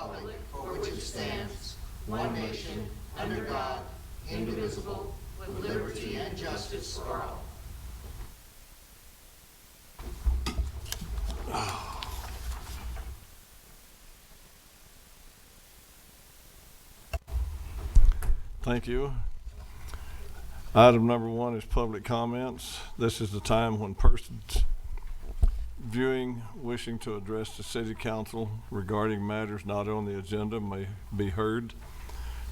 republic for which it stands, one nation, under God, indivisible, with liberty and justice for all. Thank you. Item number 1 is public comments. This is the time when persons viewing wishing to address the City Council regarding matters not on the agenda may be heard.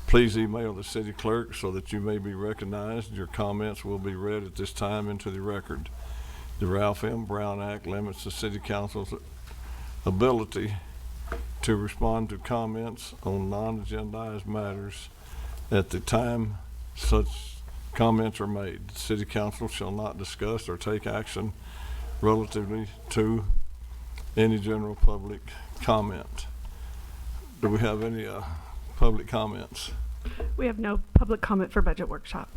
Please email the City Clerk so that you may be recognized. Your comments will be read at this time into the record. The Ralph M. Brown Act limits the City Council's ability to respond to comments on non-agendized matters at the time such comments are made. The City Council shall not discuss or take action relatively to any general public comment. Do we have any public comments? We have no public comment for budget workshop.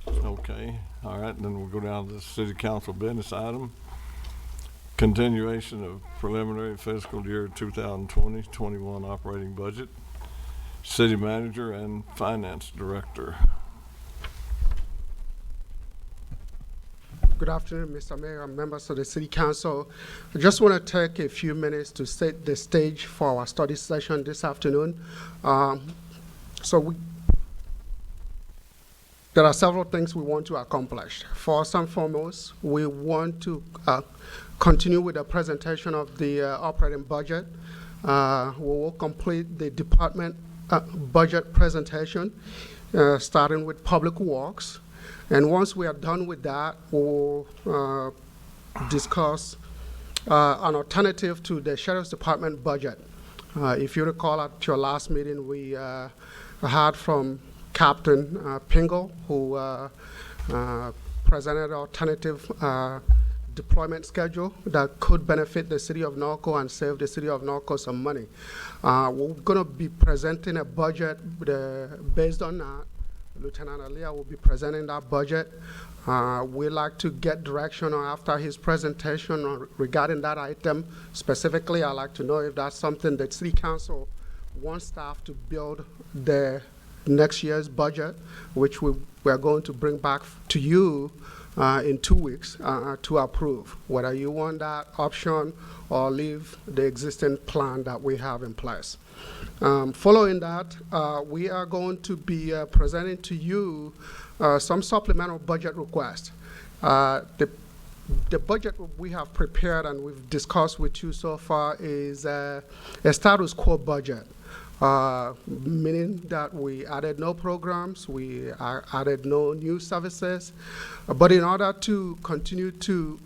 Okay, all right, then we'll go down to the City Council business item. Continuation of preliminary fiscal year 2020-21 operating budget. City Manager and Finance Director. Good afternoon, Mr. Mayor and members of the City Council. I just want to take a few minutes to set the stage for our study session this afternoon. There are several things we want to accomplish. First and foremost, we want to continue with the presentation of the operating budget. We will complete the department budget presentation, starting with Public Works. And once we are done with that, we'll discuss an alternative to the Sheriff's Department budget. If you recall at your last meeting, we heard from Captain Pingle, who presented an alternative deployment schedule that could benefit the city of Norco and save the city of Norco some money. We're going to be presenting a budget based on that. Lieutenant Alia will be presenting that budget. We'd like to get direction after his presentation regarding that item. Specifically, I'd like to know if that's something that City Council wants staff to build the next year's budget, which we are going to bring back to you in 2 weeks to approve, whether you want that option or leave the existing plan that we have in place. Following that, we are going to be presenting to you some supplemental budget requests. The budget we have prepared and we've discussed with you so far is a status quo budget. Meaning that we added no programs, we added no new services, but in order to continue to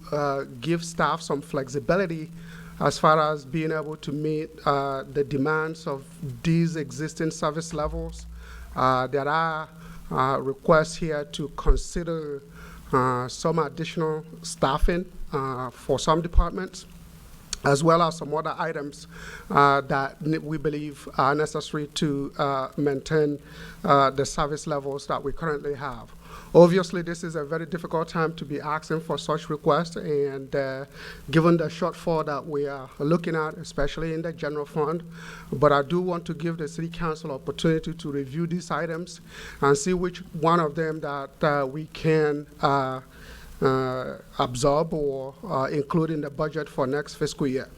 give staff some flexibility as far as being able to meet the demands of these existing service levels, there are requests here to consider some additional staffing for some departments, as well as some other items that we believe are necessary to maintain the service levels that we currently have. Obviously, this is a very difficult time to be asking for such requests, and given the shortfall that we are looking at, especially in the general fund, but I do want to give the City Council opportunity to review these items and see which one of them that we can absorb or include in the budget for next fiscal year.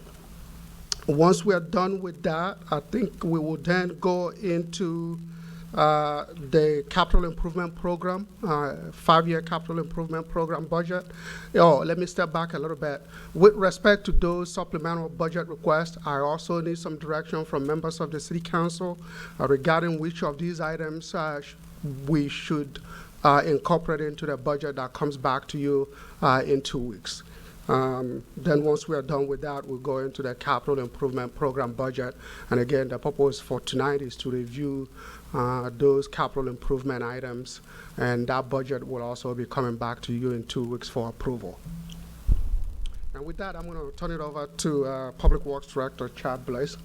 Once we are done with that, I think we will then go into the capital improvement program, 5-year capital improvement program budget. Let me step back a little bit. With respect to those supplemental budget requests, I also need some direction from members of the City Council regarding which of these items we should incorporate into the budget that comes back to you in 2 weeks. Then once we are done with that, we'll go into the capital improvement program budget. And again, the purpose for tonight is to review those capital improvement items, and that budget will also be coming back to you in 2 weeks for approval. And with that, I'm going to turn it over to Public Works Director Chad Blaze.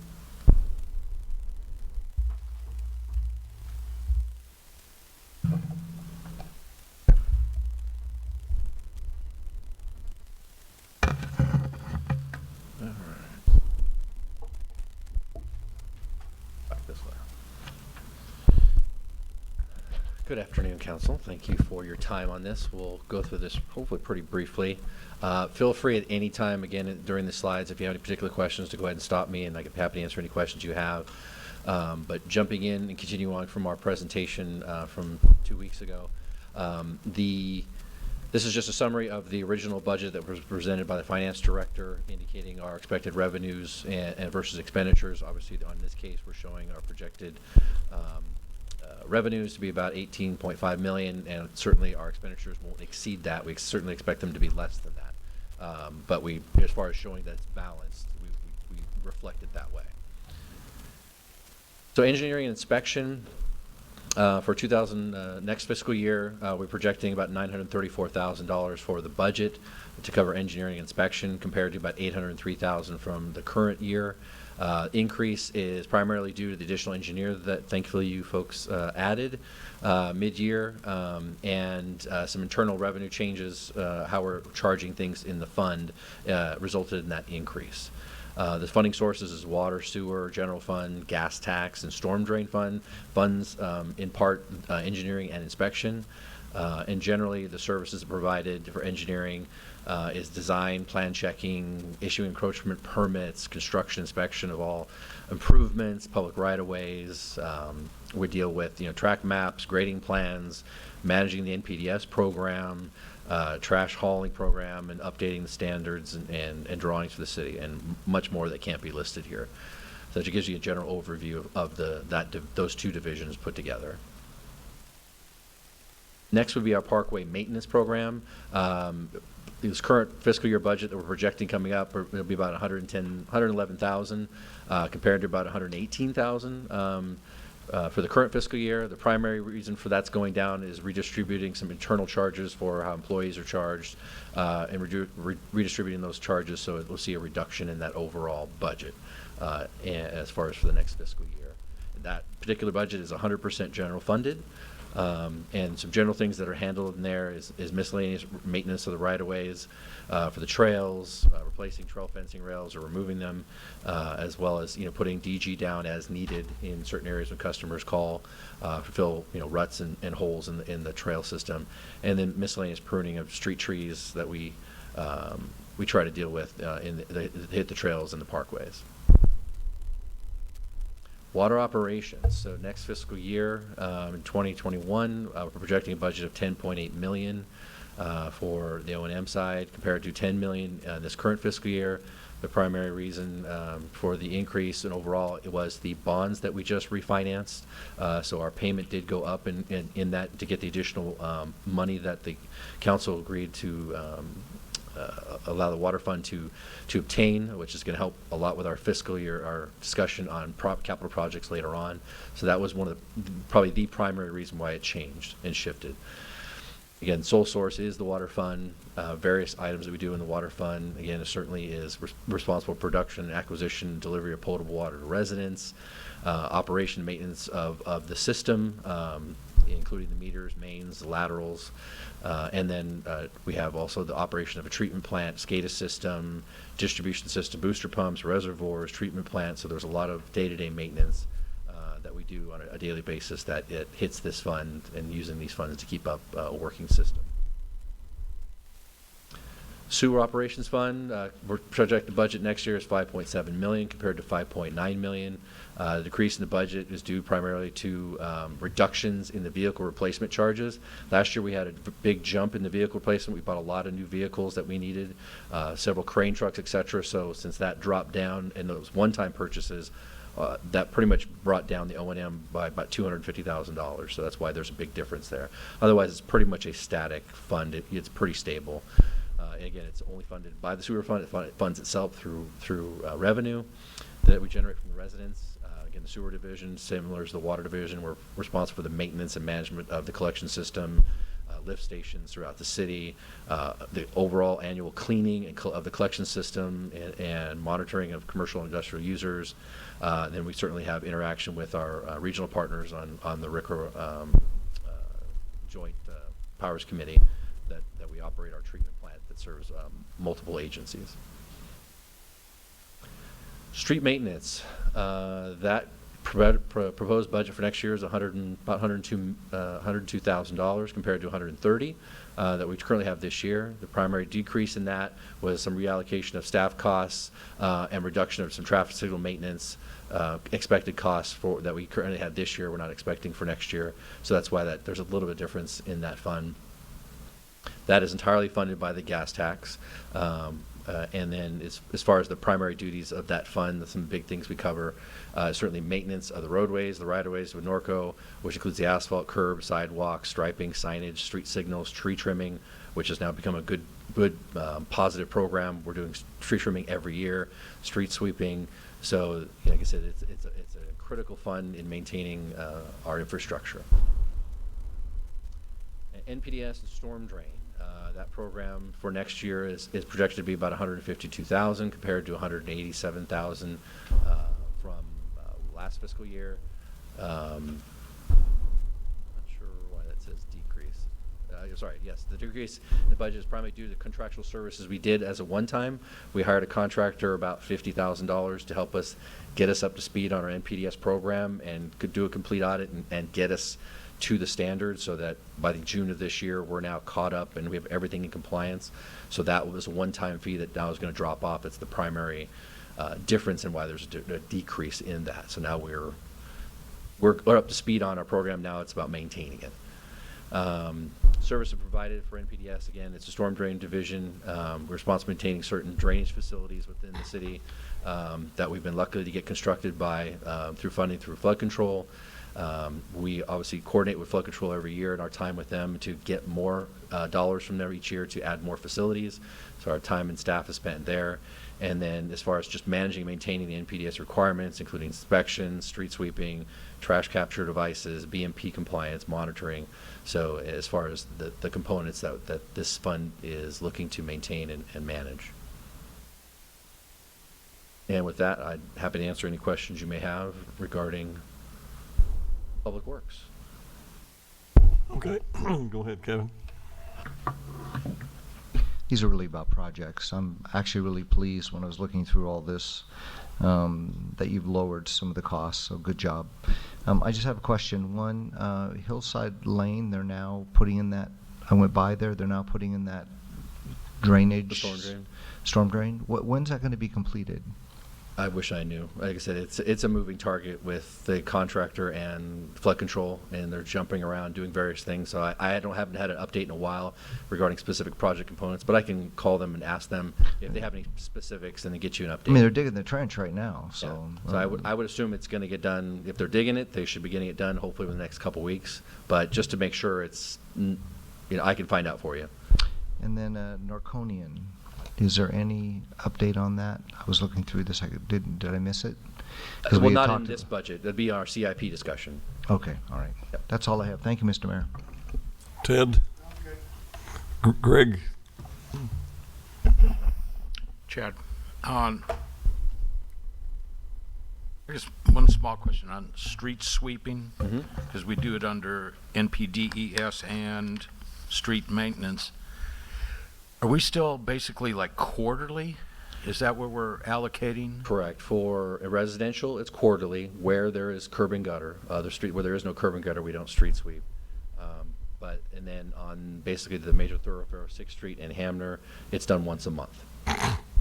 Good afternoon, Council. Thank you for your time on this. We'll go through this hopefully pretty briefly. Feel free at any time, again, during the slides, if you have any particular questions, to go ahead and stop me, and I can be happy to answer any questions you have. But jumping in and continuing on from our presentation from 2 weeks ago, this is just a summary of the original budget that was presented by the finance director, indicating our expected revenues and versus expenditures. Obviously, on this case, we're showing our projected revenues to be about 18.5 million, and certainly our expenditures won't exceed that. We certainly expect them to be less than that. But we, as far as showing that it's balanced, we reflect it that way. So engineering and inspection. For next fiscal year, we're projecting about $934,000 for the budget to cover engineering inspection, compared to about $803,000 from the current year. Increase is primarily due to the additional engineer that thankfully you folks added mid-year, and some internal revenue changes, how we're charging things in the fund resulted in that increase. The funding sources is water, sewer, general fund, gas tax, and storm drain funds, in part engineering and inspection. And generally, the services provided for engineering is design, plan checking, issuing encroachment permits, construction inspection of all improvements, public right-of-ways. We deal with track maps, grading plans, managing the NPDS program, trash hauling program, and updating the standards and drawings for the city, and much more that can't be listed here. So that gives you a general overview of those two divisions put together. Next would be our Parkway Maintenance Program. This current fiscal year budget that we're projecting coming up, it'll be about $111,000 compared to about $118,000 for the current fiscal year. The primary reason for that's going down is redistributing some internal charges for how employees are charged, and redistributing those charges, so we'll see a reduction in that overall budget as far as for the next fiscal year. That particular budget is 100% general funded. And some general things that are handled in there is miscellaneous maintenance of the right-of-ways for the trails, replacing trail fencing rails or removing them, as well as putting DG down as needed in certain areas when customers call to fill ruts and holes in the trail system, and then miscellaneous pruning of street trees that we try to deal with hit the trails and the parkways. Water operations. So next fiscal year, in 2021, we're projecting a budget of $10.8 million for the O&M side, compared to $10 million this current fiscal year. The primary reason for the increase in overall, it was the bonds that we just refinanced. So our payment did go up in that to get the additional money that the council agreed to allow the water fund to obtain, which is going to help a lot with our fiscal year, our discussion on capital projects later on. So that was one of probably the primary reason why it changed and shifted. Again, sole source is the water fund. Various items that we do in the water fund, again, it certainly is responsible for production, acquisition, delivery of potable water to residents, operation and maintenance of the system, including the meters, mains, laterals, and then we have also the operation of a treatment plant, SCADA system, distribution system, booster pumps, reservoirs, treatment plants. So there's a lot of day-to-day maintenance that we do on a daily basis that it hits this fund, and using these funds to keep up a working system. Sewer operations fund, we're projected budget next year is $5.7 million compared to $5.9 million. The decrease in the budget is due primarily to reductions in the vehicle replacement charges. Last year we had a big jump in the vehicle replacement. We bought a lot of new vehicles that we needed, several crane trucks, etc. So since that dropped down and those one-time purchases, that pretty much brought down the O&M by about $250,000. So that's why there's a big difference there. Otherwise, it's pretty much a static fund. It's pretty stable. And again, it's only funded by the sewer fund. It funds itself through revenue that we generate from the residents. Again, the sewer division, similar to the water division, we're responsible for the maintenance and management of the collection system, lift stations throughout the city, the overall annual cleaning of the collection system, and monitoring of commercial and industrial users. Then we certainly have interaction with our regional partners on the RCRA Joint Powers Committee that we operate our treatment plant that serves multiple agencies. Street maintenance, that Proposed budget for next year is about $102,000 compared to $130,000 that we currently have this year. The primary decrease in that was some reallocation of staff costs and reduction of some traffic signal maintenance expected costs that we currently have this year. We're not expecting for next year, so that's why there's a little bit of difference in that fund. That is entirely funded by the gas tax. And then as far as the primary duties of that fund, some big things we cover, certainly maintenance of the roadways, the right-of-ways with Norco, which includes the asphalt, curb, sidewalk, striping, signage, street signals, tree trimming, which has now become a good positive program. We're doing tree trimming every year, street sweeping. So, like I said, it's a critical fund in maintaining our infrastructure. NPDS and storm drain. That program for next year is projected to be about $152,000 compared to $187,000 from last fiscal year. Not sure why that says decrease. Sorry, yes, the decrease in the budget is primarily due to contractual services we did as a one-time. We hired a contractor about $50,000 to help us get us up to speed on our NPDS program and could do a complete audit and get us to the standards so that by the June of this year, we're now caught up and we have everything in compliance. So that was a one-time fee that now is going to drop off. It's the primary difference in why there's a decrease in that. So now we're up to speed on our program. Now it's about maintaining it. Services provided for NPDS, again, it's a storm drain division. We're responsible for maintaining certain drainage facilities within the city that we've been lucky to get constructed by through funding through flood control. We obviously coordinate with flood control every year in our time with them to get more dollars from them each year to add more facilities. So our time and staff is spent there. And then as far as just managing and maintaining the NPDS requirements, including inspections, street sweeping, trash capture devices, BMP compliance, monitoring. So as far as the components that this fund is looking to maintain and manage. And with that, I'm happy to answer any questions you may have regarding Public Works. Okay, go ahead, Kevin. These are really about projects. I'm actually really pleased when I was looking through all this that you've lowered some of the costs, so good job. I just have a question. One, Hillside Lane, they're now putting in that, I went by there, they're now putting in that drainage. The storm drain. Storm drain. When's that going to be completed? I wish I knew. Like I said, it's a moving target with the contractor and flood control, and they're jumping around doing various things. So I haven't had an update in a while regarding specific project components, but I can call them and ask them if they have any specifics and then get you an update. I mean, they're digging the trench right now, so. Yeah. So I would assume it's going to get done. If they're digging it, they should be getting it done hopefully within the next couple weeks. But just to make sure it's, I can find out for you. And then Norconian. Is there any update on that? I was looking through this. Did I miss it? Well, not in this budget. That'd be our CIP discussion. Okay, all right. Yep. That's all I have. Thank you, Mr. Mayor. Ted? Greg? Chad, I guess one small question on street sweeping, because we do it under NPDES and street maintenance. Are we still basically like quarterly? Is that what we're allocating? Correct. For a residential, it's quarterly. Where there is curb and gutter, where there is no curb and gutter, we don't street sweep. And then on basically the major thoroughfare, 6th Street and Hamner, it's done once a month.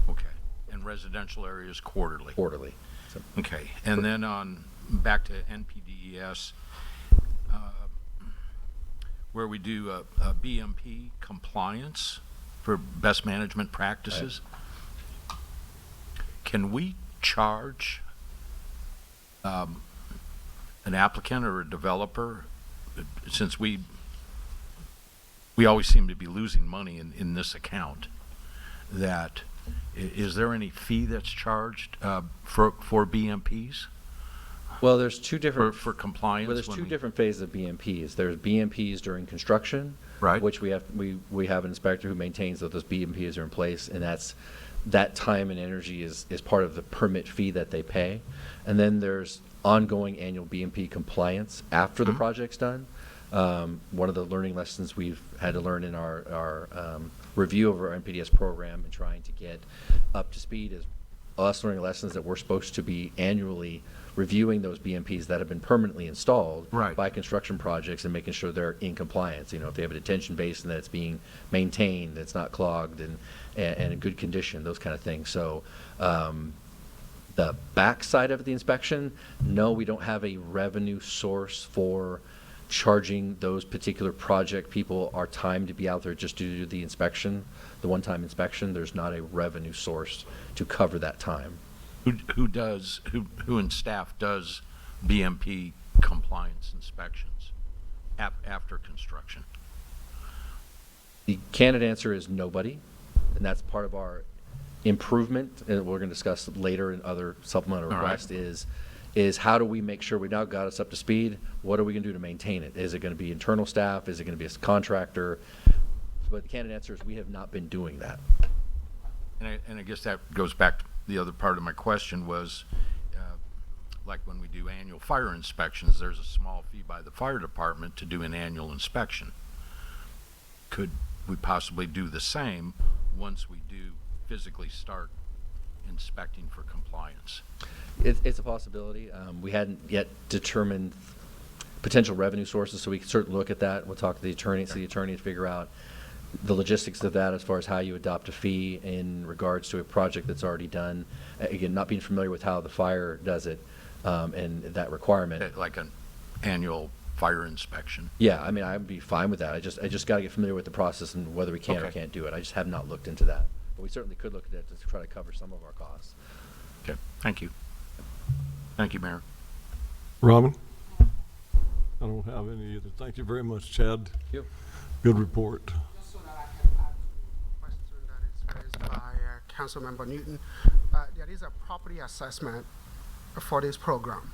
Okay. And residential areas quarterly? Quarterly. So, okay. And then back to NPDES, where we do a BMP compliance for best management practices. Right. Can we charge an applicant or a developer, since we always seem to be losing money in this account, that is there any fee that's charged for BMPs? Well, there's two different for compliance. Well, there's two different phases of BMPs. There's BMPs during construction, right? Which we have an inspector who maintains that those BMPs are in place, and that time and energy is part of the permit fee that they pay. And then there's ongoing annual BMP compliance after the project's done. One of the learning lessons we've had to learn in our review of our NPDS program and trying to get up to speed is us learning lessons that we're supposed to be annually reviewing those BMPs that have been permanently installed Right. by construction projects and making sure they're in compliance. You know, if they have a detention basin, that it's being maintained, that it's not clogged and in good condition, those kind of things. So the backside of the inspection, no, we don't have a revenue source for charging those particular project people our time to be out there just to do the inspection, the one-time inspection. There's not a revenue source to cover that time. Who in staff does BMP compliance inspections after construction? The candid answer is nobody, and that's part of our improvement, and we're going to discuss later in other supplemental All right. requests, is how do we make sure we now got us up to speed? What are we going to do to maintain it? Is it going to be internal staff? Is it going to be a contractor? But the candid answer is we have not been doing that. And I guess that goes back to the other part of my question was, like when we do annual fire inspections, there's a small fee by the fire department to do an annual inspection. Could we possibly do the same once we do physically start inspecting for compliance? It's a possibility. We hadn't yet determined potential revenue sources, so we can certainly look at that. We'll talk to the attorney, city attorney, to figure out the logistics of that as far as how you adopt a fee in regards to a project that's already done. Again, not being familiar with how the fire does it and that requirement. Like an annual fire inspection? Yeah, I mean, I'd be fine with that. I just got to get familiar with the process and whether we can or Okay. can't do it. I just have not looked into that. But we certainly could look at it to try to cover some of our costs. Okay, thank you. Thank you, Mayor. Robin? I don't have any either. Thank you very much, Chad. Thank you. Good report. Just so that I can add to the question that is raised by Councilmember Newton, there is a property assessment for this program.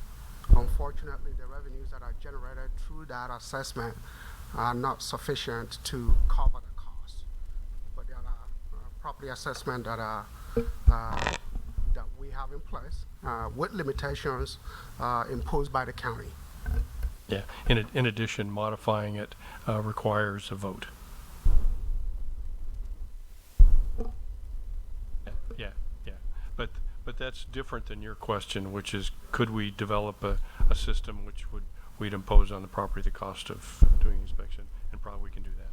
Unfortunately, the revenues that are generated through that assessment are not sufficient to cover the cost. But there are property assessment that are that we have in place with limitations imposed by the county. Yeah, in addition, modifying it requires a vote. Yeah. But that's different than your question, which is, could we develop a system which we'd impose on the property the cost of doing inspection? And probably we can do that.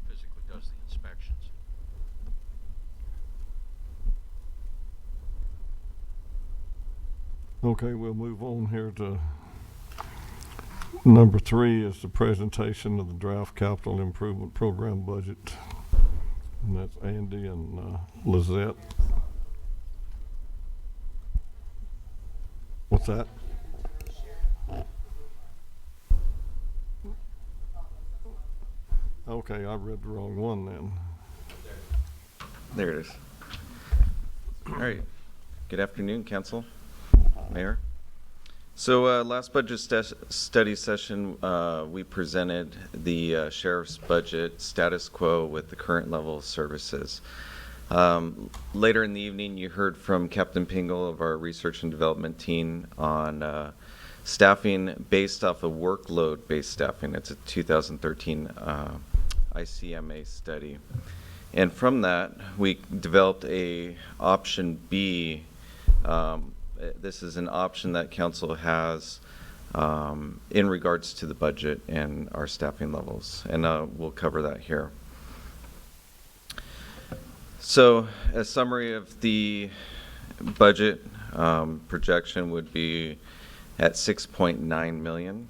Physically does the inspections. Okay, we'll move on here to number 3 is the presentation of the draft capital improvement program budget. And that's Andy and Lizette. What's that? Okay, I read the wrong one then. There it is. All right. Good afternoon, Council, Mayor. So last budget study session, we presented the sheriff's budget status quo with the current level of services. Later in the evening, you heard from Captain Pingle of our research and development team on staffing based off of workload-based staffing. It's a 2013 ICMA study. And from that, we developed a option B. This is an option that council has in regards to the budget and our staffing levels, and we'll cover that here. So a summary of the budget projection would be at 6.9 million.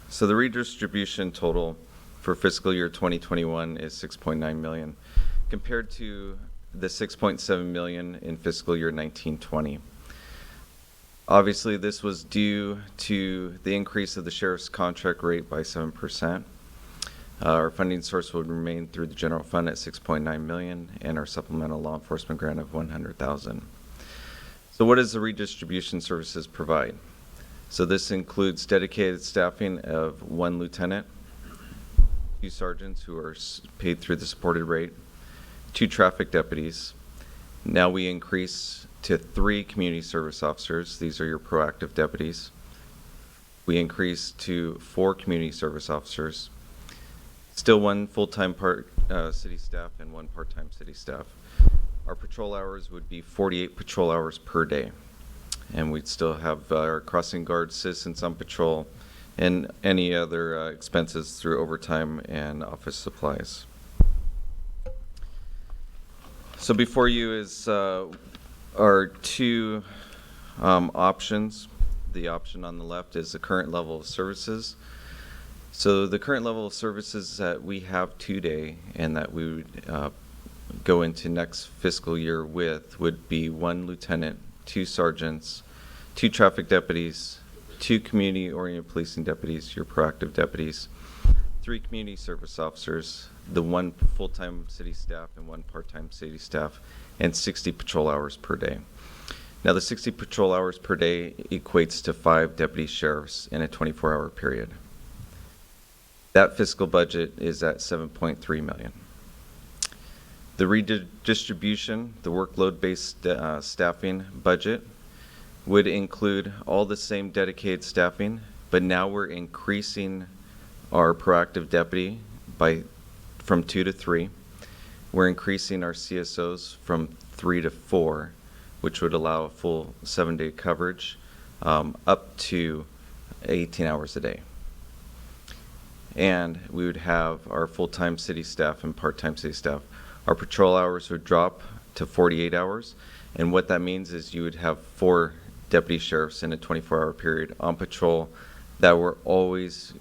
So the redistribution total for fiscal year 2021 is 6.9 million, compared to the 6.7 million in fiscal year 1920. Obviously, this was due to the increase of the sheriff's contract rate by 7%. Our funding source would remain through the general fund at 6.9 million and our supplemental law enforcement grant of 100,000. So what does the redistribution services provide? So this includes dedicated staffing of 1 lieutenant, 2 sergeants who are paid through the supported rate, 2 traffic deputies. Now we increase to 3 community service officers. These are your proactive deputies. We increase to 4 community service officers, Still one full-time city staff and one part-time city staff. Our patrol hours would be 48 patrol hours per day. And we'd still have our crossing guard citizens on patrol and any other expenses through overtime and office supplies. So before you is our two options. The option on the left is the current level of services. So the current level of services that we have today and that we would go into next fiscal year with would be 1 lieutenant, 2 sergeants, 2 traffic deputies, 2 community-oriented policing deputies, your proactive deputies, 3 community service officers, the 1 full-time city staff and 1 part-time city staff, and 60 patrol hours per day. Now, the 60 patrol hours per day equates to 5 deputy sheriffs in a 24-hour period. That fiscal budget is at $7.3 million. The redistribution, the workload-based staffing budget would include all the same dedicated staffing, but now we're increasing our proactive deputy from 2 to 3. We're increasing our CSOs from 3 to 4, which would allow a full 7-day coverage up to 18 hours a day. And we would have our full-time city staff and part-time city staff. Our patrol hours would drop to 48 hours. And what that means is you would have 4 deputy sheriffs in a 24-hour period on patrol that will always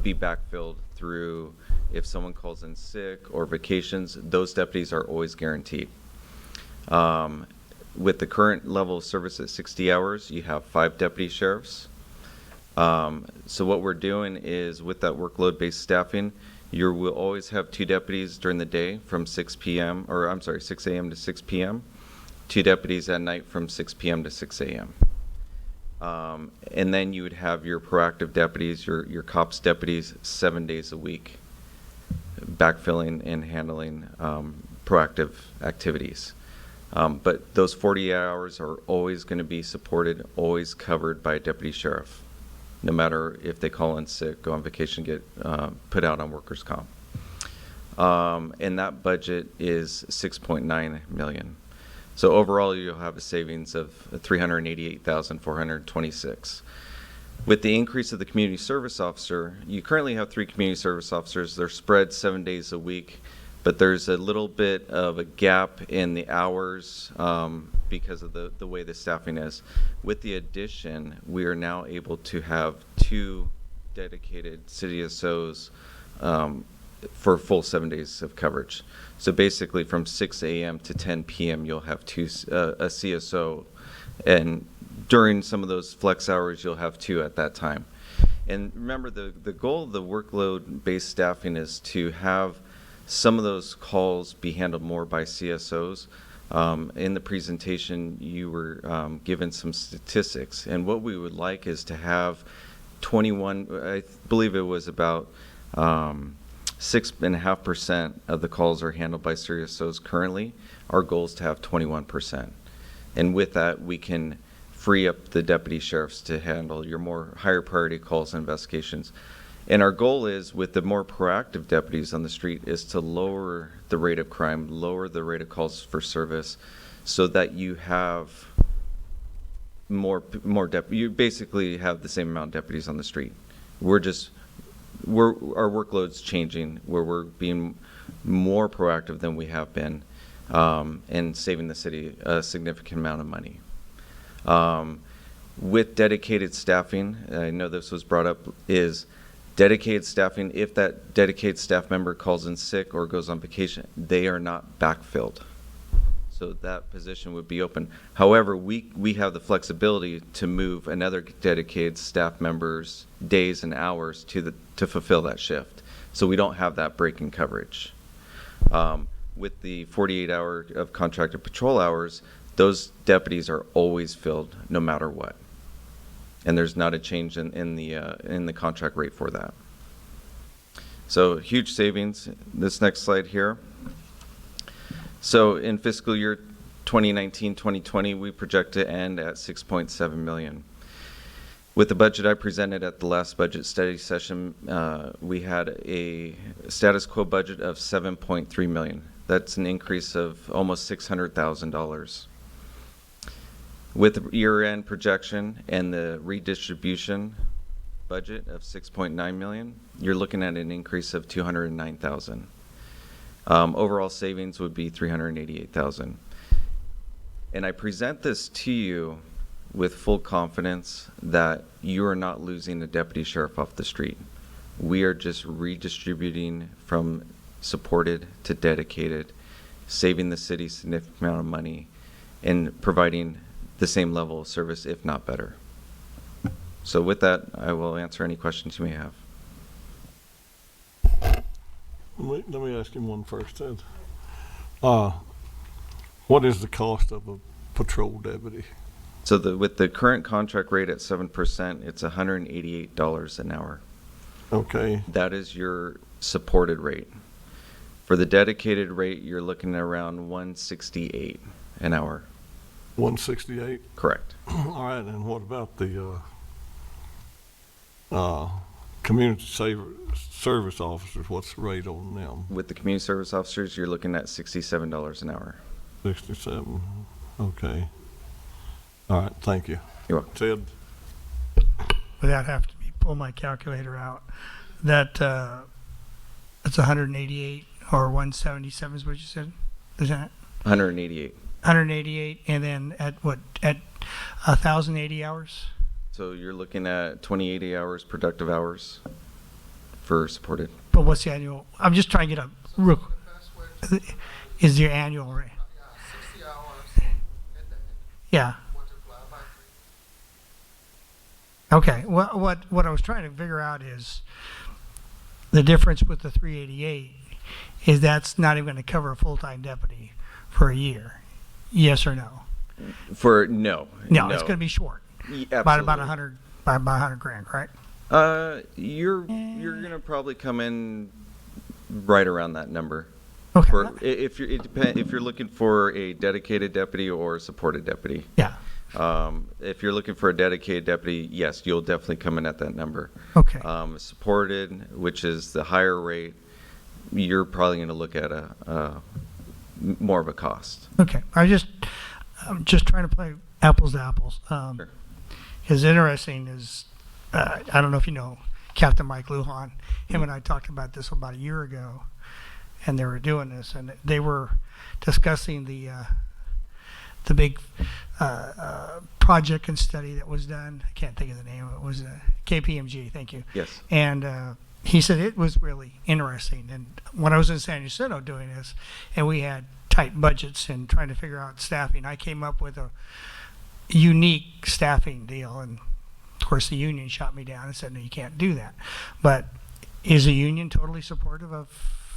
be backfilled through if someone calls in sick or vacations. Those deputies are always guaranteed. With the current level of service at 60 hours, you have 5 deputy sheriffs. So what we're doing is with that workload-based staffing, you will always have 2 deputies during the day from 6 a.m. to 6 p.m., 2 deputies at night from 6 p.m. to 6 a.m. And then you would have your proactive deputies, your cops deputies, 7 days a week, backfilling and handling proactive activities. But those 40 hours are always going to be supported, always covered by a deputy sheriff, no matter if they call in sick, go on vacation, get put out on workers' comp. And that budget is $6.9 million. So overall, you'll have a savings of $388,426. With the increase of the community service officer, you currently have 3 community service officers. They're spread 7 days a week, but there's a little bit of a gap in the hours because of the way the staffing is. With the addition, we are now able to have 2 dedicated city SOs for a full 7 days of coverage. So basically from 6 a.m. to 10 p.m. you'll have a CSO, and during some of those flex hours you'll have 2 at that time. And remember, the goal of the workload-based staffing is to have some of those calls be handled more by CSOs. In the presentation you were given some statistics, and what we would like is to have 21, I believe it was about 6.5% of the calls are handled by CSOs currently. Our goal is to have 21%. And with that, we can free up the deputy sheriffs to handle your more higher priority calls and investigations. And our goal is, with the more proactive deputies on the street, is to lower the rate of crime, lower the rate of calls for service, so that you have more you basically have the same amount of deputies on the street. Our workload's changing, where we're being more proactive than we have been, and saving the city a significant amount of money. With dedicated staffing, I know this was brought up, is dedicated staffing. If that dedicated staff member calls in sick or goes on vacation, they are not backfilled. So that position would be open. However, we have the flexibility to move another dedicated staff member's days and hours to fulfill that shift. So we don't have that break in coverage. With the 48-hour of contracted patrol hours, those deputies are always filled no matter what. And there's not a change in the contract rate for that. So huge savings. This next slide here. So in fiscal year 2019-2020, we project to end at $6.7 million. With the budget I presented at the last budget study session, we had a status quo budget of $7.3 million. That's an increase of almost $600,000. With the year-end projection and the redistribution budget of $6.9 million, you're looking at an increase of $209,000. Overall savings would be $388,000. And I present this to you with full confidence that you are not losing a deputy sheriff off the street. We are just redistributing from supported to dedicated, saving the city a significant amount of money, and providing the same level of service, if not better. So with that, I will answer any questions you may have. Let me ask him one first, Ed. What is the cost of a patrol deputy? So with the current contract rate at 7%, it's $188 an hour. Okay. That is your supported rate. For the dedicated rate, you're looking at around $168 an hour. 168? Correct. All right, and what about the community service officers? What's the rate on them? With the community service officers, you're looking at $67 an hour. 67. Okay. All right, thank you. You're welcome. Ted? Without having to pull my calculator out, that's 188 or 177 is what you said? Is that 188. 188, and then at 1,080 hours? So you're looking at 2080 hours, productive hours for supported. But what's the annual? I'm just trying to get a real. Is your annual rate? 60 hours. Yeah. Okay. Well, what I was trying to figure out is the difference with the 388 is that's not even going to cover a full-time deputy for a year. Yes or no? No, it's going to be short. About 100 by about 100 grand, right? You're gonna probably come in right around that number. Okay. If you're looking for a dedicated deputy or a supported deputy. Yeah. If you're looking for a dedicated deputy, yes, you'll definitely come in at that number. Okay. Supported, which is the higher rate, you're probably going to look at a more of a cost. Okay. I'm just trying to play apples to apples. Sure. Is interesting is I don't know if you know Captain Mike Lujan. Him and I talked about this about a year ago, and they were doing this, and they were discussing the big project and study that was done. I can't think of the name of it. It was KPMG. Thank you. Yes. And he said it was really interesting. And when I was in San Jacinto doing this, and we had tight budgets and trying to figure out staffing, I came up with a unique staffing deal, and of course the union shot me down and said, no, you can't do that. But is the union totally supportive of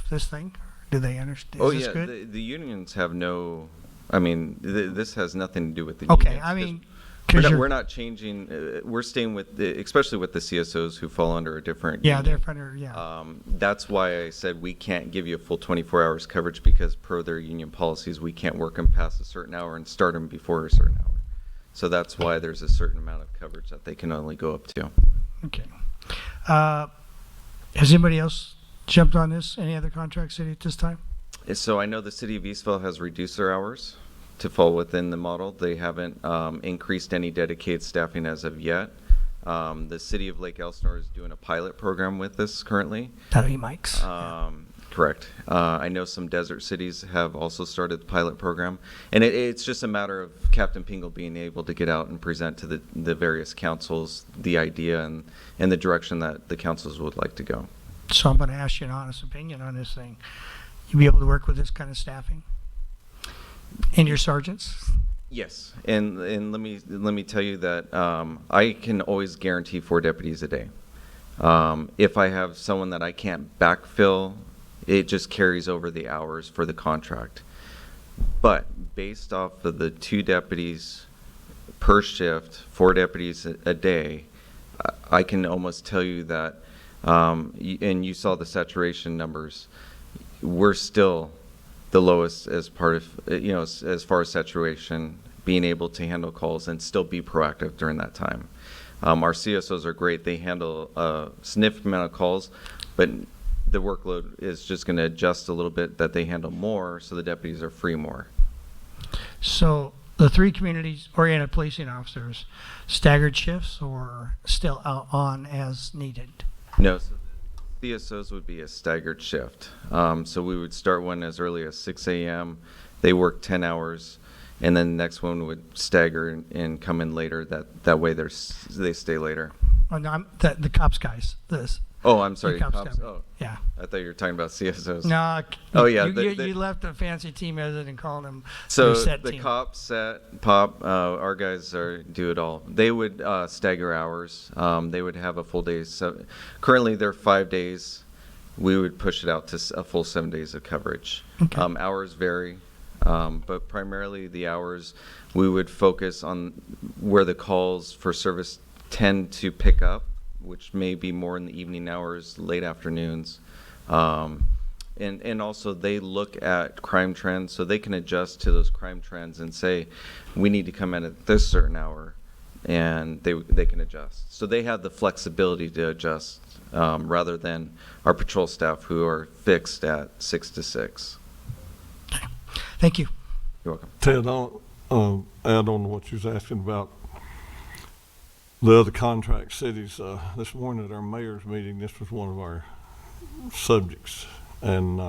this thing? Do they understand? Oh is yeah, this good? the unions have no. I mean, this has nothing to do with the Okay, unions. I mean, we're not changing. We're staying with especially with the CSOs who fall under a different. Yeah, union. they're under, yeah. That's why I said we can't give you a full 24 hours coverage, because per their union policies, we can't work them past a certain hour and start them before a certain hour. So that's why there's a certain amount of coverage that they can only go up to. Okay. Has anybody else jumped on this? Any other contract city at this time? So I know the city of Eastville has reduced their hours to fall within the model. They haven't increased any dedicated staffing as of yet. The city of Lake Elsinore is doing a pilot program with this currently. That'll be Mike's. Correct. I know some desert cities have also started the pilot program, and it's just a matter of Captain Pingle being able to get out and present to the various councils the idea and the direction that the councils would like to go. So I'm going to ask you an honest opinion on this thing. You be able to work with this kind of staffing? And your sergeants? Yes, and let me tell you that I can always guarantee 4 deputies a day. If I have someone that I can't backfill, it just carries over the hours for the contract. But based off of the 2 deputies per shift, 4 deputies a day, I can almost tell you that, and you saw the saturation numbers, we're still the lowest as part of, as far as saturation, being able to handle calls and still be proactive during that time. Our CSOs are great. They handle a significant amount of calls, but the workload is just going to adjust a little bit, that they handle more, so the deputies are free more. So the 3 community-oriented policing officers, staggered shifts or still out on as needed? No, so the CSOs would be a staggered shift. So we would start one as early as 6 a.m. They work 10 hours, and then the next one would stagger and come in later. That way they stay later. Oh, no, the cops guys. Oh, I'm sorry, cops cops. got me. Oh, Yeah. I thought you were talking about CSOs. No. Oh, yeah, You left a fancy team as it and called them So your set the team. cops, set, pop, our guys do it all. They would stagger hours. They would have a full day. Currently, they're 5 days. We would push it out to a full 7 days of coverage. Okay. Hours vary, but primarily the hours we would focus on where the calls for service tend to pick up, which may be more in the evening hours, late afternoons. And also they look at crime trends, so they can adjust to those crime trends and say, we need to come in at this certain hour, and they can adjust. So they have the flexibility to adjust, rather than our patrol staff who are fixed at 6 to 6. Thank you. You're welcome. Ted, I'll add on to what you was asking about the other contract cities. This morning at our mayor's meeting, this was one of our subjects. And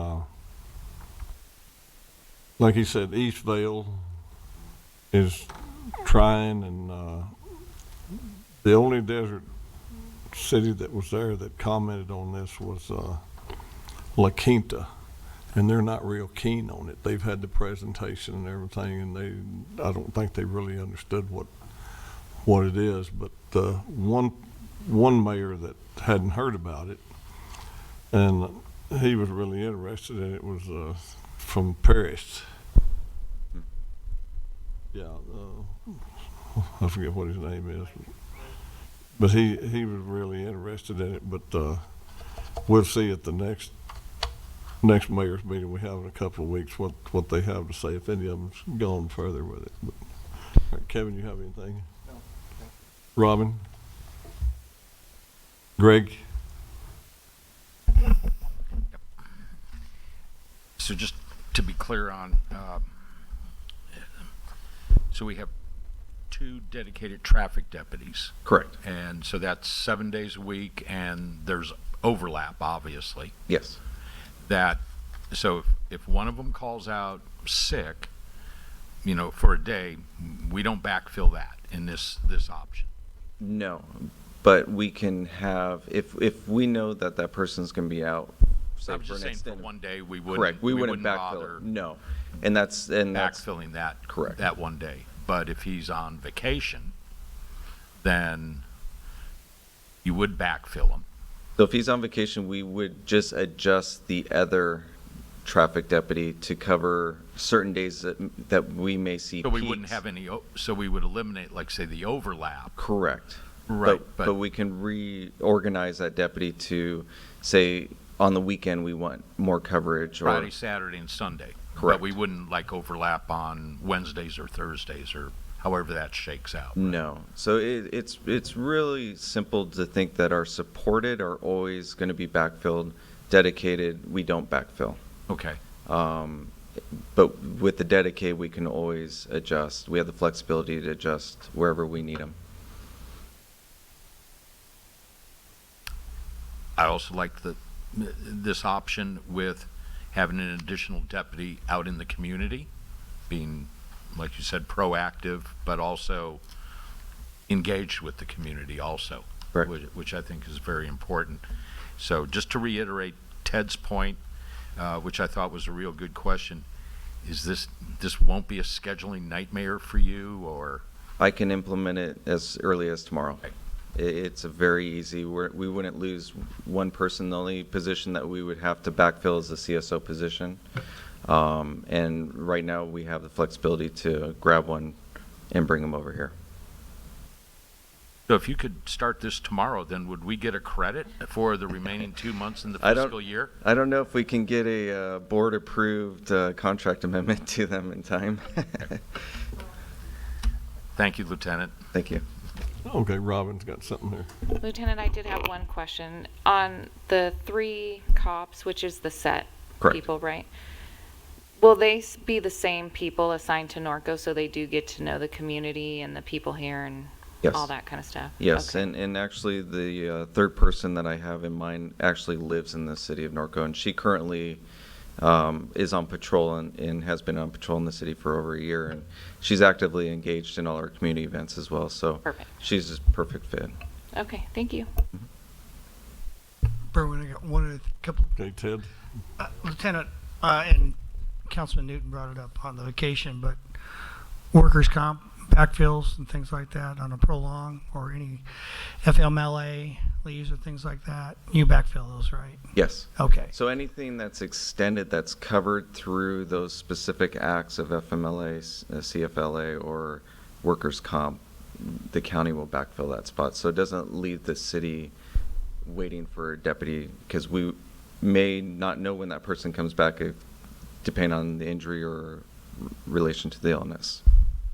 like he said, East Vale is trying, and the only desert city that was there that commented on this was La Quinta, and they're not real keen on it. They've had the presentation and everything, and I don't think they really understood what it is. But one mayor that hadn't heard about it, and he was really interested in it, was from Paris. Yeah, I forget what his name is, but he was really interested in it. But we'll see at the next mayor's meeting we have in a couple of weeks what they have to say, if any of them's gone further with it. But, all right, Kevin, you have anything? No. Robin? Greg? So just to be clear on, so we have 2 dedicated traffic deputies. Correct. And so that's 7 days a week, and there's overlap, obviously. Yes. So if one of them calls out sick, for a day, we don't backfill that in this option. No, but we can have, if we know that person's going to be out, say I'm for just an saying for extended. one day, we wouldn't. Correct, we wouldn't backfill bother it. No, and that's backfilling that. correct. That one day. But if he's on vacation, then you would backfill him. So if he's on vacation, we would just adjust the other traffic deputy to cover certain days that we may see So we peaks. wouldn't have any, so we would eliminate, like, say, the overlap. Correct. Right, But we can reorganize that deputy to say, on the weekend, we want more coverage. Friday, Saturday, and Sunday. Correct. But we wouldn't, like, overlap on Wednesdays or Thursdays or however that shakes out. No. So it's really simple to think that our supported are always going to be backfilled. Dedicated, we don't backfill. Okay. But with the dedicated, we can always adjust. We have the flexibility to adjust wherever we need them. I also like this option with having an additional deputy out in the community, being, like you said, proactive, but also engaged with the community also, Correct. which I think is very important. So just to reiterate Ted's point, which I thought was a real good question, is this won't be a scheduling nightmare for you, or? I can implement it as early as tomorrow. Okay. It's a very easy. We wouldn't lose one person. The only position that we would have to backfill is the CSO position. And right now we have the flexibility to grab one and bring them over here. So if you could start this tomorrow, then would we get a credit for the remaining 2 months in the fiscal year? I don't know if we can get a board-approved contract amendment to them in time. Thank you, Lieutenant. Thank you. Okay, Robin's got something there. Lieutenant, I did have one question. On the 3 cops, which is the set Correct. people, right? Will they be the same people assigned to Norco so they do get to know the community and the people here and Yes. all that kind of stuff? Yes, Okay. and actually the third person that I have in mind actually lives in the city of Norco, and she currently is on patrol and has been on patrol in the city for over a year, and she's actively engaged in all our community events as well, so Perfect. she's a perfect fit. Okay, thank you. Berwin, I got one of the couple. Okay, Ted? Lieutenant, and Councilman Newton brought it up on the vacation, but workers' comp, backfills and things like that on a prolong or any FMLA leaves or things like that, you backfill those, right? Yes. Okay. So anything that's extended, that's covered through those specific acts of FMLA, CFLA, or workers' comp, the county will backfill that spot. So it doesn't leave the city waiting for a deputy, because we may not know when that person comes back, depending on the injury or relation to the illness,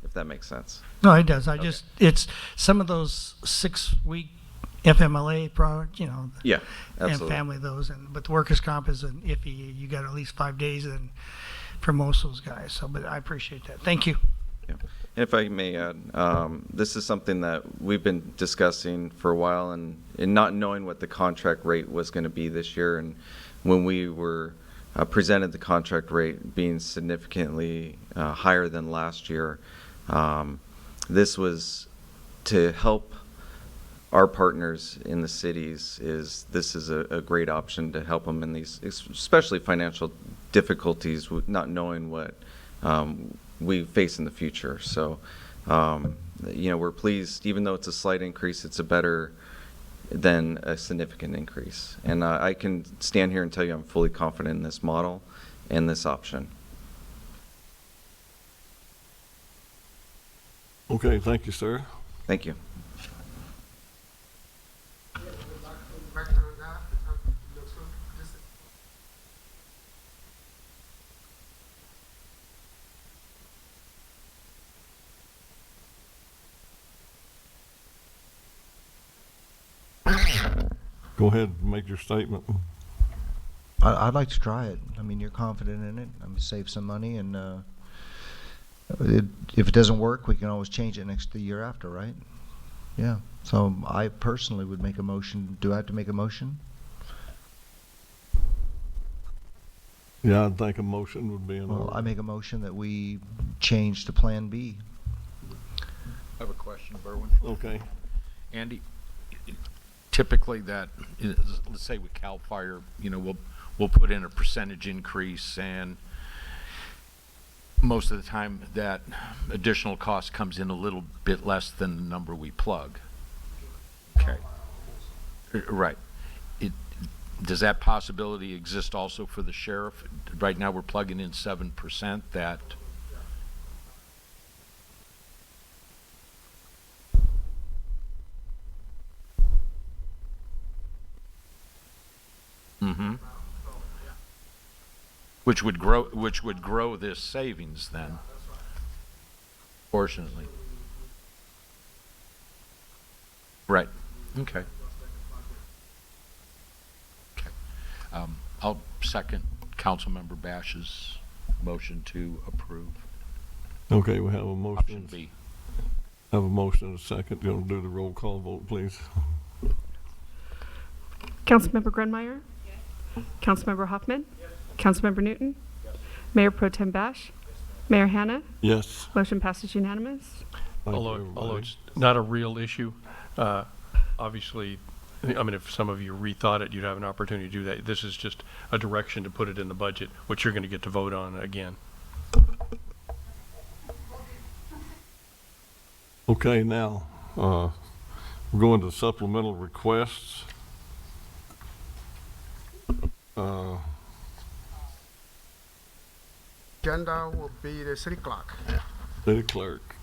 if that makes sense. No, it does. Okay. It's some of those 6-week FMLA product, Yeah, and absolutely. family those, but the workers' comp is an iffy. You got at least 5 days in for most of those guys. So, but I appreciate that. Thank you. Yeah. And if I may add, this is something that we've been discussing for a while, and not knowing what the contract rate was going to be this year. And when we were presented the contract rate being significantly higher than last year, this was to help our partners in the cities. This is a great option to help them in these, especially financial difficulties, with not knowing what we face in the future. So, we're pleased, even though it's a slight increase, it's a better than a significant increase. And I can stand here and tell you I'm fully confident in this model and this option. Okay, thank you, sir. Thank you. Go ahead and make your statement. I'd like to try it. I mean, you're confident in it. I'm gonna save some money, and if it doesn't work, we can always change it the year after, right? Yeah. So I personally would make a motion. Do I have to make a motion? Yeah, I think a motion would be in Well, order. I make a motion that we change to Plan B. I have a question, Berwin. Okay. Andy, typically that is, let's say with CAL FIRE, we'll put in a percentage increase, and most of the time that additional cost comes in a little bit less than the number we plug. Okay. Right. Does that possibility exist also for the sheriff? Right now we're plugging in 7% that. Mm-hmm. Which would grow this savings then, proportionately. Right. Okay. Okay. I'll second Councilmember Bash's motion to approve Okay, we have a option motion. B. Have a motion and a second. You want to do the roll call vote, please? Councilmember Grunmeyer? Yes. Councilmember Hoffman? Yes. Councilmember Newton? Yes. Mayor Pro Tem Bash? Yes. Mayor Hanna? Yes. Motion passes unanimous. Thank you, Although everybody. it's not a real issue, obviously, I mean, if some of you rethought it, you'd have an opportunity to do that. This is just a direction to put it in the budget, which you're going to get to vote on again. Okay, now, we're going to supplemental requests. Agenda will be the city clock. City clerk.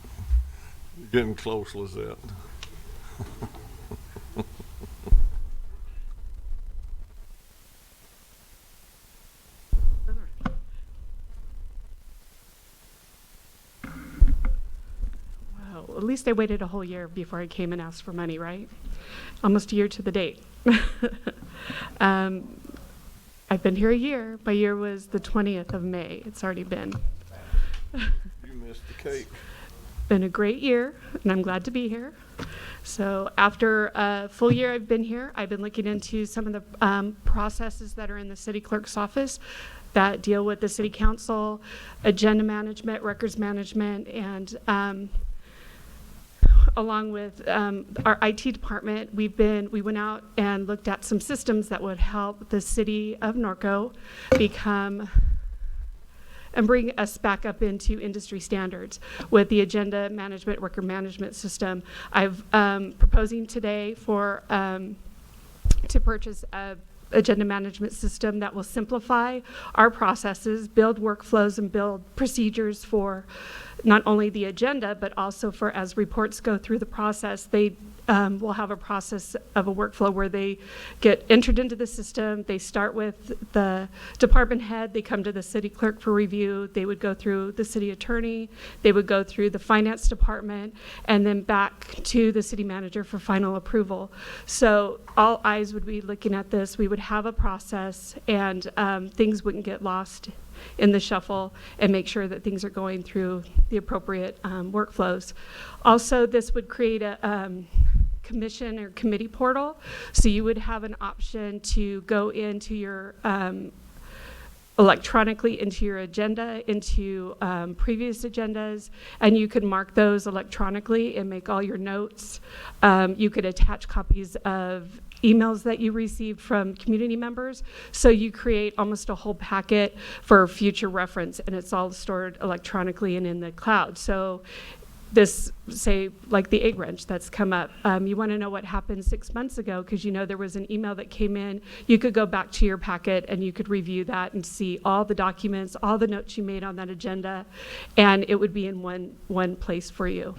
Getting close, Lizette. Wow, least I waited a whole year before I came and asked for money, right? Almost a year to the date. I've been here a year. My year was the 20th of May. It's already been. You missed the cake. Been a great year, and I'm glad to be here. So after a full year I've been here, I've been looking into some of the processes that are in the city clerk's office that deal with the city council, agenda management, records management, and along with our IT department, we went out and looked at some systems that would help the city of Norco become and bring us back up into industry standards with the agenda management, record management system. I've proposing today for to purchase a agenda management system that will simplify our processes, build workflows, and build procedures for not only the agenda, but also for as reports go through the process, they will have a process of a workflow where they get entered into the system. They start with the department head. They come to the city clerk for review. They would go through the city attorney. They would go through the finance department and then back to the city manager for final approval. So all eyes would be looking at this. We would have a process and things wouldn't get lost in the shuffle, and make sure that things are going through the appropriate workflows. Also, this would create a commission or committee portal, so you would have an option to go into your electronically into your agenda, into previous agendas, and you could mark those electronically and make all your notes. You could attach copies of emails that you received from community members, so you create almost a whole packet for future reference, and it's all stored electronically and in the cloud. So this, say, like the egg wrench that's come up, you want to know what happened 6 months ago because you know there was an email that came in. You could go back to your packet and you could review that and see all the documents, all the notes you made on that agenda, and it would be in one place for you.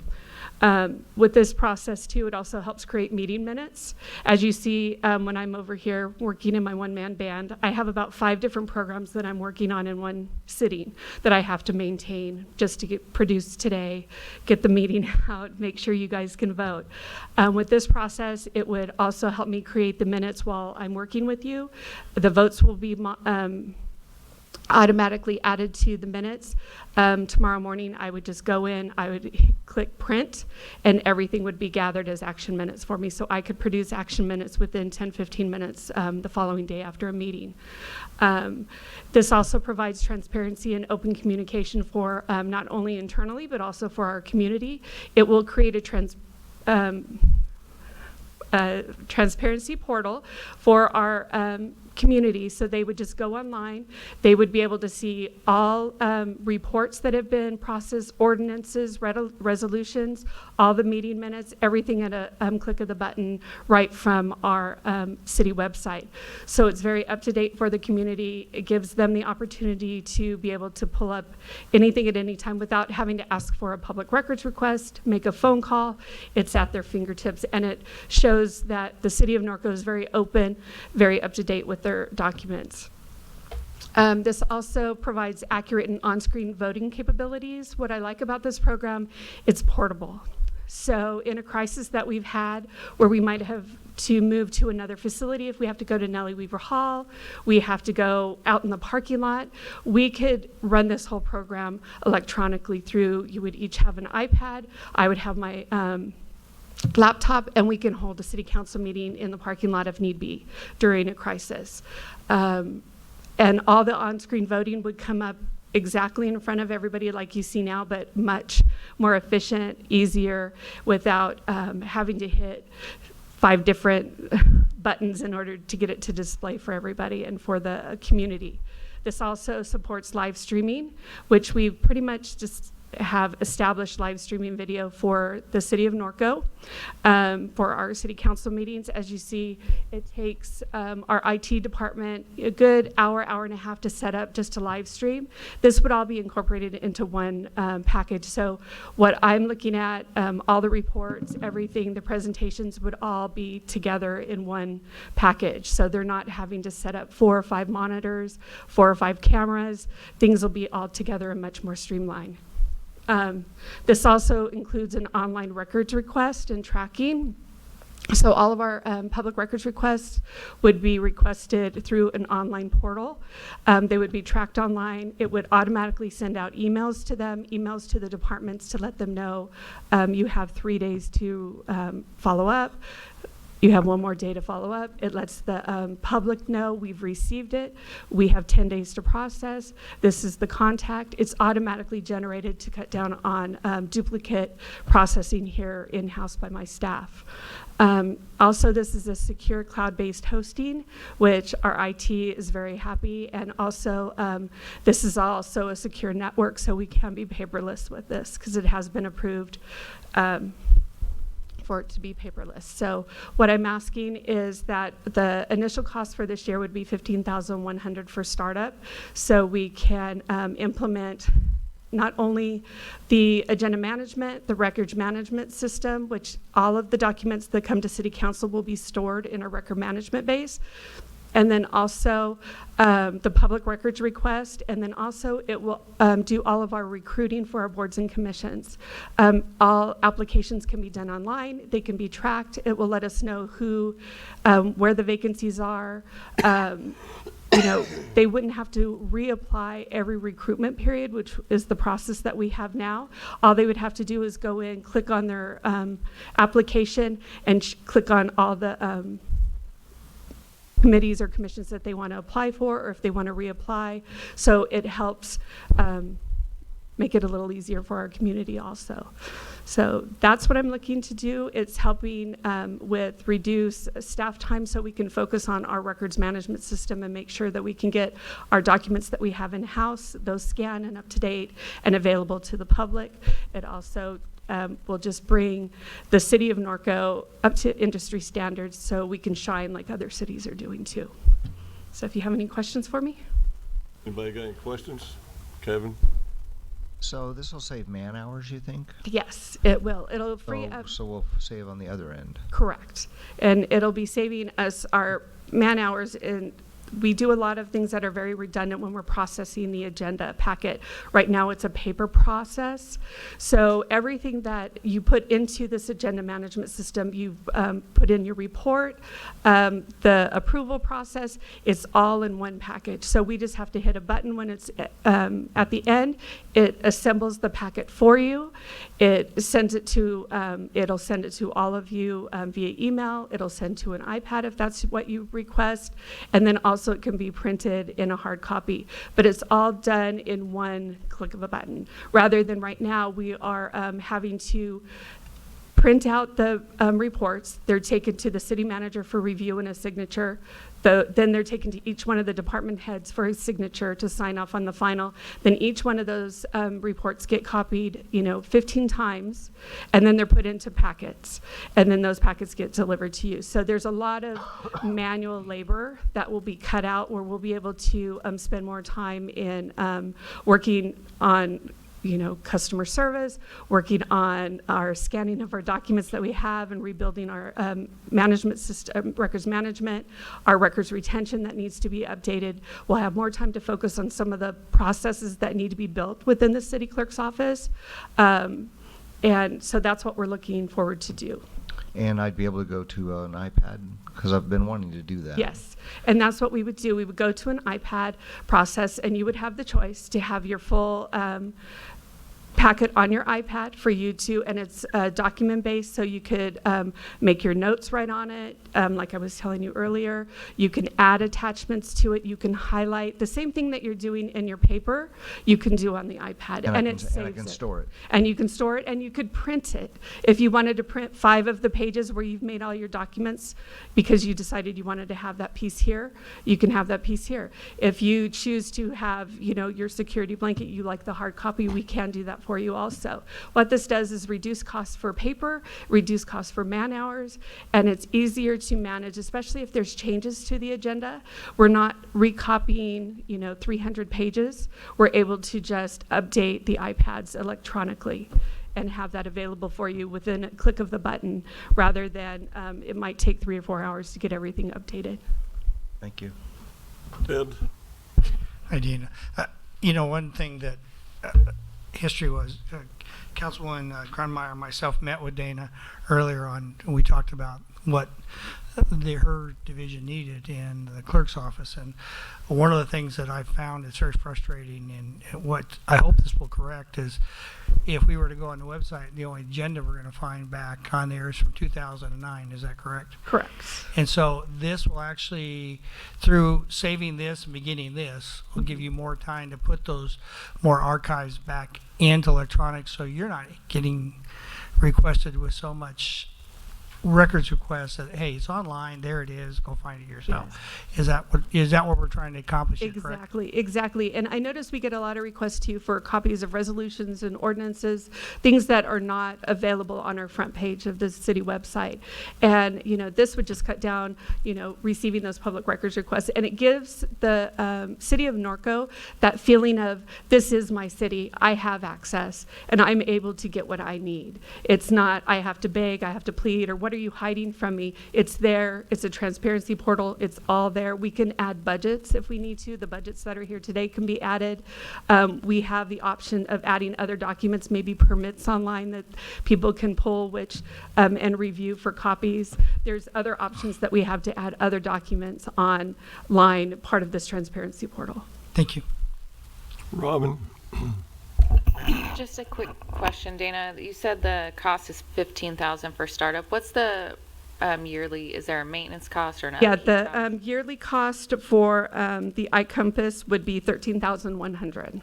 With this process too, it also helps create meeting minutes. As you see, when I'm over here working in my one-man band, I have about 5 different programs that I'm working on in one sitting that I have to maintain just to get produced today, get the meeting out, make sure you guys can vote. With this process, it would also help me create the minutes while I'm working with you. The votes will be automatically added to the minutes. Tomorrow morning, I would just go in, I would click print, and everything would be gathered as action minutes for me. So I could produce action minutes within 10-15 minutes the following day after a meeting. This also provides transparency and open communication for not only internally, but also for our community. It will create a transparency portal for our community, so they would just go online. They would be able to see all reports that have been processed, ordinances, resolutions, all the meeting minutes, everything at a click of the button right from our city website. So it's very up to date for the community. It gives them the opportunity to be able to pull up anything at any time without having to ask for a public records request, make a phone call. It's at their fingertips, and it shows that the city of Norco is very open, very up to date with their documents. This also provides accurate and on-screen voting capabilities. What I like about this program, it's portable. So in a crisis that we've had where we might have to move to another facility, if we have to go to Nellie Weaver Hall, we have to go out in the parking lot, we could run this whole program electronically through, you would each have an iPad, I would have my laptop, and we can hold a city council meeting in the parking lot if need be during a crisis. And all the on-screen voting would come up exactly in front of everybody like you see now, but much more efficient, easier, without having to hit 5 different buttons in order to get it to display for everybody and for the community. This also supports live streaming, which we pretty much just have established live streaming video for the city of Norco for our city council meetings. As you see, it takes our IT department a good hour and a half to set up just to live stream. This would all be incorporated into one package. So what I'm looking at, all the reports, everything, the presentations would all be together in one package. So they're not having to set up 4 or 5 monitors, 4 or 5 cameras. Things will be all together and much more streamlined. This also includes an online records request and tracking. So all of our public records requests would be requested through an online portal. They would be tracked online. It would automatically send out emails to them, emails to the departments to let them know you have 3 days to follow up. You have 1 more day to follow up. It lets the public know we've received it. We have 10 days to process. This is the contact. It's automatically generated to cut down on duplicate processing here in-house by my staff. Also, this is a secure cloud-based hosting, which our IT is very happy. And also, this is also a secure network, so we can be paperless with this because it has been approved for it to be paperless. So what I'm asking is that the initial cost for this year would be $15,100 for startup, so we can implement not only the agenda management, the records management system, which all of the documents that come to City Council will be stored in a record management base, and then also the public records request, and then also it will do all of our recruiting for our boards and commissions. All applications can be done online. They can be tracked. It will let us know who, where the vacancies are. You know, they wouldn't have to reapply every recruitment period, which is the process that we have now. All they would have to do is go in, click on their application, and click on all the committees or commissions that they want to apply for, or if they want to reapply. So it helps make it a little easier for our community also. So that's what I'm looking to do. It's helping with reduce staff time so we can focus on our records management system and make sure that we can get our documents that we have in-house, those scanned and up to date and available to the public. It also will just bring the city of Norco up to industry standards so we can shine like other cities are doing too. So if you have any questions for me. Anybody got any questions? Kevin? So this will save man hours, you think? Yes, it will. It'll free up. So we'll save on the other end. Correct. And it'll be saving us our man hours, and we do a lot of things that are very redundant when we're processing the agenda packet. Right now it's a paper process. So everything that you put into this agenda management system, you've put in your report, the approval process, it's all in one package. So we just have to hit a button when it's at the end. It assembles the packet for you. It sends it to, it'll send it to all of you via email. It'll send to an iPad if that's what you request. And then also it can be printed in a hard copy, but it's all done in one click of a button. Rather than right now, we are having to print out the reports. They're taken to the city manager for review and a signature. Then they're taken to each one of the department heads for a signature to sign off on the final. Then each one of those reports get copied, 15 times, and then they're put into packets, and then those packets get delivered to you. So there's a lot of manual labor that will be cut out, where we'll be able to spend more time in working on customer service, working on our scanning of our documents that we have and rebuilding our management system, records management, our records retention that needs to be updated. We'll have more time to focus on some of the processes that need to be built within the city clerk's office. And so that's what we're looking forward to do. And I'd be able to go to an iPad, because I've been wanting to do that. Yes, and that's what we would do. We would go to an iPad process, and you would have the choice to have your full packet on your iPad for you to, and it's document based, so you could make your notes right on it. Like I was telling you earlier, you can add attachments to it. You can highlight the same thing that you're doing in your paper. You can do on the iPad, and it saves it. And I can store it. And you can store it, and you could print it. If you wanted to print 5 of the pages where you've made all your documents because you decided you wanted to have that piece here, you can have that piece here. If you choose to have, your security blanket, you like the hard copy, we can do that for you also. What this does is reduce costs for paper, reduce costs for man hours, and it's easier to manage, especially if there's changes to the agenda. We're not recopying, 300 pages. We're able to just update the iPads electronically and have that available for you within a click of the button, rather than it might take 3 or 4 hours to get everything updated. Thank you. Ted? Hi, Dina. One thing that history was. Councilwoman Grunmeyer and myself met with Dana earlier on, and we talked about what her division needed in the clerk's office. And one of the things that I found that's very frustrating, and what I hope this will correct, is if we were to go on the website, the only agenda we're going to find back on there is from 2009. Is that correct? Correct. And so this will actually, through saving this and beginning this, will give you more time to put those more archives back into electronics, so you're not getting requested with so much records requests that, hey, it's online, there it is, go find it yourself. Is that what we're trying to accomplish? Exactly. And I notice we get a lot of requests too for copies of resolutions and ordinances, things that are not available on our front page of the city website. And, this would just cut down, receiving those public records requests. And it gives the city of Norco that feeling of, this is my city, I have access, and I'm able to get what I need. It's not, I have to beg, I have to plead, or what are you hiding from me? It's there. It's a transparency portal. It's all there. We can add budgets if we need to. The budgets that are here today can be added. We have the option of adding other documents, maybe permits online that people can pull, which and review for copies. There's other options that we have to add other documents online, part of this transparency portal. Thank you. Robin? Just a quick question, Dana. You said the cost is $15,000 for startup. What's the yearly? Is there a maintenance cost or an Yeah, upkeep the cost? yearly cost for the iCompass would be $13,100.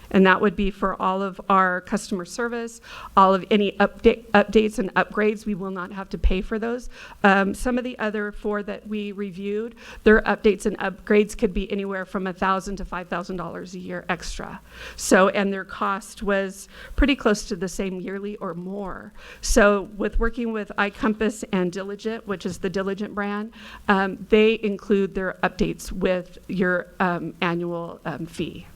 And that would be for all of our customer service, all of any updates and upgrades. We will not have to pay for those. Some of the other four that we reviewed, their updates and upgrades could be anywhere from $1,000 to $5,000 a year extra. So, and their cost was pretty close to the same yearly or more. So with working with iCompass and Diligent, which is the Diligent brand, they include their updates with your annual fee.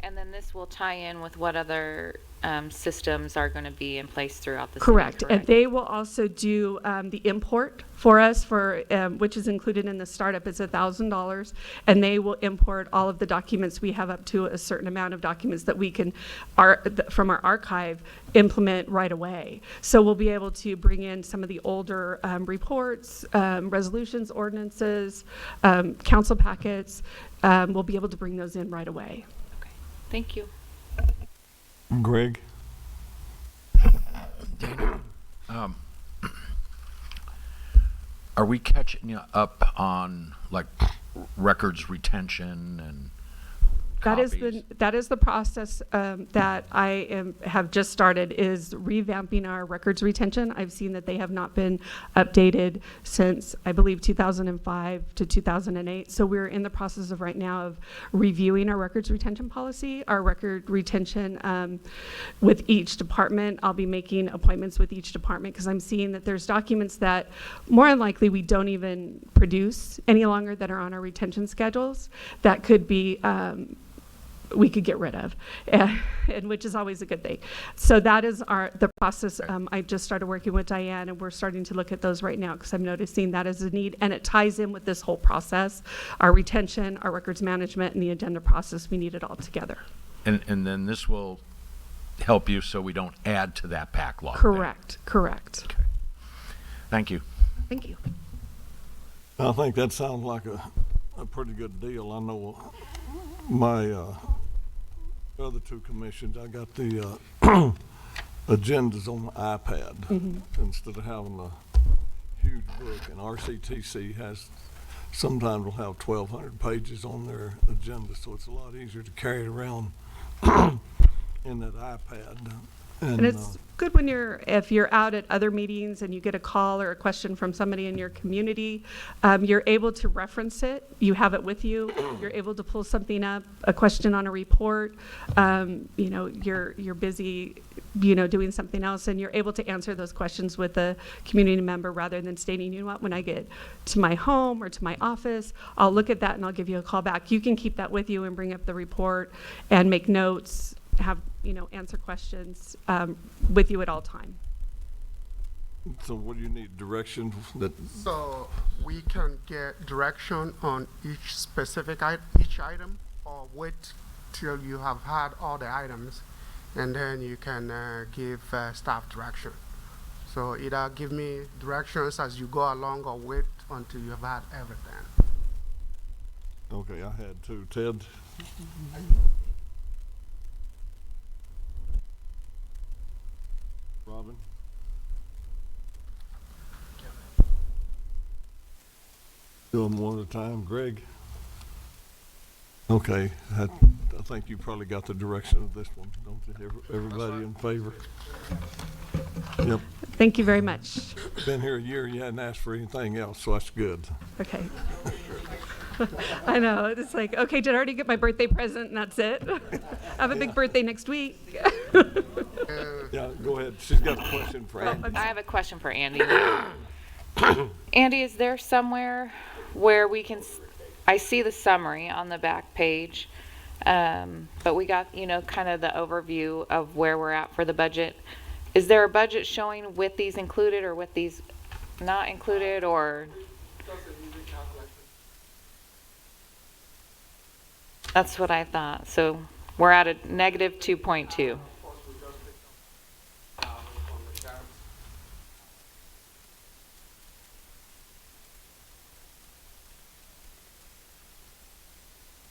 And then this will tie in with what other systems are going to be in place throughout the city, Correct. And they will also do the import for us, which is included in the startup, is $1,000. And they will import all of the documents. We have up to a certain amount of documents that we can, from our archive, implement right away. So we'll be able to bring in some of the older reports, resolutions, ordinances, council packets. We'll be able to bring those in right away. Thank you. Greg? Dana, are we catching up on like records retention and copies? That is the process that I have just started, is revamping our records retention. I've seen that they have not been updated since, I believe, 2005 to 2008. So we're in the process of right now of reviewing our records retention policy, our record retention with each department. I'll be making appointments with each department because I'm seeing that there's documents that more than likely we don't even produce any longer that are on our retention schedules that could be we could get rid of, and which is always a good thing. So that is the process. I just started working with Diane, and we're starting to look at those right now because I'm noticing that is a need, and it ties in with this whole process, our retention, our records management, and the agenda process. We need it all together. And then this will help you so we don't add to that backlog. Correct. Okay. Thank you. Thank you. I think that sounds like a pretty good deal. I know my other two commissions, I got the agendas on the iPad instead of having a huge book. And RCTC sometimes will have 1,200 pages on their agenda, so it's a lot easier to carry it around in that iPad. And it's good when if you're out at other meetings and you get a call or a question from somebody in your community, you're able to reference it. You have it with you. You're able to pull something up, a question on a report. You're busy, doing something else, and you're able to answer those questions with a community member rather than stating, you know what, when I get to my home or to my office, I'll look at that and I'll give you a call back. You can keep that with you and bring up the report and make notes, have answer questions with you at all time. So what do you need, direction? So we can get direction on each specific each item, or wait till you have had all the items and then you can give staff direction. So either give me directions as you go along or wait until you have had everything. Okay, I had two. Ted? Robin? Do them one at a time. Greg? Okay, I think you probably got the direction of this one, don't you? Everybody in favor? Yep. Thank you very much. Been here a year, you hadn't asked for anything else, so that's good. Okay. I know, it's like, okay, did I already get my birthday present and that's it? I have a big birthday next week. Yeah, go ahead. She's got a question for Andy. I have a question for Andy. Andy, is there somewhere where we can, I see the summary on the back page, but we got, kind of the overview of where we're at for the budget. Is there a budget showing with these included or with these not included, or? That's what I thought. So we're at a negative 2.2.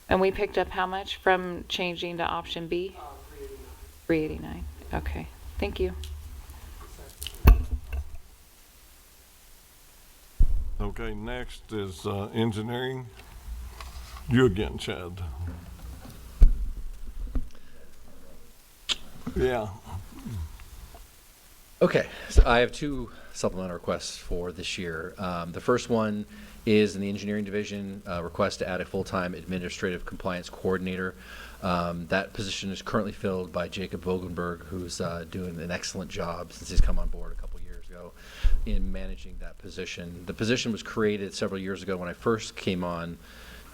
And we picked up how much from changing to option B? 389. Okay, thank you. Okay, next is engineering. You again, Chad. Yeah. Okay, so I have two supplemental requests for this year. The first one is in the engineering division, request to add a full-time administrative compliance coordinator. That position is currently filled by Jacob Vogenberg, who's doing an excellent job since he's come on board a couple years ago in managing that position. The position was created several years ago when I first came on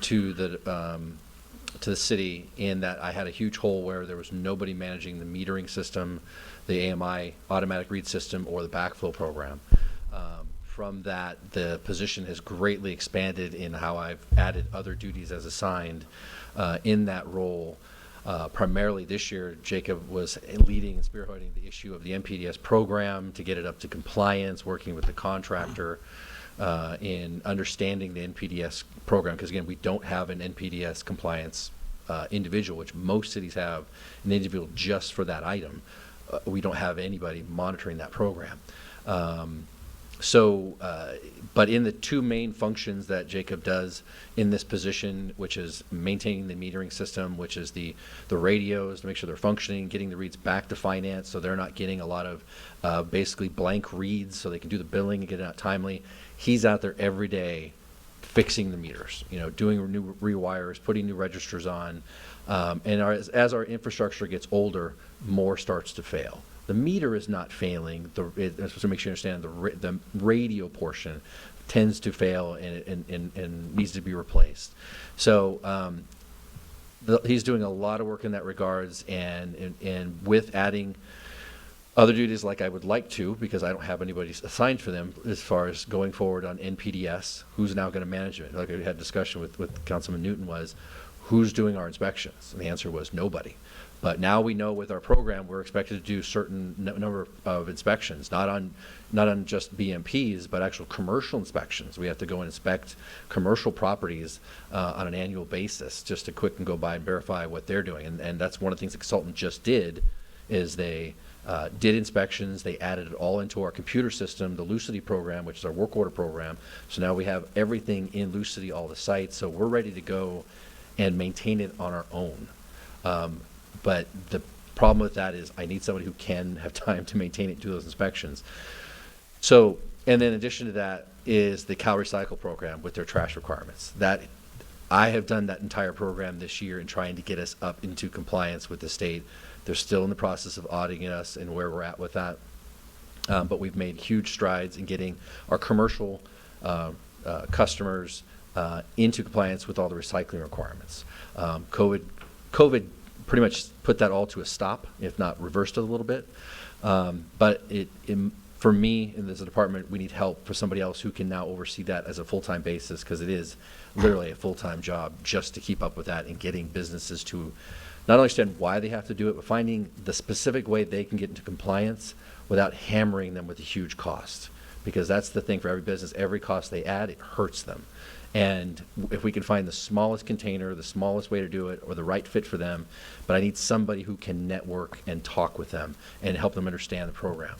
to the city, in that I had a huge hole where there was nobody managing the metering system, the AMI automatic read system, or the backflow program. From that, the position has greatly expanded in how I've added other duties as assigned in that role. Primarily this year, Jacob was leading and spearheading the issue of the NPDS program to get it up to compliance, working with the contractor in understanding the NPDS program, because again, we don't have an NPDS compliance individual, which most cities have an individual just for that item. We don't have anybody monitoring that program. But in the two main functions that Jacob does in this position, which is maintaining the metering system, which is the radios to make sure they're functioning, getting the reads back to finance so they're not getting a lot of basically blank reads so they can do the billing and get it out timely. He's out there every day fixing the meters, doing new rewires, putting new registers on. And as our infrastructure gets older, more starts to fail. The meter is not failing. Just to make sure you understand, the radio portion tends to fail and needs to be replaced. So he's doing a lot of work in that regards, and with adding other duties like I would like to, because I don't have anybody assigned for them as far as going forward on NPDS, who's now going to manage it? Like I had a discussion with Councilman Newton was, who's doing our inspections? And the answer was nobody. But now we know with our program, we're expected to do certain number of inspections, not on just BMPs, but actual commercial inspections. We have to go and inspect commercial properties on an annual basis, just to quick and go by and verify what they're doing. And that's one of the things the consultant just did, is they did inspections. They added it all into our computer system, the Lucity program, which is our work order program. So now we have everything in Lucity, all the sites. So we're ready to go and maintain it on our own. But the problem with that is I need somebody who can have time to maintain it, do those inspections. So, and then in addition to that is the Cal Recycle program with their trash requirements. That I have done that entire program this year in trying to get us up into compliance with the state. They're still in the process of auditing us and where we're at with that. But we've made huge strides in getting our commercial customers into compliance with all the recycling requirements. COVID pretty much put that all to a stop, if not reversed it a little bit. But For me, in this department, we need help for somebody else who can now oversee that as a full-time basis, because it is literally a full-time job just to keep up with that and getting businesses to not only understand why they have to do it, but finding the specific way they can get into compliance without hammering them with a huge cost. Because that's the thing for every business, every cost they add, it hurts them. And if we can find the smallest container, the smallest way to do it, or the right fit for them, but I need somebody who can network and talk with them and help them understand the program.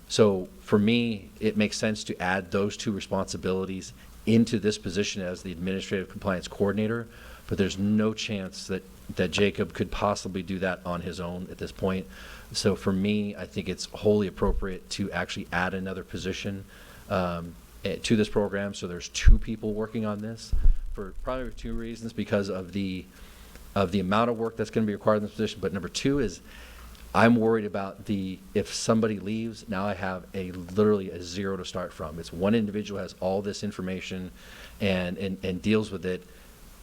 So for me, it makes sense to add those two responsibilities into this position as the administrative compliance coordinator, but there's no chance that Jacob could possibly do that on his own at this point. So for me, I think it's wholly appropriate to actually add another position to this program. So there's two people working on this for probably two reasons: because of the amount of work that's going to be required in this position, but number two is I'm worried about if somebody leaves, now I have literally a zero to start from. It's one individual has all this information and deals with it.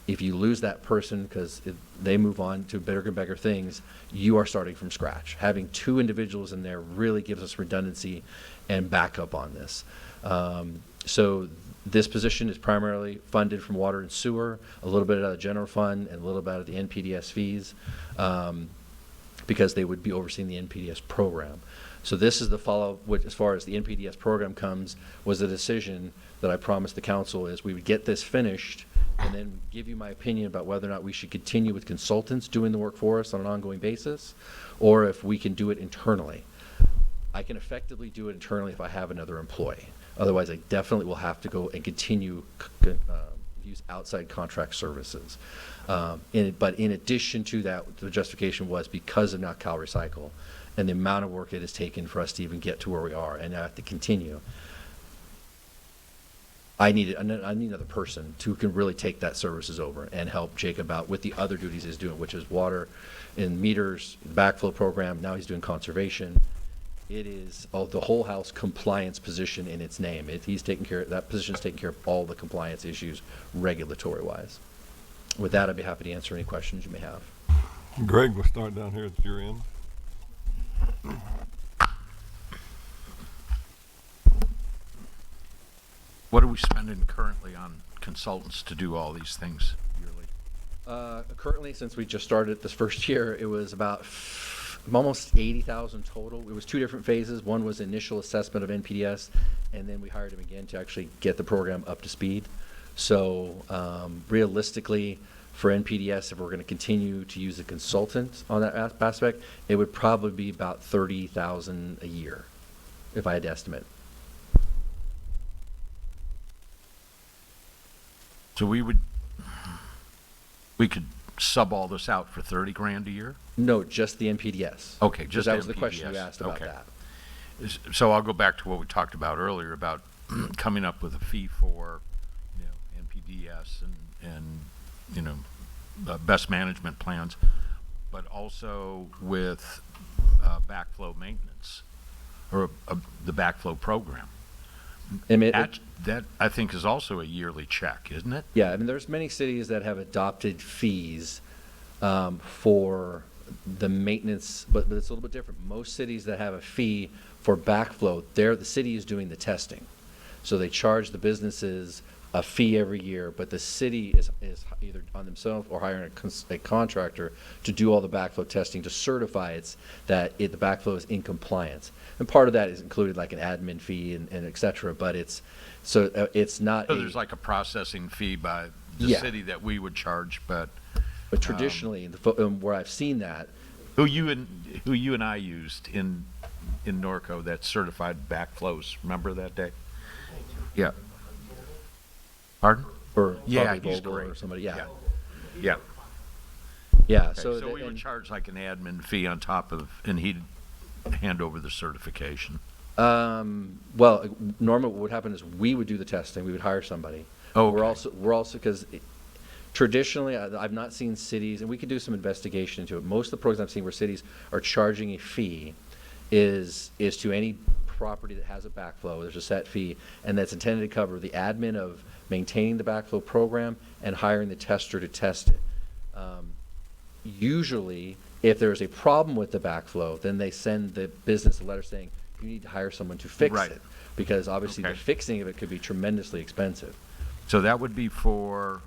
If you lose that person because they move on to bigger and bigger things, you are starting from scratch. Having two individuals in there really gives us redundancy and backup on this. So this position is primarily funded from water and sewer, a little bit out of the general fund, and a little bit out of the NPDS fees, because they would be overseeing the NPDS program. So this is the follow-up, which, as far as the NPDS program comes, was a decision that I promised the council is we would get this finished and then give you my opinion about whether or not we should continue with consultants doing the work for us on an ongoing basis, or if we can do it internally. I can effectively do it internally if I have another employee. Otherwise, I definitely will have to go and continue use outside contract services. But in addition to that, the justification was because of not Cal Recycle and the amount of work it has taken for us to even get to where we are, and I have to continue. I need another person who can really take that services over and help Jacob out with the other duties he's doing, which is water and meters, backflow program. Now he's doing conservation. It is the whole house compliance position in its name. He's taking care of that position is taking care of all the compliance issues regulatory wise. With that, I'd be happy to answer any questions you may have. Greg, we'll start down here at your end. What are we spending currently on consultants to do all these things yearly? Currently, since we just started this first year, it was about almost 80,000 total. It was two different phases. One was initial assessment of NPDS, and then we hired him again to actually get the program up to speed. So realistically, for NPDS, if we're going to continue to use a consultant on that aspect, it would probably be about 30,000 a year, if I had to estimate. So we could sub all this out for 30 grand a year? No, just the NPDS. Okay, 'Cause just that the was the question you NPDS. asked about Okay. that. So I'll go back to what we talked about earlier about coming up with a fee for, NPDS and best management plans, but also with backflow maintenance or the backflow program. That I think is also a yearly check, isn't it? Yeah, I mean, there's many cities that have adopted fees for the maintenance, but it's a little bit different. Most cities that have a fee for backflow, the city is doing the testing. So they charge the businesses a fee every year, but the city is either on themselves or hiring a contractor to do all the backflow testing to certify the backflow is in compliance. And part of that is included like an admin fee and et cetera, but it's not. So there's like a processing fee by the city that we would charge, but traditionally, where I've seen that, who you and I used in Norco that certified backflows. Remember that day? Yeah. Pardon? Or yeah, Bobby he's Vogel great. or somebody. Yeah. Yeah. Yeah. Okay, so we would charge like an admin fee on top of, and he'd hand over the certification. Well, normally what would happen is we would do the testing. We would hire somebody. Oh, okay. We're also because traditionally I've not seen cities, and we could do some investigation into it. Most of the programs I've seen where cities are charging a fee is to any property that has a backflow. There's a set fee, and that's intended to cover the admin of maintaining the backflow program and hiring the tester to test it. Usually, if there's a problem with the backflow, then they send the business a letter saying, you need to hire someone to fix Right. it. Because obviously the Okay. fixing of it could be tremendously expensive. So that would be for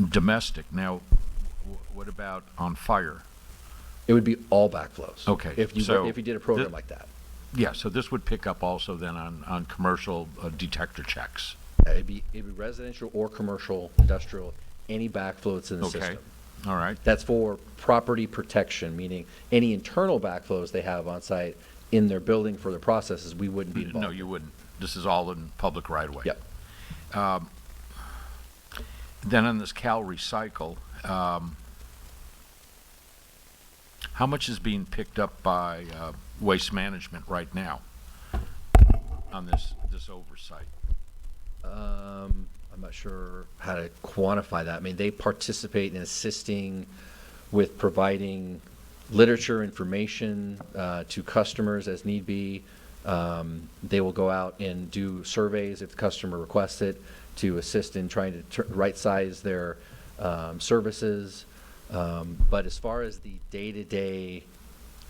domestic. Now, what about on fire? It would be all backflows. Okay, If you, so if you did a program thi- like that. Yeah, so this would pick up also then on commercial detector checks. It'd be residential or commercial, industrial, any backflows in the Okay, system. all right. That's for property protection, meaning any internal backflows they have on site in their building for their processes, we wouldn't be involved. No, you wouldn't. This is all in public right of way. Yep. Then on this Cal Recycle, how much is being picked up by Waste Management right now on this oversight? I'm not sure how to quantify that. I mean, they participate in assisting with providing literature information to customers as need be. They will go out and do surveys if the customer requests it to assist in trying to right-size their services. But as far as the day-to-day,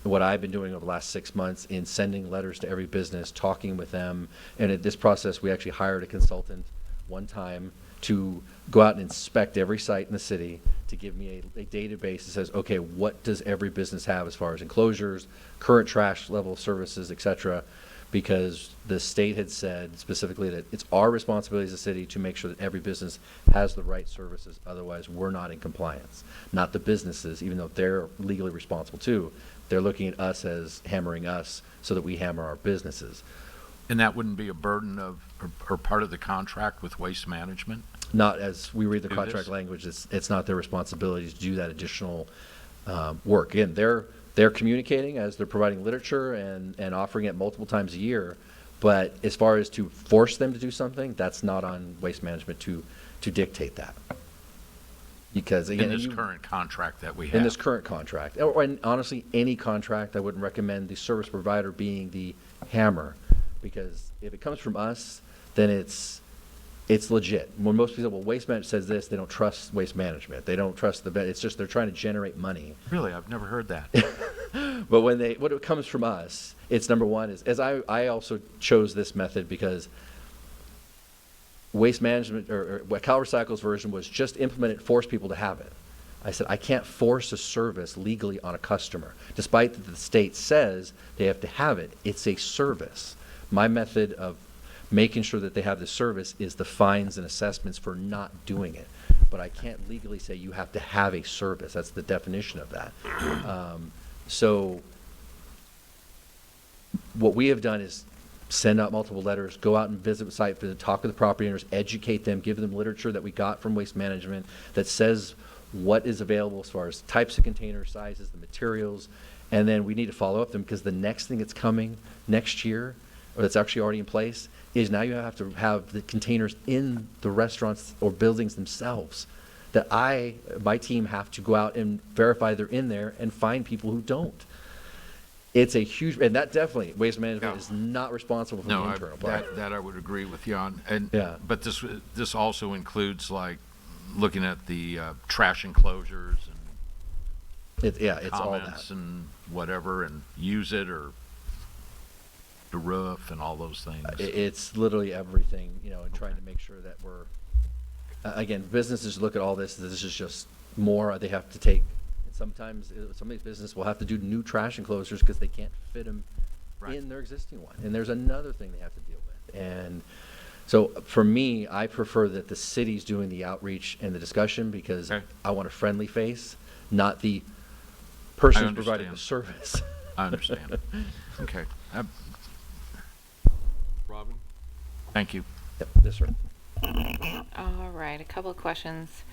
what I've been doing over the last 6 months in sending letters to every business, talking with them, and at this process, we actually hired a consultant one time to go out and inspect every site in the city to give me a database that says, okay, what does every business have as far as enclosures, current trash level services, et cetera, because the state had said specifically that it's our responsibility as a city to make sure that every business has the right services, otherwise we're not in compliance. Not the businesses, even though they're legally responsible too, they're looking at us as hammering us so that we hammer our businesses. And that wouldn't be a burden of, or part of the contract with Waste Management? Not as we read the Do contract this? language, it's not their responsibility to do that additional work. Again, they're communicating as they're providing literature and offering it multiple times a year, but as far as to force them to do something, that's not on Waste Management to dictate that. Because again, In this current contract that we have? in this current contract, and honestly, any contract, I wouldn't recommend the service provider being the hammer, because if it comes from us, then it's legit. When most people, well, Waste Management says this, they don't trust Waste Management. They don't trust it's just they're trying to generate money. Really, I've never heard that. But when it comes from us, it's number one is, as I also chose this method because Waste Management, or what Cal Recycle's version was just implement it, force people to have it. I said, I can't force a service legally on a customer. Despite that the state says they have to have it, it's a service. My method of making sure that they have the service is the fines and assessments for not doing it. But I can't legally say you have to have a service. That's the definition of that. So what we have done is send out multiple letters, go out and visit the site, talk with the property owners, educate them, give them literature that we got from Waste Management that says what is available as far as types of container sizes, the materials, and then we need to follow up them because the next thing that's coming next year, or that's actually already in place, is now you have to have the containers in the restaurants or buildings themselves. That my team have to go out and verify they're in there and find people who don't. It's a huge, and that definitely, Waste Management Yeah. is not responsible for No, the internal part. that I would agree with you on. Yeah. But this also includes like looking at the trash enclosures and It's all that. comments and whatever, and use it, or the roof and all those things. It's literally everything, and trying to make sure that we're, again, businesses look at all this is just more they have to take. And sometimes some of these businesses will have to do new trash enclosures because they can't fit them Right. in their existing one. And there's another thing they have to deal with. And so for me, I prefer that the city's doing the outreach and the discussion because Okay. I want a friendly face, not the person who's providing the understand. service. I understand. Okay. Robin? Thank you. Yep, yes, sir. All right, a couple of questions.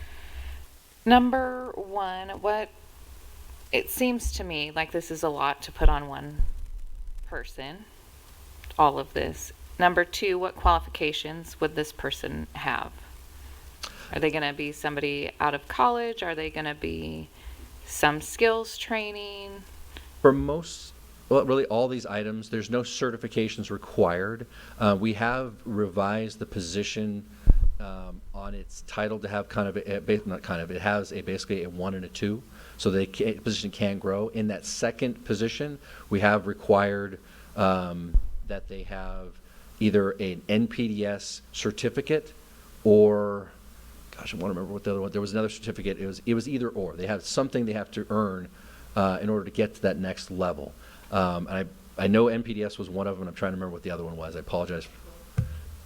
Number one, it seems to me like this is a lot to put on one person, all of this. Number two, what qualifications would this person have? Are they going to be somebody out of college? Are they going to be some skills training? For most, well, really all these items, there's no certifications required. We have revised the position on its title to have it has basically a 1 and a 2, so the position can grow. In that second position, we have required that they have either an NPDS certificate or, gosh, I want to remember what the other one, there was another certificate. It was either or. They have something they have to earn in order to get to that next level. And I know NPDS was one of them. I'm trying to remember what the other one was. I apologize.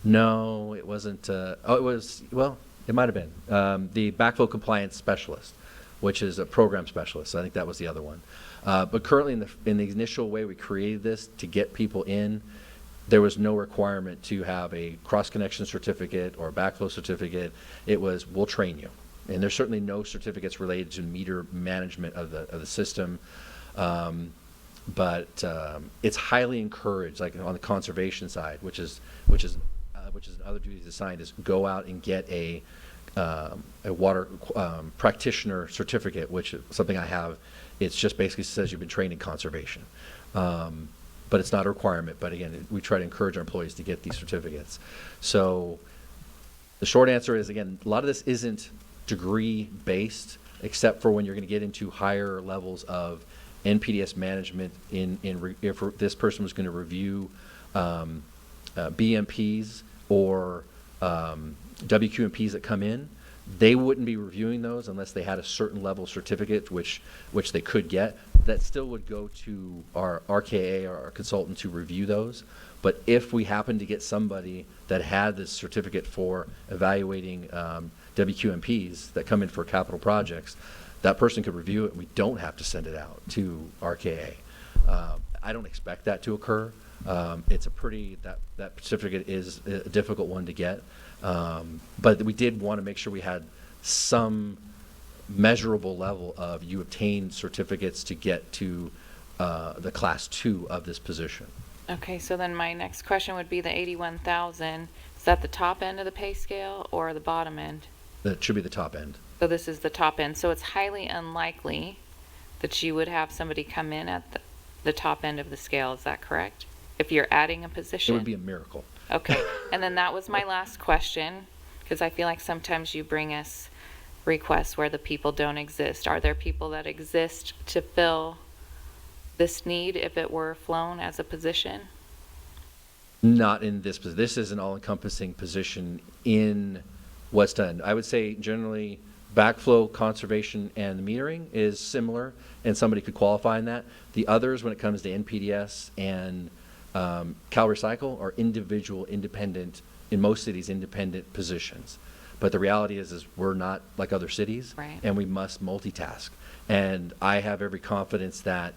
No, it wasn't. It was, well, it might have been. The backflow compliance specialist, which is a program specialist. I think that was the other one. But currently in the initial way we created this to get people in, there was no requirement to have a cross-connection certificate or a backflow certificate. It was, we'll train you. And there's certainly no certificates related to meter management of the system. But it's highly encouraged, like on the conservation side, which is another duty assigned, is go out and get a water practitioner certificate, which is something I have. It's just basically says you've been trained in conservation. But it's not a requirement. But again, we try to encourage our employees to get these certificates. So the short answer is, again, a lot of this isn't degree based, except for when you're going to get into higher levels of NPDS management. If this person was going to review BMPs or WQMPs that come in, they wouldn't be reviewing those unless they had a certain level certificate, which they could get. That still would go to our RKA or our consultant to review those. But if we happen to get somebody that had this certificate for evaluating WQMPs that come in for capital projects, that person could review it. We don't have to send it out to RKA. I don't expect that to occur. It's that certificate is a difficult one to get. But we did want to make sure we had some measurable level of you obtained certificates to get to the class 2 of this position. Okay, so then my next question would be the 81,000. Is that the top end of the pay scale or the bottom end? That should be the top end. So this is the top end. So it's highly unlikely that you would have somebody come in at the top end of the scale. Is that correct? If you're adding a position? It would be a miracle. Okay. And then that was my last question, because I feel like sometimes you bring us requests where the people don't exist. Are there people that exist to fill this need if it were flown as a position? Not in this position. This is an all-encompassing position in what's done. I would say generally backflow, conservation, and the metering is similar, and somebody could qualify in that. The others, when it comes to NPDS and Cal Recycle, are individual, independent, in most cities, independent positions. But the reality is we're not like other cities, right, and we must multitask. And I have every confidence that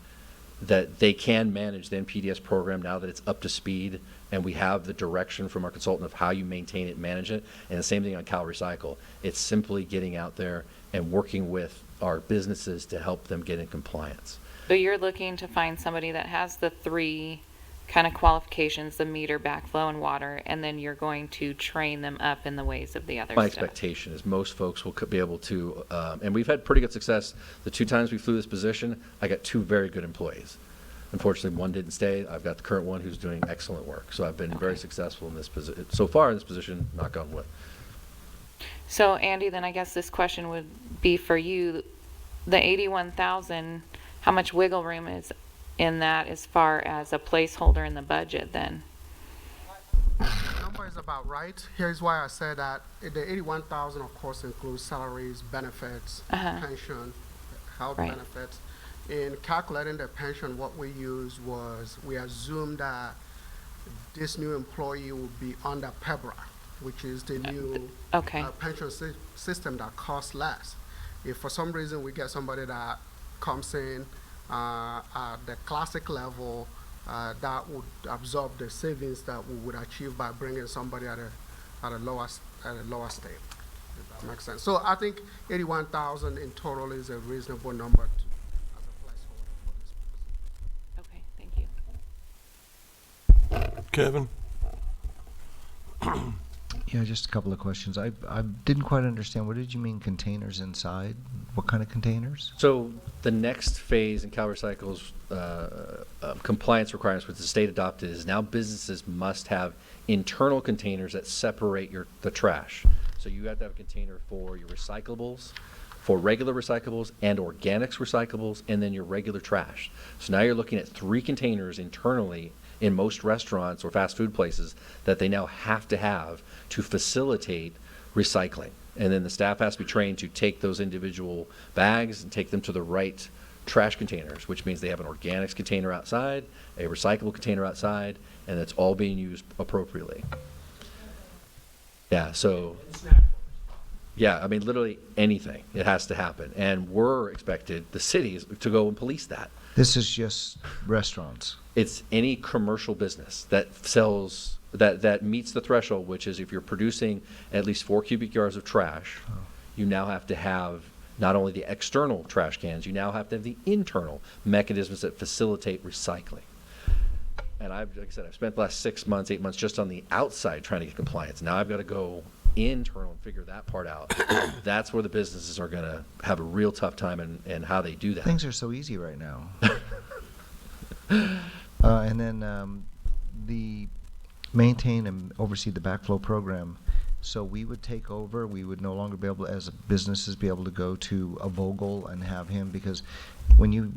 they can manage the NPDS program now that it's up to speed, and we have the direction from our consultant of how you maintain it and manage it. And the same thing on Cal Recycle. It's simply getting out there and working with our businesses to help them get in compliance. So you're looking to find somebody that has the 3 kind of qualifications, the meter, backflow, and water, and then you're going to train them up in the ways of the other My stuff. expectation is most folks will be able to, and we've had pretty good success. The 2 times we flew this position, I got 2 very good employees. Unfortunately, one didn't stay. I've got the current one who's doing excellent work. So I've been very successful in this position. So far in this position, knock on wood. So Andy, then I guess this question would be for you. The 81,000, how much wiggle room is in that as far as a placeholder in the budget then? The number is about right. Here's why I said that the 81,000, of course, includes salaries, benefits, pension, health Right. benefits. In calculating the pension, what we used was we assumed that this new employee will be under PEBRA, which is the new pension system that costs less. If for some reason we get somebody that comes in at the classic level, that would absorb the savings that we would achieve by bringing somebody at a lower state. If that makes sense. So I think 81,000 in total is a reasonable number as a placeholder for this. Okay, thank you. Kevin? Yeah, just a couple of questions. I didn't quite understand. What did you mean containers inside? What kind of containers? So the next phase in Cal Recycle's compliance requirements, which the state adopted, is now businesses must have internal containers that separate the trash. So you have to have a container for your recyclables, for regular recyclables and organics recyclables, and then your regular trash. So now you're looking at 3 containers internally in most restaurants or fast food places that they now have to facilitate recycling. And then the staff has to be trained to take those individual bags and take them to the right trash containers, which means they have an organics container outside, a recyclable container outside, and it's all being used appropriately. Yeah, so, yeah, I mean, literally anything, it has to happen. And we're expected, the cities, to go and police that. This is just restaurants. It's any commercial business that sells, that meets the threshold, which is if you're producing at least 4 cubic yards of trash, you now have to have not only the external trash cans, you now have to have the internal mechanisms that facilitate recycling. And like I said, I've spent the last 6 months, 8 months just on the outside trying to get compliance. Now I've got to go internal and figure that part out. That's where the businesses are going to have a real tough time in how they do that. Things are so easy right now. And then the maintain and oversee the backflow program. So we would take over, we would no longer be able, as businesses, be able to go to a Vogel and have him, because when you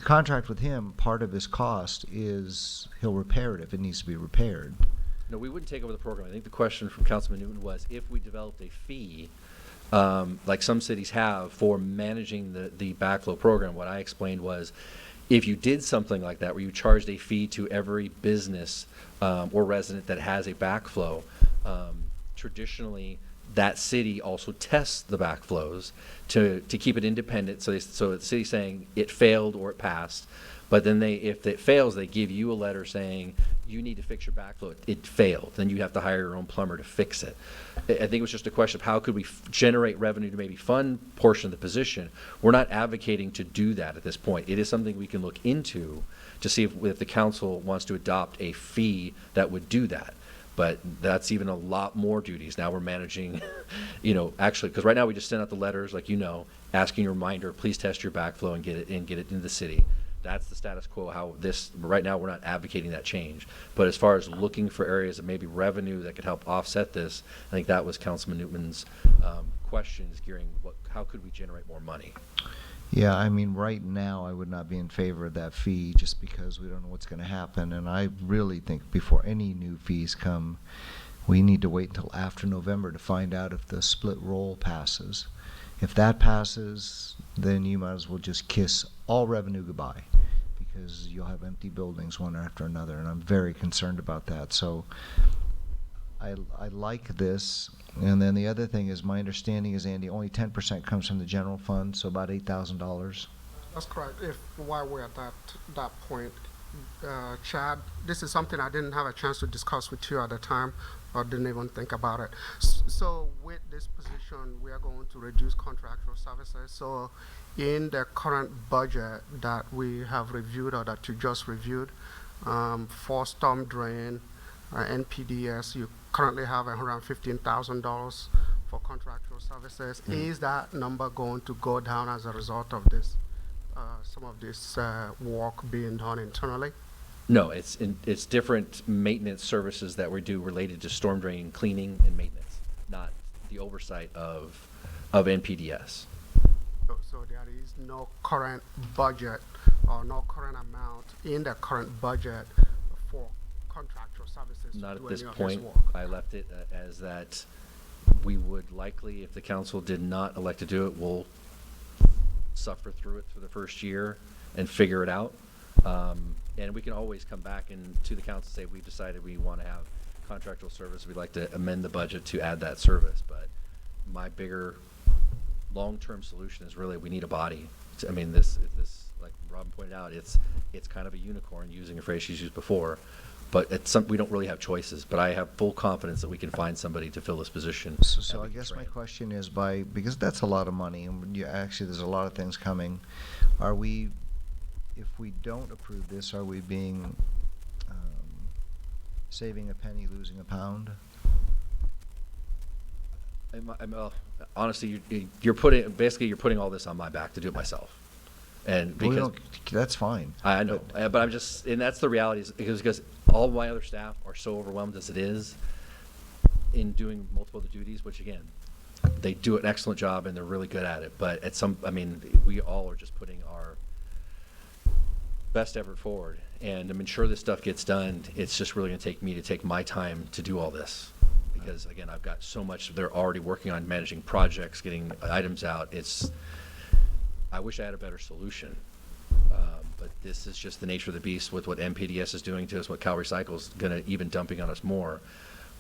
contract with him, part of his cost is he'll repair it if it needs to be repaired. No, we wouldn't take over the program. I think the question from Councilman Newton was if we developed a fee, like some cities have, for managing the backflow program. What I explained was if you did something like that where you charged a fee to every business or resident that has a backflow, traditionally that city also tests the backflows to keep it independent. So the city's saying it failed or it passed, but then if it fails, they give you a letter saying you need to fix your backflow. It failed. Then you have to hire your own plumber to fix it. I think it was just a question of how could we generate revenue to maybe fund portion of the position. We're not advocating to do that at this point. It is something we can look into to see if the council wants to adopt a fee that would do that. But that's even a lot more duties. Now we're managing, actually, because right now we just send out the letters, like asking a reminder, please test your backflow and get it into the city. That's the status quo. Right now we're not advocating that change. But as far as looking for areas of maybe revenue that could help offset this, I think that was Councilman Newman's question, is gearing how could we generate more money? Yeah, I mean, right now I would not be in favor of that fee just because we don't know what's going to happen. And I really think before any new fees come, we need to wait until after November to find out if the split roll passes. If that passes, then you might as well just kiss all revenue goodbye, because you'll have empty buildings one after another, and I'm very concerned about that. So I like this. And then the other thing is, my understanding is, Andy, only 10% comes from the general fund, so about $8,000. That's correct. While we're at that point, Chad, this is something I didn't have a chance to discuss with you at the time, or didn't even think about it. So with this position, we are going to reduce contractual services. So in the current budget that we have reviewed, or that you just reviewed, for storm drain, NPDS, you currently have $115,000 for contractual services. Is that number going to go down as a result of this, some of this work being done internally? No, it's different maintenance services that we do related to storm drain cleaning and maintenance, not the oversight of NPDS. So there is no current budget or no current amount in the current budget for contractual services. Not to at this do any of point. work. I left it as that we would likely, if the council did not elect to do it, we'll suffer through it for the first year and figure it out. And we can always come back to the council and say, we've decided we want to have contractual service. We'd like to amend the budget to add that service. But my bigger long-term solution is really we need a body. I mean, this like Robin pointed out, it's kind of a unicorn, using a phrase she's used before. But we don't really have choices. But I have full confidence that we can find somebody to fill this position. So I guess my question is, because that's a lot of money, and actually there's a lot of things coming, if we don't approve this, are we being saving a penny, losing a pound? Honestly, you're putting all this on my back to do it myself. And because that's fine. I know, but I'm just, and that's the reality, is because all of my other staff are so overwhelmed as it is in doing multiple other duties, which again, they do an excellent job and they're really good at it. But we all are just putting our best effort forward. And to ensure this stuff gets done, it's just really gonna take me to take my time to do all this. Because again, I've got so much, they're already working on managing projects, getting items out. I wish I had a better solution. But this is just the nature of the beast with what MPDS is doing to us, what Cal Recycle is gonna even dumping on us more.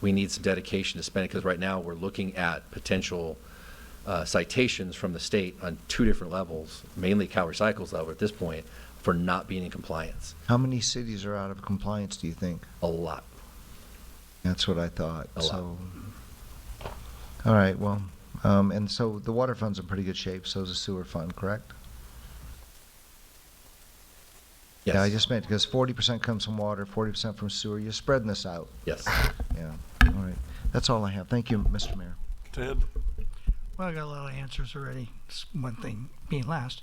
We need some dedication to spend it, because right now we're looking at potential citations from the state on 2 different levels, mainly Cal Recycle's level at this point, for not being in compliance. How many cities are out of compliance, do you think? A lot. That's what I thought. A lot. So, all right, well, and so the water fund's in pretty good shape, so is the sewer fund, correct? Yes. Yeah, I just meant, because 40% comes from water, 40% from sewer. You're spreading this out. Yes. Yeah, all right. That's all I have. Thank you, Mr. Mayor. Ted? Well, I got a lot of answers already. It's one thing being last.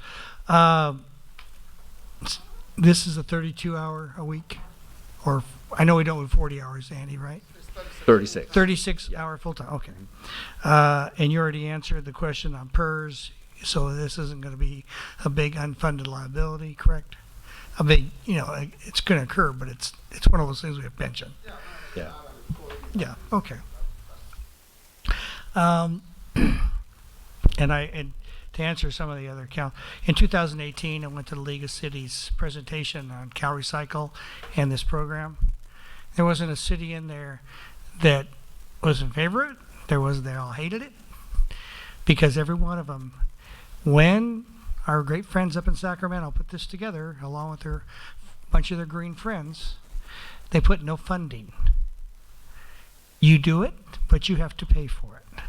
This is a 32-hour a week, or I know we don't do 40 hours, Andy, right? 36. 36-hour full-time, okay. And you already answered the question on PERS, so this isn't going to be a big unfunded liability, correct? A big, it's going to occur, but it's one of those things we have pension. Yeah. Yeah, okay. And to answer some of the other in 2018, I went to the League of Cities presentation on Cal Recycle and this program. There wasn't a city in there that was in favor of it. They all hated it, because every one of them, when our great friends up in Sacramento put this together, along with their bunch of their green friends, they put no funding. You do it, but you have to pay for it.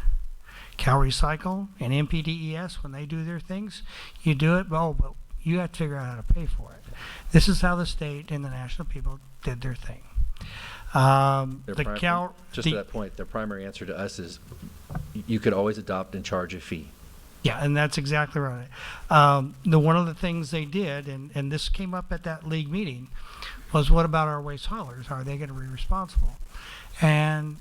Cal Recycle and MPDES, when they do their things, you do it, but you have to figure out how to pay for it. This is how the state and the national people did their thing. Just to that point, their primary answer to us is you could always adopt and charge a fee. Yeah, and that's exactly right. One of the things they did, and this came up at that league meeting, was what about our waste haulers? Are they going to be responsible? And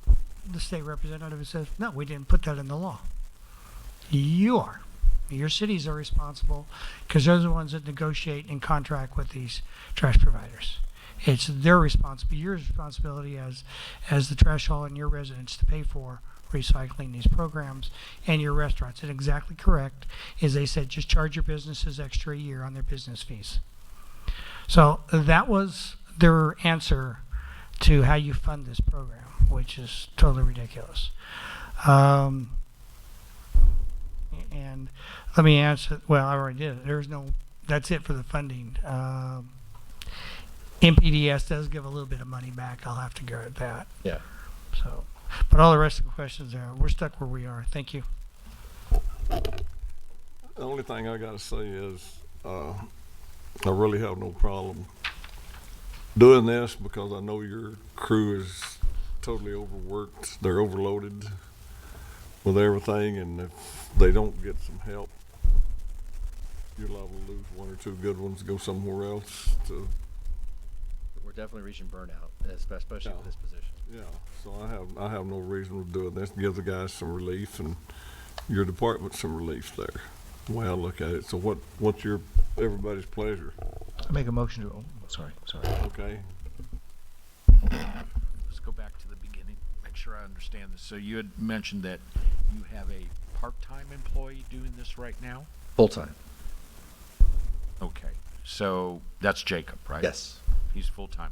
the state representative says, no, we didn't put that in the law. You are. Your cities are responsible, because they're the ones that negotiate and contract with these trash providers. It's their responsibility, your responsibility as the trash hauler and your residents to pay for recycling these programs, and your restaurants. And exactly correct is they said just charge your businesses extra a year on their business fees. So that was their answer to how you fund this program, which is totally ridiculous. And let me answer, well, I already did it. That's it for the funding. MPDS does give a little bit of money back. I'll have to go at that. Yeah. So, but all the rest of the questions we're stuck where we are. Thank you. The only thing I gotta say is, I really have no problem doing this, because I know your crew is totally overworked. They're overloaded with everything, and if they don't get some help, you're liable to lose 1 or 2 good ones, go somewhere else We're definitely reaching burnout, especially with this position. Yeah, so I have no reason to do this. Give the guys some relief, and your department some relief there, the way I look at it. So what's everybody's pleasure? I make a motion to, sorry. Okay. Let's go back to the beginning, make sure I understand this. So you had mentioned that you have a part-time employee doing this right now? Full-time. Okay, so that's Jacob, right? Yes. He's full-time.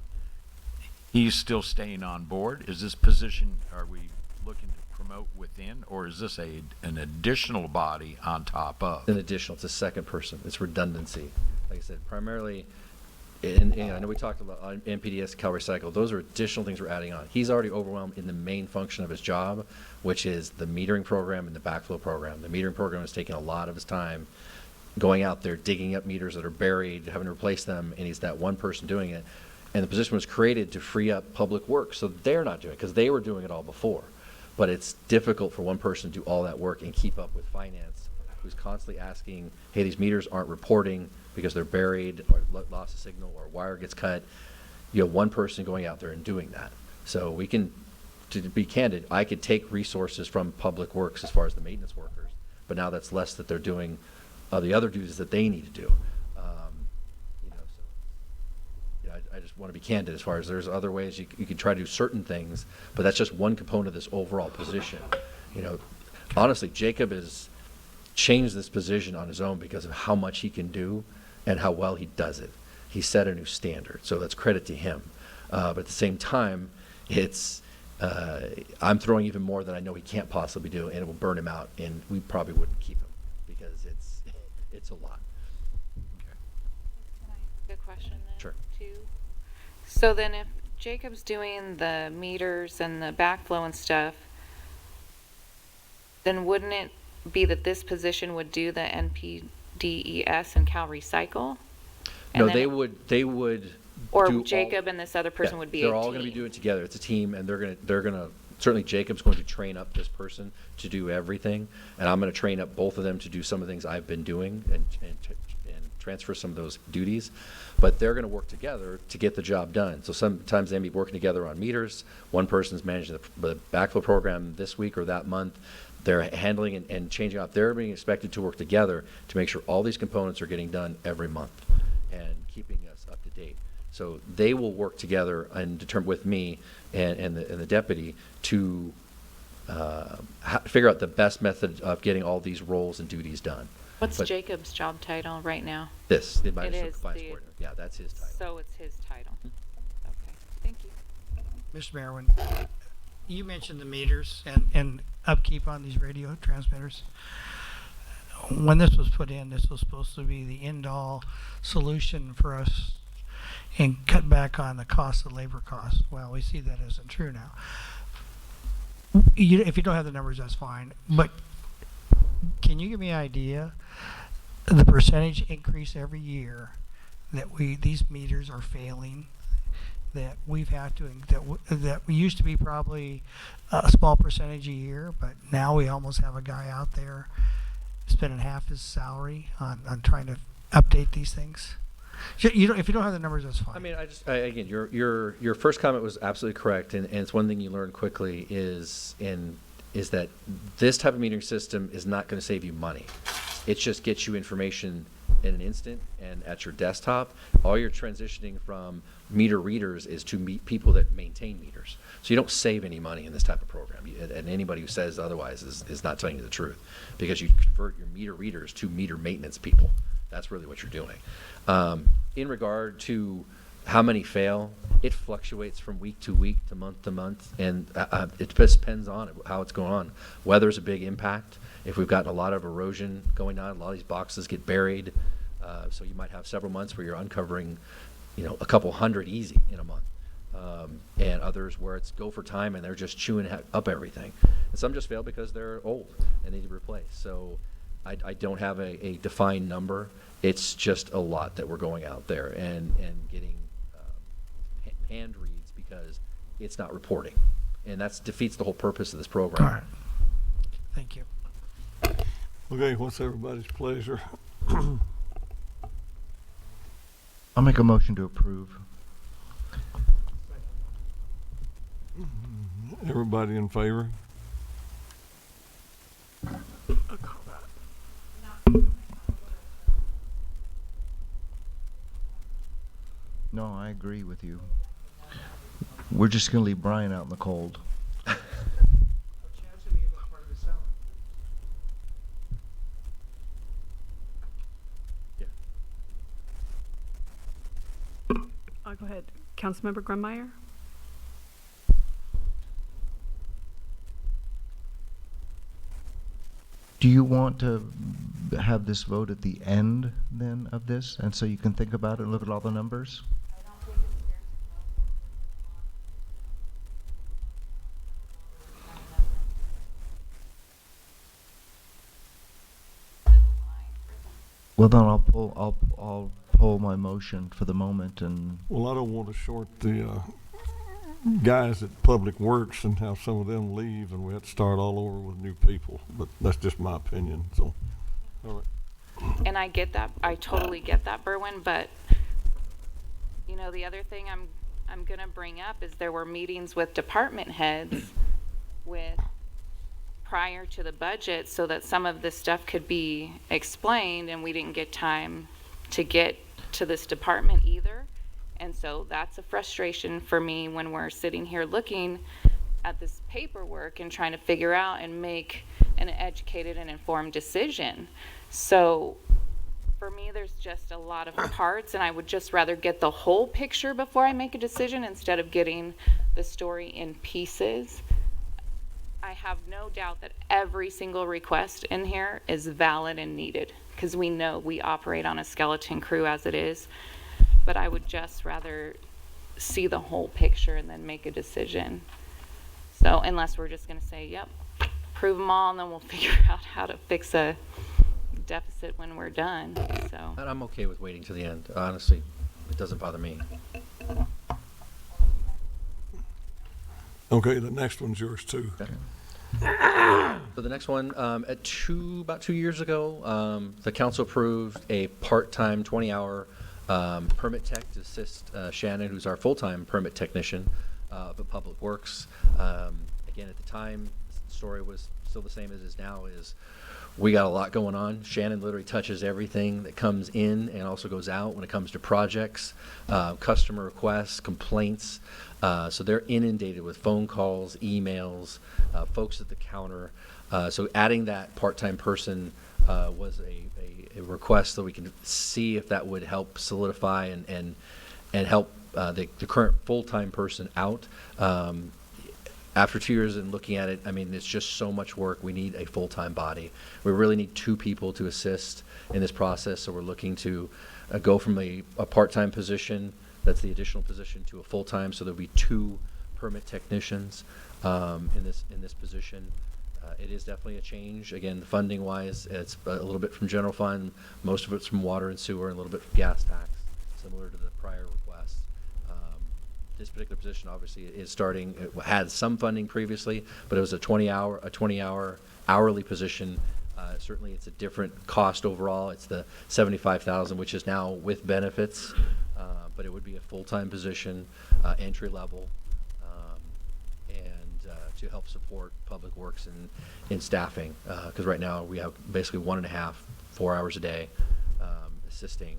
He's still staying on board? Is this position, are we looking to promote within, or is this an additional body on top of? An additional, it's a second person. It's redundancy. Like I said, primarily, and I know we talked about on MPDS, Cal Recycle, those are additional things we're adding on. He's already overwhelmed in the main function of his job, which is the metering program and the backflow program. The metering program is taking a lot of his time going out there, digging up meters that are buried, having to replace them, and he's that one person doing it. And the position was created to free up public works, so they're not doing it, because they were doing it all before. But it's difficult for one person to do all that work and keep up with finance, who's constantly asking, hey, these meters aren't reporting because they're buried, or lost a signal, or a wire gets cut. You have one person going out there and doing that. So we can, to be candid, I could take resources from public works as far as the maintenance workers, but now that's less that they're doing the other duties that they need to do. I just want to be candid as far as there's other ways you can try to do certain things, but that's just one component of this overall position. You know, honestly, Jacob has changed this position on his own because of how much he can do and how well he does it. He set a new standard, so that's credit to him. But at the same time, I'm throwing even more than I know he can't possibly do, and it will burn him out, and we probably wouldn't keep him because it's a lot. Good question then, Sure. too. So then if Jacob's doing the meters and the backflow and stuff, then wouldn't it be that this position would do the NPDES and Cal Recycle? And No, then they would. Or do all- Jacob and this other person Yeah, would be a they're team? all going to be doing it together. It's a team, and they're gonna certainly Jacob's going to train up this person to do everything, and I'm going to train up both of them to do some of the things I've been doing and transfer some of those duties. But they're going to work together to get the job done. So sometimes they may be working together on meters. One person's managing the backflow program this week or that month. They're handling and changing out. They're being expected to work together to make sure all these components are getting done every month and keeping us up to date. So they will work together and determine with me and the deputy to figure out the best method of getting all these roles and duties done. What's But Jacob's job title right now? This, the It vice is coordinator. Yeah, that's his title. So it's his title. Okay, thank you. Mr. Mayor, when you mentioned the meters and upkeep on these radio transmitters, when this was put in, this was supposed to be the end-all solution for us and cut back on the cost of labor costs. Well, we see that isn't true now. If you don't have the numbers, that's fine. But can you give me an idea the percentage increase every year that these meters are failing? That we've had to that we used to be probably a small percentage a year, but now we almost have a guy out there spending half his salary on trying to update these things. If you don't have the numbers, that's fine. I mean, again, your first comment was absolutely correct, and it's one thing you learn quickly is that this type of metering system is not going to save you money. It just gets you information in an instant and at your desktop. All you're transitioning from meter readers is to people that maintain meters. So you don't save any money in this type of program. And anybody who says otherwise is not telling you the truth, because you convert your meter readers to meter maintenance people. That's really what you're doing. In regard to how many fail, it fluctuates from week to week to month, and it just depends on how it's going on. Weather's a big impact. If we've got a lot of erosion going on, a lot of these boxes get buried. So you might have several months where you're uncovering, a couple hundred easy in a month. And others where it's go for time and they're just chewing up everything. And some just fail because they're old and need to be replaced. So I don't have a defined number. It's just a lot that we're going out there and getting hand reads because it's not reporting. And that defeats the whole purpose of this program. All right. Thank you. Okay, what's everybody's pleasure? I'll make a motion to approve. Everybody in favor? No, I agree with you. We're just going to leave Brian out in the cold. I'll go ahead. Councilmember Grummeyer? Do you want to have this vote at the end then of this, and so you can think about it and look at all the numbers? Well, then I'll pull my motion for the moment, and Well, I don't want to short the guys at Public Works and have some of them leave and we have to start all over with new people, but that's just my opinion, so. All right. And I get that, I totally get that, Berwin, but, the other thing I'm gonna bring up is there were meetings with department heads prior to the budget so that some of this stuff could be explained, and we didn't get time to get to this department either. And so that's a frustration for me when we're sitting here looking at this paperwork and trying to figure out and make an educated and informed decision. So for me, there's just a lot of parts, and I would just rather get the whole picture before I make a decision instead of getting the story in pieces. I have no doubt that every single request in here is valid and needed, because we know we operate on a skeleton crew as it is. But I would just rather see the whole picture and then make a decision. So unless we're just going to say, yep, approve them all, and then we'll figure out how to fix a deficit when we're done. So And I'm okay with waiting to the end. Honestly, it doesn't bother me. Okay, the next one's yours too. Okay. So the next one, about 2 years ago, the council approved a part-time 20-hour permit tech to assist Shannon, who's our full-time permit technician for Public Works. Again, at the time, the story was still the same as it is now, is we got a lot going on. Shannon literally touches everything that comes in and also goes out when it comes to projects, customer requests, complaints. So they're inundated with phone calls, emails, folks at the counter. So adding that part-time person was a request so we can see if that would help solidify and help the current full-time person out. After 2 years and looking at it, I mean, it's just so much work. We need a full-time body. We really need 2 people to assist in this process. So we're looking to go from a part-time position, that's the additional position, to a full-time. So there'll be 2 permit technicians in this position. It is definitely a change. Again, funding-wise, it's a little bit from general fund. Most of it's from water and sewer, and a little bit from gas tax, similar to the prior request. This particular position obviously is starting, it had some funding previously, but it was a 20-hour hourly position. Certainly it's a different cost overall. It's the $75,000, which is now with benefits, but it would be a full-time position, entry level, and to help support Public Works in staffing, because right now we have basically 1.5, 4 hours a day assisting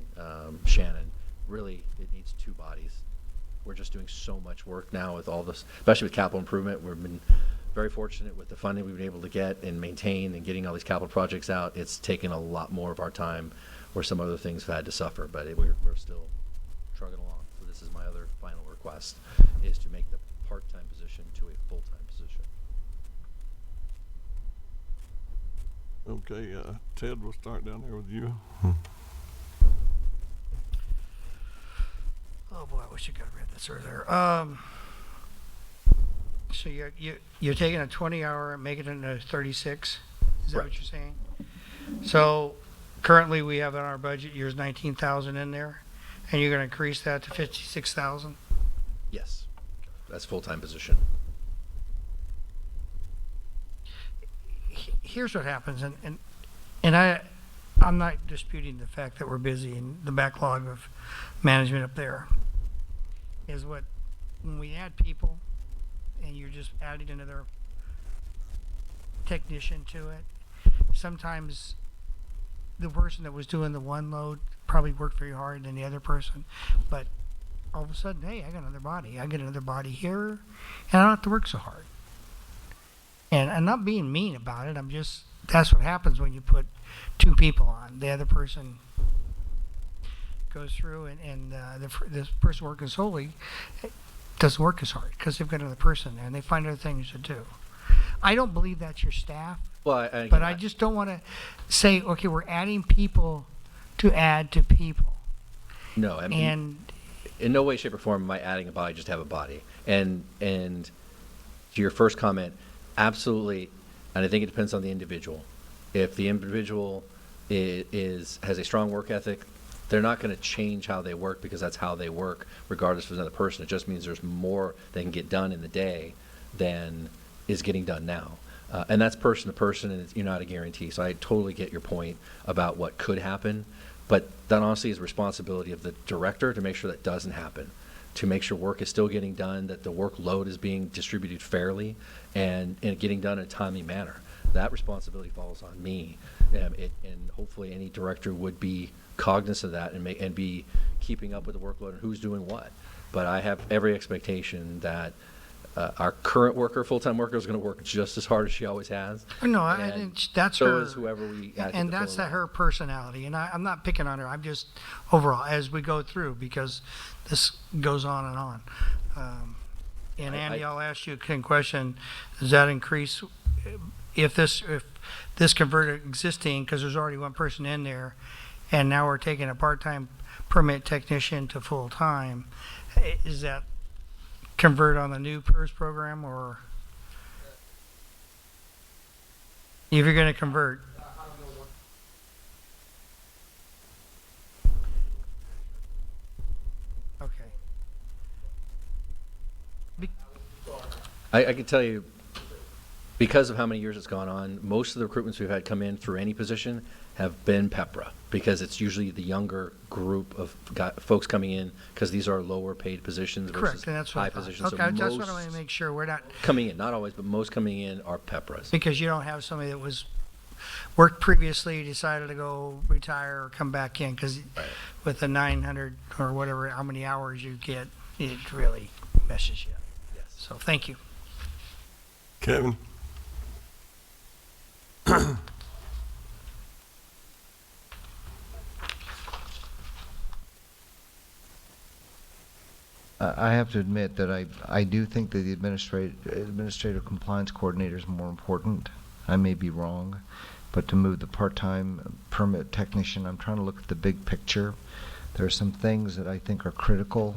Shannon. Really, it needs 2 bodies. We're just doing so much work now with all this, especially with capital improvement. We've been very fortunate with the funding we've been able to get and maintain and getting all these capital projects out. It's taken a lot more of our time where some other things have had to suffer, but we're still trugging along. So this is my other final request, is to make the part-time position to a full-time position. Okay, Ted, we'll start down there with you. Oh boy, I wish I could have read this earlier. So you're taking a 20-hour and making it into 36. Is that Right. what you're saying? So currently we have in our budget years 19,000 in there, and you're going to increase that to 56,000. Yes, that's full-time position. Here's what happens, and I'm not disputing the fact that we're busy and the backlog of management up there is when we add people and you're just adding another technician to it, sometimes the person that was doing the one load probably worked very hard than the other person, but all of a sudden, hey, I got another body. I get another body here, and I don't have to work so hard. And I'm not being mean about it. I'm just, that's what happens when you put 2 people on. The other person goes through, and this person working solely doesn't work as hard because they've got another person there, and they find other things to do. I don't believe that's your staff, Well, but I just don't want to say, okay, we're adding people to add to people. No, I mean, And in no way, shape, or form am I adding a body just to have a body. And to your first comment, absolutely, and I think it depends on the individual. If the individual has a strong work ethic, they're not going to change how they work because that's how they work, regardless if it's another person. It just means there's more that can get done in the day than is getting done now. And that's person to person, and you're not a guarantee. So I totally get your point about what could happen, but that honestly is the responsibility of the director to make sure that doesn't happen, to make sure work is still getting done, that the workload is being distributed fairly, and getting done in a timely manner. That responsibility falls on me, and hopefully any director would be cognizant of that and be keeping up with the workload and who's doing what. But I have every expectation that our current worker, full-time worker, is going to work just as hard as she always has. No, And that's so her. is whoever we add to And the that's program. her personality, and I'm not picking on her, I'm just, overall, as we go through, because this goes on and on. And Andy, I'll ask you a question, does that increase, if this converted existing, because there's already one person in there, and now we're taking a part-time permit technician to full-time, is that convert on the new PERS program, or if you're going to convert? Okay. I can tell you, because of how many years it's gone on, most of the recruitments we've had come in through any position have been PEPRA, because it's usually the younger group of folks coming in, because these are lower paid positions versus Correct, and that's what high I thought. positions. Okay, that's So what I want to make sure we're not, coming in, not always, but most coming in are PEPRAs. because you don't have somebody that was, worked previously, decided to go retire or come back in, because with the 900 or whatever, how many hours you get, it really messes you up. Yes. So, thank you. Kevin? I have to admit that I do think that the administrative compliance coordinator is more important. I may be wrong, but to move the part-time permit technician, I'm trying to look at the big picture. There are some things that I think are critical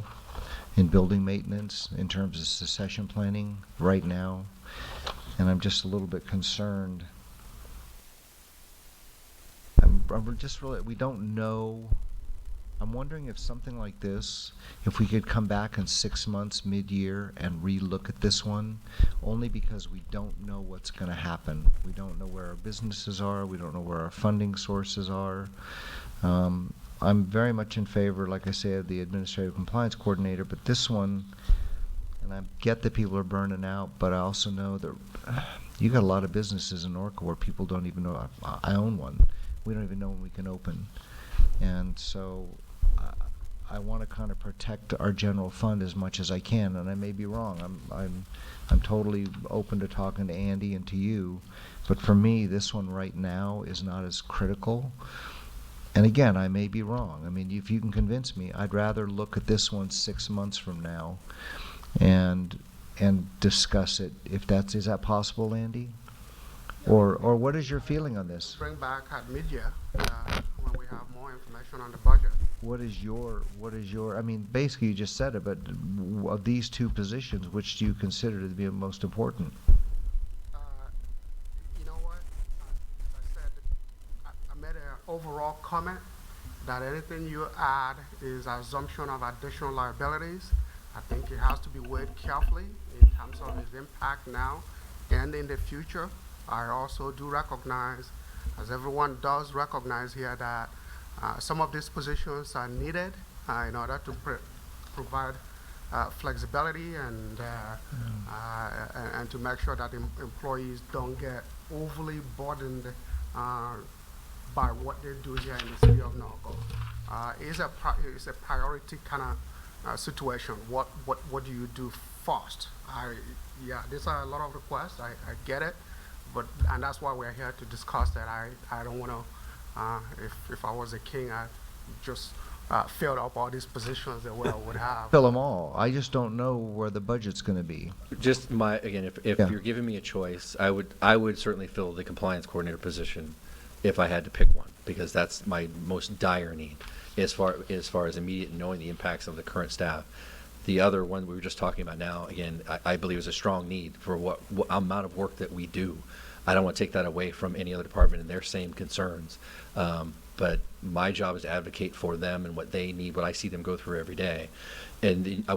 in building maintenance in terms of succession planning right now, and I'm just a little bit concerned. I'm just really, we don't know. I'm wondering if something like this, if we could come back in 6 months, mid-year, and re-look at this one, only because we don't know what's going to happen. We don't know where our businesses are. We don't know where our funding sources are. I'm very much in favor, like I say, of the administrative compliance coordinator, but this one, and I get that people are burning out, but I also know that you got a lot of businesses in Norco where people don't even know. I own one. We don't even know when we can open. And so I want to kind of protect our general fund as much as I can, and I may be wrong. I'm totally open to talking to Andy and to you, but for me, this one right now is not as critical. And again, I may be wrong. I mean, if you can convince me, I'd rather look at this one 6 months from now, and discuss it. If is that possible, Andy? Or what is your feeling on this? Bring back at mid-year when we have more information on the budget. What is your, I mean, basically you just said it, but of these two positions, which do you consider to be the most important? You know what? I said, I made an overall comment that anything you add is assumption of additional liabilities. I think it has to be weighed carefully in terms of its impact now and in the future. I also do recognize, as everyone does recognize here, that some of these positions are needed in order to provide flexibility and to make sure that employees don't get overly burdened by what they do here in the city of Norco. It's a priority kind of situation. What do you do first? These are a lot of requests. I get it. And that's why we're here to discuss that. I don't want to, if I was a king, I'd just filled up all these positions that I would have. Fill them all. I just don't know where the budget's going to be. Just again, if Yeah. you're giving me a choice, I would certainly fill the compliance coordinator position if I had to pick one, because that's my most dire need as far as immediate knowing the impacts of the current staff. The other one we were just talking about now, again, I believe is a strong need for what amount of work that we do. I don't want to take that away from any other department and their same concerns. But my job is to advocate for them and what they need, what I see them go through every day. And I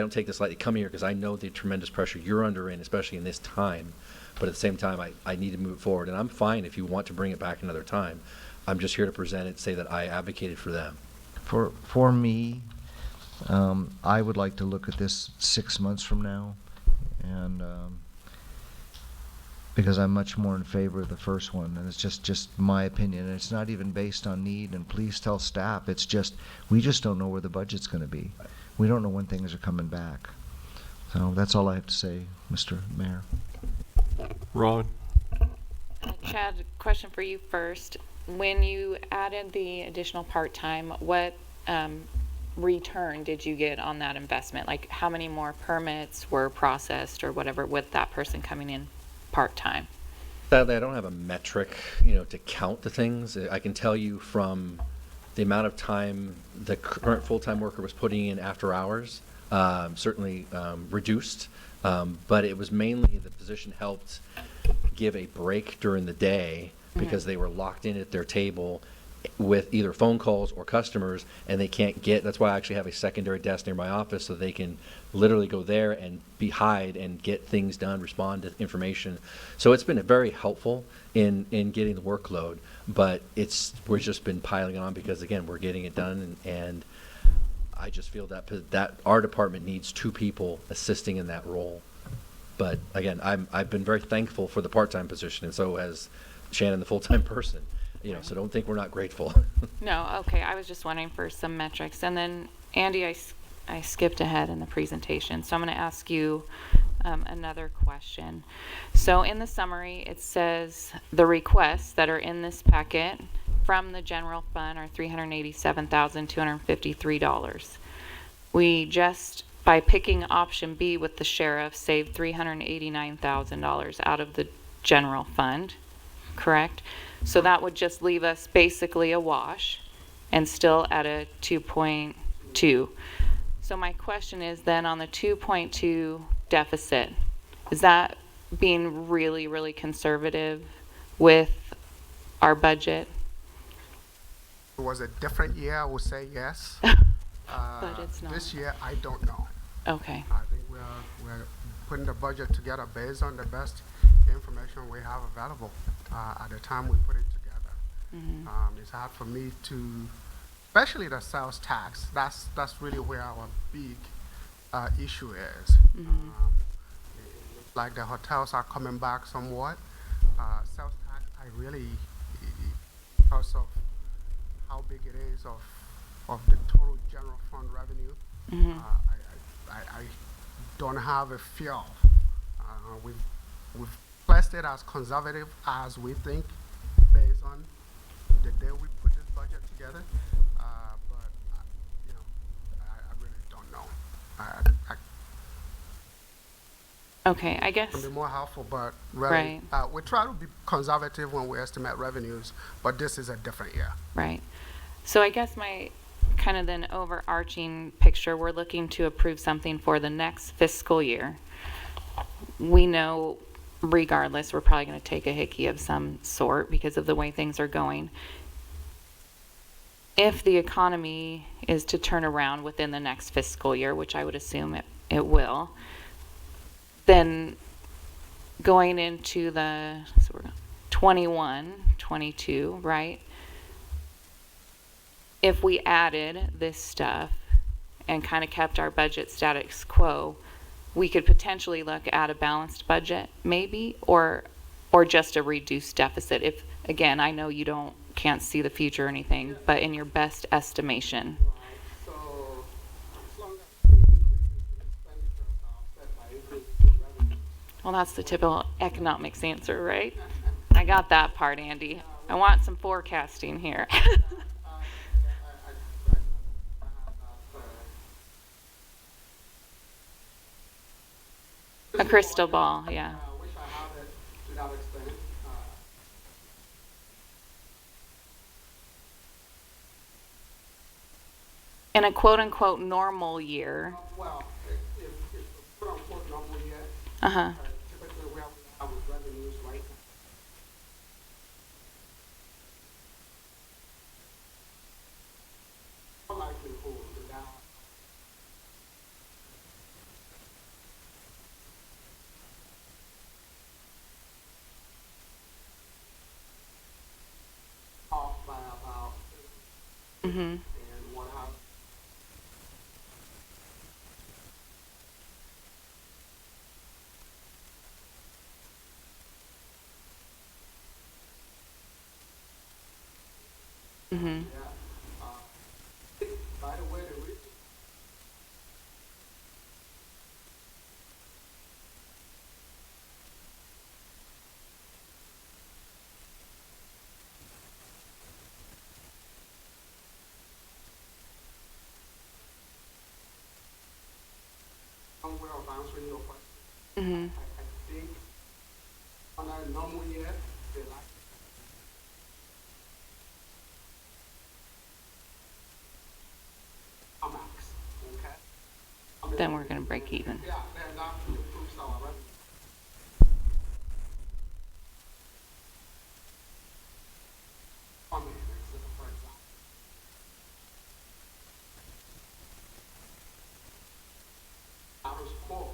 don't take this lightly coming here because I know the tremendous pressure you're under, especially in this time. But at the same time, I need to move forward. And I'm fine if you want to bring it back another time. I'm just here to present it, say that I advocated for them. For me, I would like to look at this 6 months from now, and because I'm much more in favor of the first one, and it's just my opinion. And it's not even based on need, and please tell staff, it's just, we just don't know where the budget's gonna be. We don't know when things are coming back. So that's all I have to say, Mr. Mayor. Ron? Chad, question for you first. When you added the additional part-time, what return did you get on that investment? Like, how many more permits were processed or whatever with that person coming in part-time? Sadly, I don't have a metric, to count the things. I can tell you from the amount of time the current full-time worker was putting in after hours, certainly reduced, but it was mainly the position helped give a break during the day because they were locked in at their table with either phone calls or customers, and they can't get, that's why I actually have a secondary desk near my office so they can literally go there and hide and get things done, respond to information. So it's been very helpful in getting the workload, but we've just been piling on because, again, we're getting it done, and I just feel that our department needs 2 people assisting in that role. But again, I've been very thankful for the part-time position, and so has Shannon, the full-time person. So don't think we're not grateful. No, okay, I was just wondering for some metrics. And then, Andy, I skipped ahead in the presentation, so I'm going to ask you another question. So in the summary, it says the requests that are in this packet from the general fund are $387,253. We just, by picking option B with the sheriff, saved $389,000 out of the general fund, correct? So that would just leave us basically a wash and still at a 2.2. So my question is then on the 2.2 deficit, is that being really, really conservative with our budget? If it was a different year, I would say yes. But it's not. This year, I don't know. Okay. I think we're putting the budget together based on the best information we have available at the time we put it together. It's hard for me to, especially the sales tax. That's really where our big issue is. It looks like the hotels are coming back somewhat. Sales tax, I really, because of how big it is of the total general fund revenue, I don't have a feel. We've placed it as conservative as we think based on the day we put this budget together. But I really don't know. Okay, I guess. Can be more helpful, but really, Right. we try to be conservative when we estimate revenues, but this is a different year. Right. So I guess my kind of then overarching picture, we're looking to approve something for the next fiscal year. We know regardless, we're probably going to take a hickey of some sort because of the way things are going. If the economy is to turn around within the next fiscal year, which I would assume it will, then going into the 21, 22, right? If we added this stuff and kind of kept our budget status quo, we could potentially look at a balanced budget maybe, or just a reduced deficit. If, again, I know you can't see the future or anything, but in your best estimation. So, as long as the increase in expenditures are offset by increase in revenue. Well, that's the typical economics answer, right? I got that part, Andy. I want some forecasting here. A crystal ball, yeah. I wish I had it to that extent. In a quote-unquote normal year. Well, if quote unquote normal year, Uh-huh. typically where we are with revenues right now. More likelihood that off by about Mm-hmm. and what happens. normal year, they like. A max, okay? Then we're gonna break even. Yeah, they're not to improve our revenue. For example. Status quo.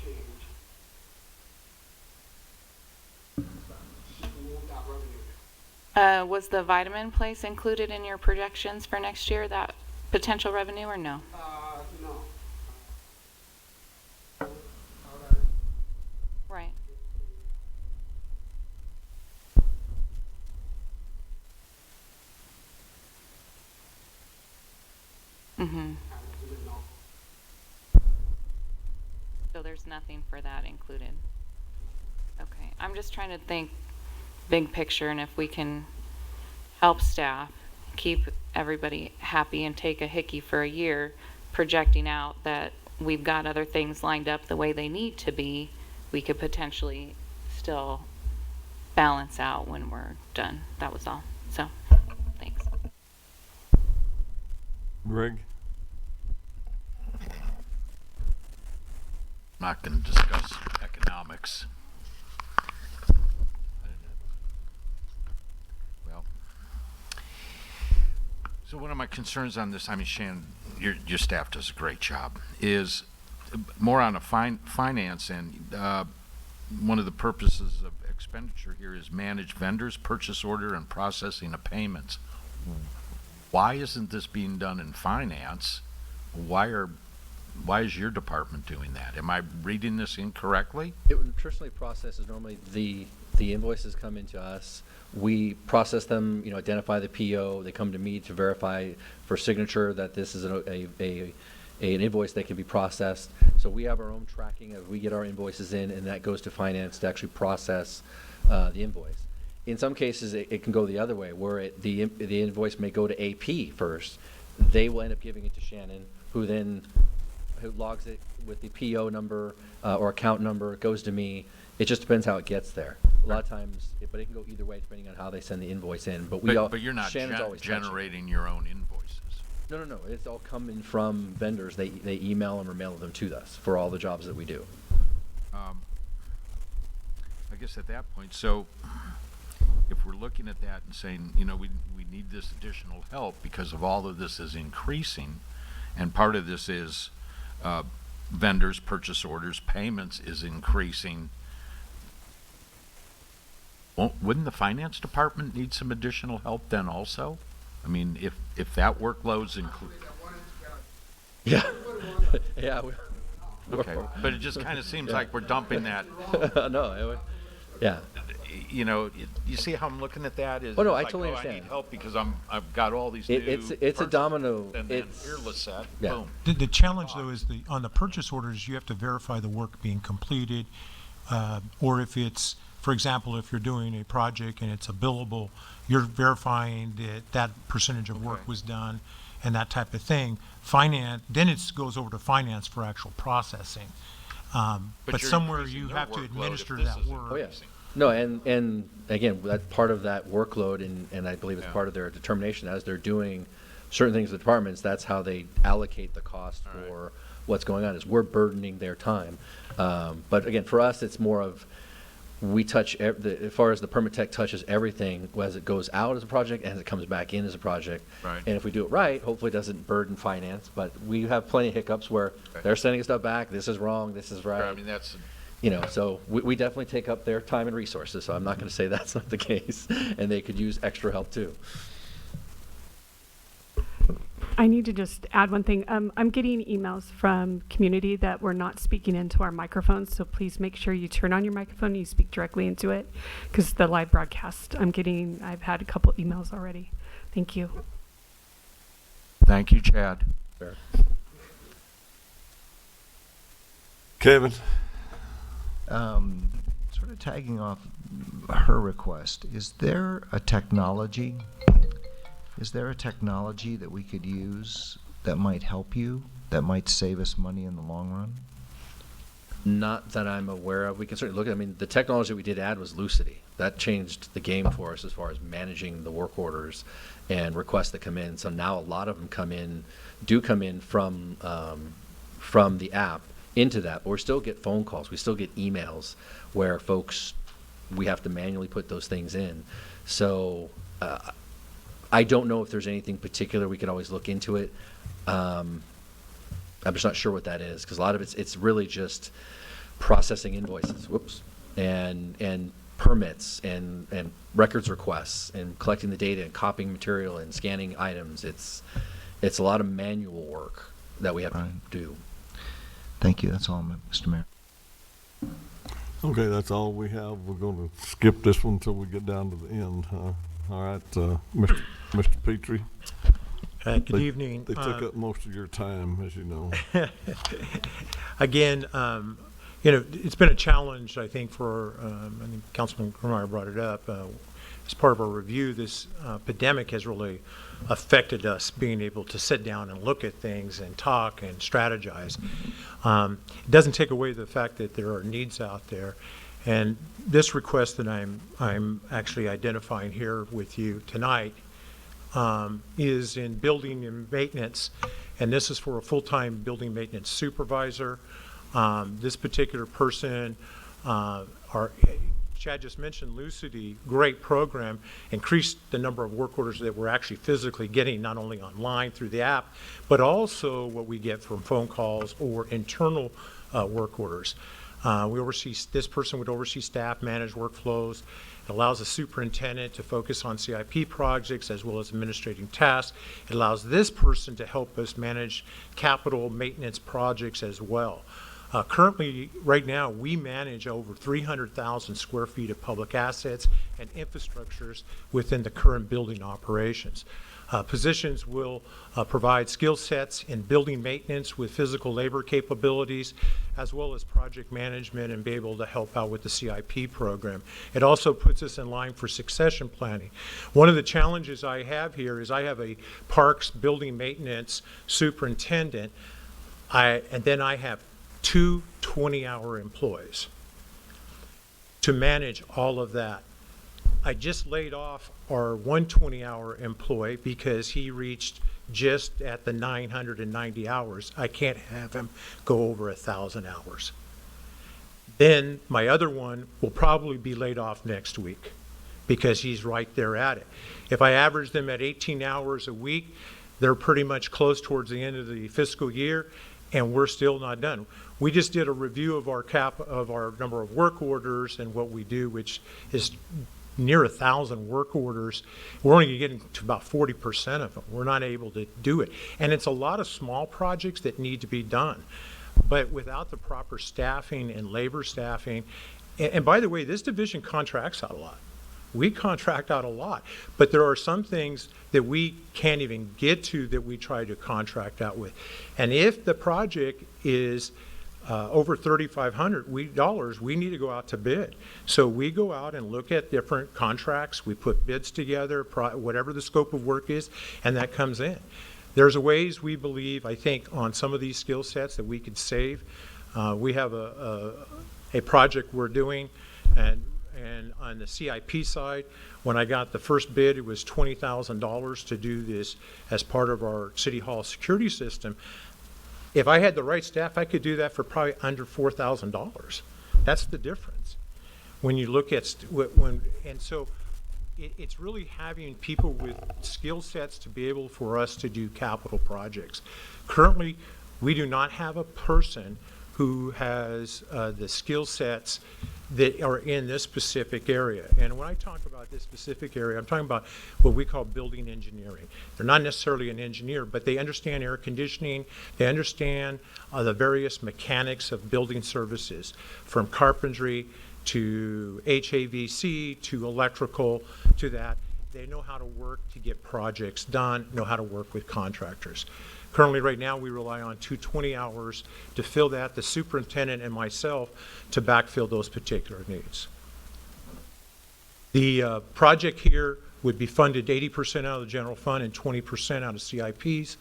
Change. Move that revenue. Was the vitamin place included in your projections for next year, that potential revenue, or no? No. Right. Mm-hmm. So there's nothing for that included. Okay, I'm just trying to think big picture, and if we can help staff, keep everybody happy and take a hickey for a year, projecting out that we've got other things lined up the way they need to be, we could potentially still balance out when we're done. That was all. So, thanks. Greg? I'm not going to discuss economics. Well, so one of my concerns on this, I mean, Shannon, your staff does a great job, is more on a finance end. One of the purposes of expenditure here is manage vendors, purchase order, and processing of payments. Why isn't this being done in finance? Why is your department doing that? Am I reading this incorrectly? It would traditionally processes normally the invoices come into us. We process them, identify the PO. They come to me to verify for signature that this is an invoice that can be processed. So we have our own tracking of we get our invoices in, and that goes to finance to actually process the invoice. In some cases, it can go the other way, where the invoice may go to AP first. They will end up giving it to Shannon, who logs it with the PO number or account number. It goes to me. It just depends how it gets there. A lot of times, but it can go either way depending on how they send the invoice in. But you're not Shannon's always generating your own invoices. No. It's all coming from vendors. They email them or mail them to us for all the jobs that we do. I guess at that point, so if we're looking at that and saying, we need this additional help because of all of this is increasing, and part of this is vendors, purchase orders, payments is increasing, wouldn't the finance department need some additional help then also? I mean, if that workload's included. Yeah. Yeah. Okay, but it just kind of seems like we're dumping that. No. Yeah. You see how I'm looking at that? Oh, no, I like, totally I understand. need help because I've got all these new. It's a domino. And then here, Lisette, Yeah. boom. The challenge, though, is on the purchase orders, you have to verify the work being completed, or if it's, for example, if you're doing a project and it's a billable, you're verifying that percentage of work was done and that type of thing. Finance, then it goes over to finance for actual processing. But you're somewhere increasing you their have to workload administer if this that is work. Oh, yeah. increasing. No, and again, that's part of that workload, and I believe it's part of their determination as they're doing certain things with departments. That's how they allocate the cost for what's going on. Is we're burdening their time. But again, for us, it's more of we touch as far as the permit tech touches everything as it goes out as a project and as it comes back in as a project. Right. And if we do it right, hopefully it doesn't burden finance. But we have plenty of hiccups where they're sending stuff back. This is wrong. This is right. I mean, that's. So we definitely take up their time and resources, so I'm not going to say that's not the case, and they could use extra help too. I need to just add one thing. I'm getting emails from community that we're not speaking into our microphones, so please make sure you turn on your microphone and you speak directly into it, because the live broadcast, I've had a couple emails already. Thank you. Thank you, Chad. Fair. Kevin? Sort of tagging off her request, is there a technology that we could use that might help you, that might save us money in the long run? Not that I'm aware of. We can certainly look at, I mean, the technology we did add was Lucity. That changed the game for us as far as managing the work orders and requests that come in. So now a lot of them come in from the app into that, but we still get phone calls. We still get emails where we have to manually put those things in. So I don't know if there's anything particular. We could always look into it. I'm just not sure what that is, because a lot of it's really just processing invoices, and permits and records requests and collecting the data and copying material and scanning items. It's a lot of manual work that we have to do. Thank you. That's all, Mr. Mayor. Okay, that's all we have. We're going to skip this one until we get down to the end. All right, Mr. Petrie. Good evening. They took up most of your time, as you know. Again, it's been a challenge, I think, I think Councilman Grumeyer brought it up. As part of our review, this pandemic has really affected us being able to sit down and look at things and talk and strategize. It doesn't take away the fact that there are needs out there. And this request that I'm actually identifying here with you tonight is in building and maintenance, and this is for a full-time building maintenance supervisor. This particular person, Chad just mentioned Lucity, great program, increased the number of work orders that we're actually physically getting, not only online through the app, but also what we get from phone calls or internal work orders. This person would oversee staff, manage workflows. It allows the superintendent to focus on CIP projects as well as administrating tasks. It allows this person to help us manage capital maintenance projects as well. Currently, right now, we manage over 300,000 square feet of public assets and infrastructures within the current building operations. Positions will provide skill sets in building maintenance with physical labor capabilities, as well as project management, and be able to help out with the CIP program. It also puts us in line for succession planning. One of the challenges I have here is I have a parks building maintenance superintendent, and then I have 2 20-hour employees to manage all of that. I just laid off our 120-hour employee because he reached just at the 990 hours. I can't have him go over 1,000 hours. Then my other one will probably be laid off next week because he's right there at it. If I average them at 18 hours a week, they're pretty much close towards the end of the fiscal year, and we're still not done. We just did a review of our number of work orders and what we do, which is near 1,000 work orders. We're only getting to about 40% of them. We're not able to do it. And it's a lot of small projects that need to be done. But without the proper staffing and labor staffing, and by the way, this division contracts out a lot. We contract out a lot, but there are some things that we can't even get to that we try to contract out with. And if the project is over $3,500 we need to go out to bid. So we go out and look at different contracts. We put bids together, whatever the scope of work is, and that comes in. There's ways we believe, I think, on some of these skill sets that we could save. We have a project we're doing, and on the CIP side, when I got the first bid, it was $20,000 to do this as part of our City Hall security system. If I had the right staff, I could do that for probably under $4,000. That's the difference. When you look at, it's really having people with skill sets to be able for us to do capital projects. Currently, we do not have a person who has the skill sets that are in this specific area. And when I talk about this specific area, I'm talking about what we call building engineering. They're not necessarily an engineer, but they understand air conditioning. They understand the various mechanics of building services, from carpentry to HVAC to electrical to that. they know how to work to get projects done, know how to work with contractors. Currently, right now, we rely on 220 hours to fill that, the superintendent and myself to backfill those particular needs. The project here would be funded 80% out of the general fund and 20% out of CIPs,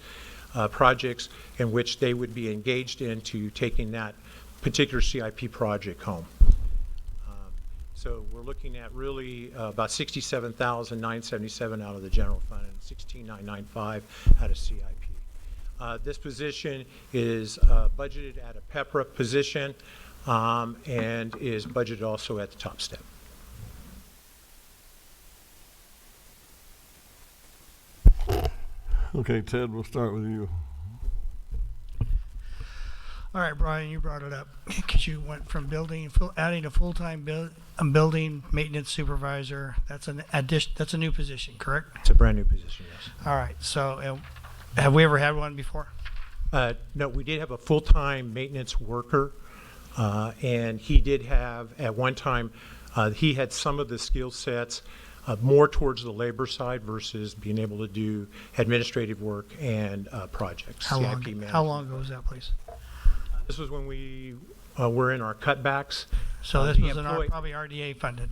projects in which they would be engaged into taking that particular CIP project home. So we're looking at really about $67,977 out of the general fund and $16,995 out of CIP. This position is budgeted at a PEPRA position and is budgeted also at the top step. Okay, Ted, we'll start with you. All right, Brian, you brought it up because you went from adding a full-time building maintenance supervisor. That's an addition. That's a new position, correct? It's a brand new position, yes. All right. So, have we ever had one before? No, we did have a full-time maintenance worker, and he did have at one time. He had some of the skill sets more towards the labor side versus being able to do administrative work and projects. How long management. ago was that, please? This was when we were in our cutbacks. So this was probably RDA funded.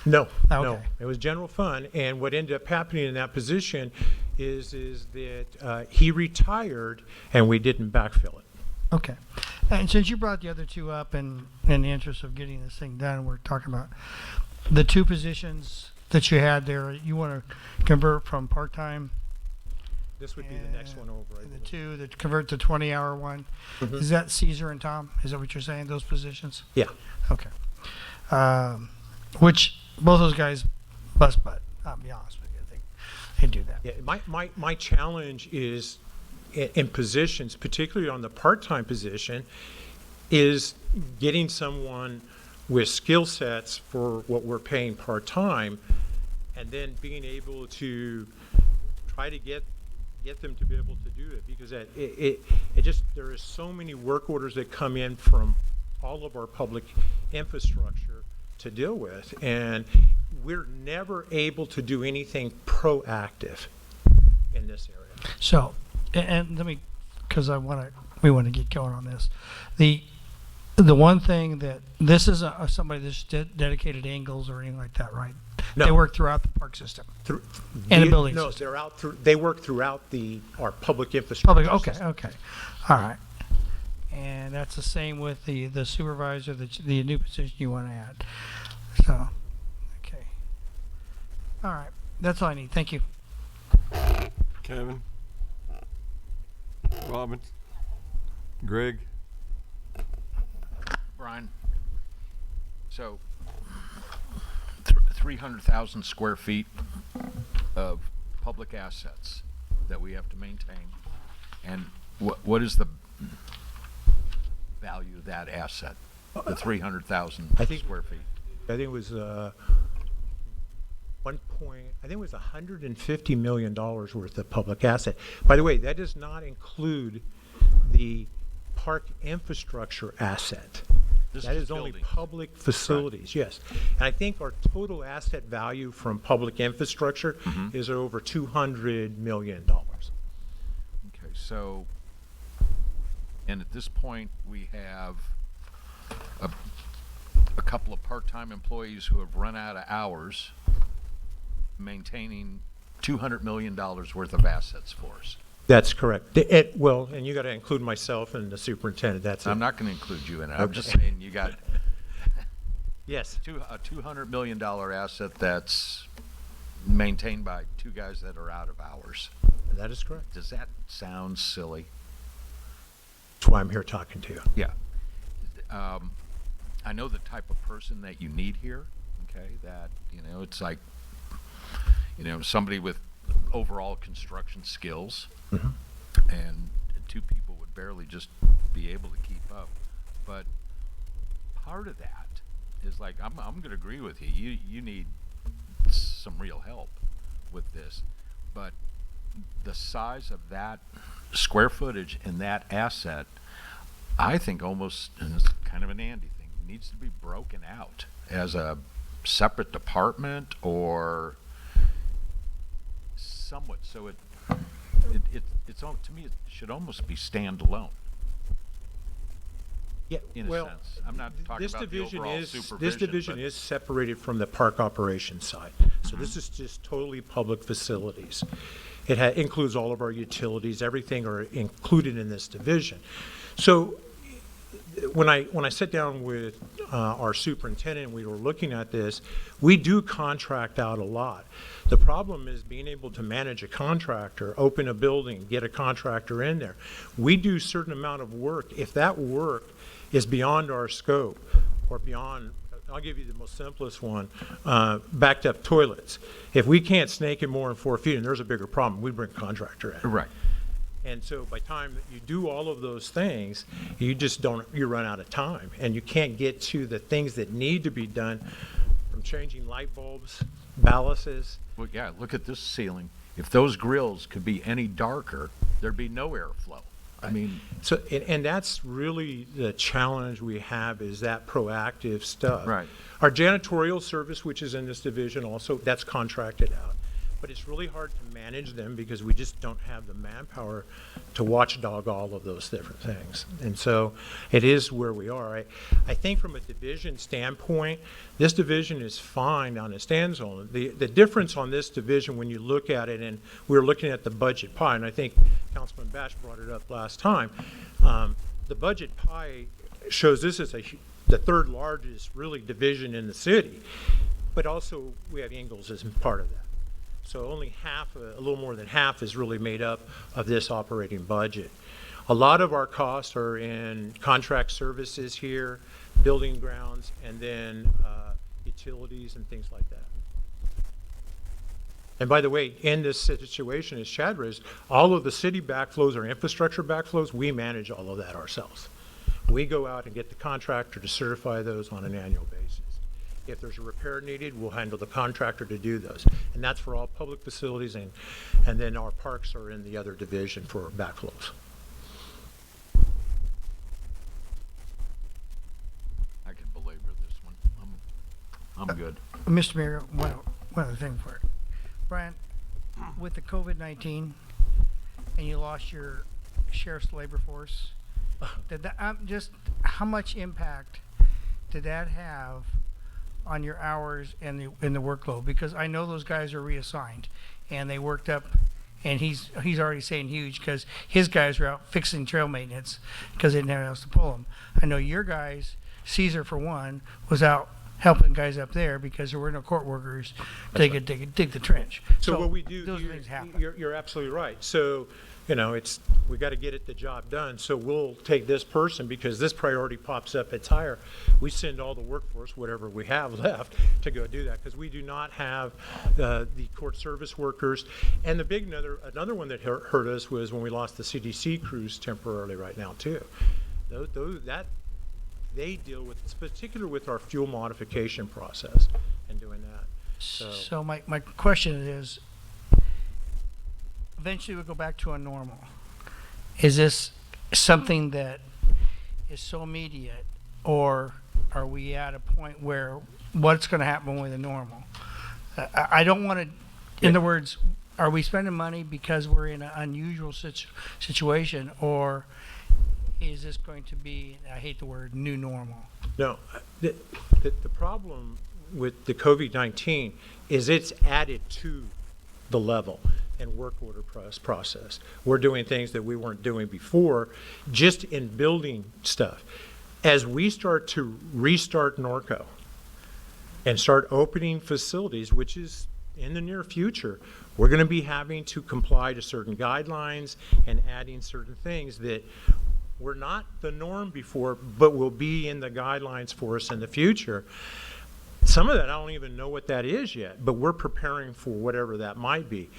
No, Okay. no, it was general fund. And what ended up happening in that position is that he retired and we didn't backfill it. Okay. And since you brought the other two up, and in the interest of getting this thing done, we're talking about the two positions that you had there. You want to convert from part-time. This would be the next one over. The two that convert to 20-hour one. Mm-hmm. Is that Caesar and Tom? Is that what you're saying, those positions? Yeah. Okay. Which both those guys bust butt. I'll be honest with you. They do that. Yeah, my challenge is in positions, particularly on the part-time position, is getting someone with skill sets for what we're paying part-time, and then being able to try to get them to be able to do it, because it just, there is so many work orders that come in from all of our public infrastructure to deal with, and we're never able to do anything proactive in this area. So, and let me, because we want to get going on this. The one thing that this is somebody that's dedicated to Ingalls or anything like that, right? No. They work throughout the park system and the building No, system. they're out through. They work throughout our public infrastructure. Okay, all right. And that's the same with the supervisor, the new position you want to add. So, okay. All right, that's all I need. Thank you. Kevin? Robin? Greg? Brian, so 300,000 square feet of public assets that we have to maintain, and what is the value of that asset, the 300,000 square feet? I think it was $150 million worth of public asset. By the way, that does not include the park infrastructure asset. That is only public facilities, yes. And I think our total asset value from public infrastructure is over $200 million. Okay, so, and at this point, we have a couple of part-time employees who have run out of hours maintaining $200 million worth of assets for us. That's correct. Well, and you got to include myself and the superintendent. I'm not going to include you in it. I'm just saying you got yes, a $200 million asset that's maintained by two guys that are out of hours. that is correct. Does that sound silly? That's why I'm here talking to you. Yeah. I know the type of person that you need here, okay, that, it's like, somebody with overall construction skills, and two people would barely just be able to keep up. But part of that is like, I'm going to agree with you. You need some real help with this. But the size of that square footage and that asset, I think almost, and it's kind of an Andy thing, needs to be broken out as a separate department, or somewhat, so to me, it should almost be standalone. Yeah, In a well, sense. I'm not talking about the overall supervision. This division but- is separated from the park operations side. So this is just totally public facilities. It includes all of our utilities, everything are included in this division. So when I sit down with our superintendent, we were looking at this, we do contract out a lot. The problem is being able to manage a contractor, open a building, get a contractor in there. We do a certain amount of work. If that work is beyond our scope or beyond, I'll give you the most simplest one, backed up toilets. If we can't snake it more than 4 feet and there's a bigger problem, we bring a contractor in. Right. And so by the time that you do all of those things, you run out of time. And you can't get to the things that need to be done, from changing light bulbs, ballasts. Well, yeah, look at this ceiling. If those grills could be any darker, there'd be no airflow. I mean, So, and that's really the challenge we have, is that proactive stuff. Right. Our janitorial service, which is in this division also, that's contracted out. But it's really hard to manage them because we just don't have the manpower to watchdog all of those different things. And so it is where we are. I think from a division standpoint, this division is fine on a standalone. The difference on this division, when you look at it, and we were looking at the budget pie, and I think Councilman Bash brought it up last time, the budget pie shows this as the third largest really division in the city, but also we have Ingalls as part of that. So only half, a little more than half, is really made up of this operating budget. A lot of our costs are in contract services here, building grounds, and then utilities and things like that. And by the way, in this situation, as Chad raised, all of the city backflows or infrastructure backflows, we manage all of that ourselves. We go out and get the contractor to certify those on an annual basis. If there's a repair needed, we'll handle the contractor to do those. And that's for all public facilities, and then our parks are in the other division for backflows. I can belabor this one. I'm good. Mr. Mayor, one other thing for it. Brian, with the COVID-19 and you lost your sheriff's labor force, did that, just how much impact did that have on your hours and the workload? Because I know those guys are reassigned and they worked up, and he's already saying huge because his guys are out fixing trail maintenance because they didn't have anyone else to pull them. I know your guys, Caesar for one, was out helping guys up there because there were no court workers to dig the trench. So what we do, those things happen. you're absolutely right. So, we got to get the job done. So we'll take this person because this priority pops up, it's higher. We send all the workforce, whatever we have left, to go do that because we do not have the court service workers. And the big another one that hurt us was when we lost the CDC crews temporarily right now too. They deal with, particularly with our fuel modification process and doing that. So my question is, eventually we'll go back to a normal. Is this something that is so immediate, or are we at a point where what's going to happen with the normal? I don't want to, in other words, are we spending money because we're in an unusual situation, or is this going to be, I hate the word, new normal? No, the problem with the COVID-19 is it's added to the level and work order process. We're doing things that we weren't doing before, just in building stuff. As we start to restart Norco and start opening facilities, which is in the near future, we're going to be having to comply to certain guidelines and adding certain things that were not the norm before, but will be in the guidelines for us in the future. Some of that, I don't even know what that is yet, but we're preparing for whatever that might be.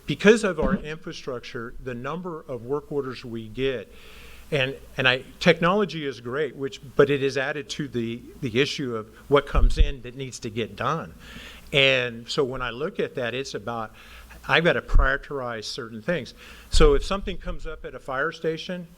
Because of our infrastructure, the number of work orders we get, and technology is great, but it is added to the issue of what comes in that needs to get done. And so when I look at that, it's about, I've got to prioritize certain things. So if something comes up at a fire station,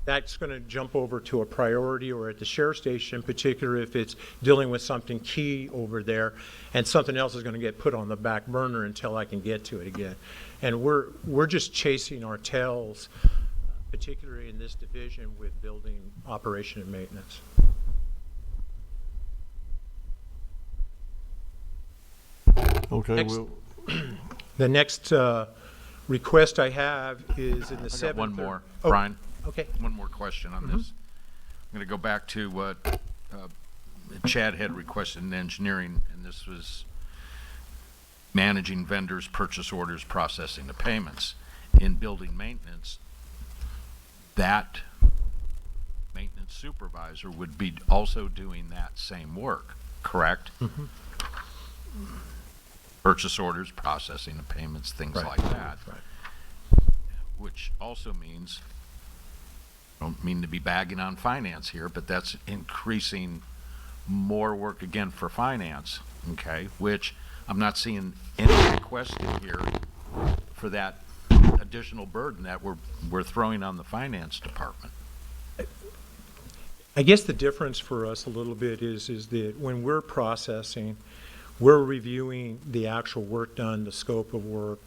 that's going to jump over to a priority or at the sheriff station, particularly if it's dealing with something key over there, and something else is going to get put on the back burner until I can get to it again. And we're just chasing our tails, particularly in this division with building operation and maintenance. Okay, Next. we'll, The next request I have is in the I got one 7th. more, Oh, Brian. okay. One more question on this. I'm going to go back to what Chad had requested in engineering, and this was managing vendors, purchase orders, processing the payments. In building maintenance, that maintenance supervisor would be also doing that same work, correct? Purchase orders, processing the payments, things Right. like that. Which also means, I don't mean to be bagging on finance here, but that's increasing more work again for finance, okay? Which I'm not seeing any request in here for that additional burden that we're throwing on the finance department. I guess the difference for us a little bit is that when we're processing, we're reviewing the actual work done, the scope of work,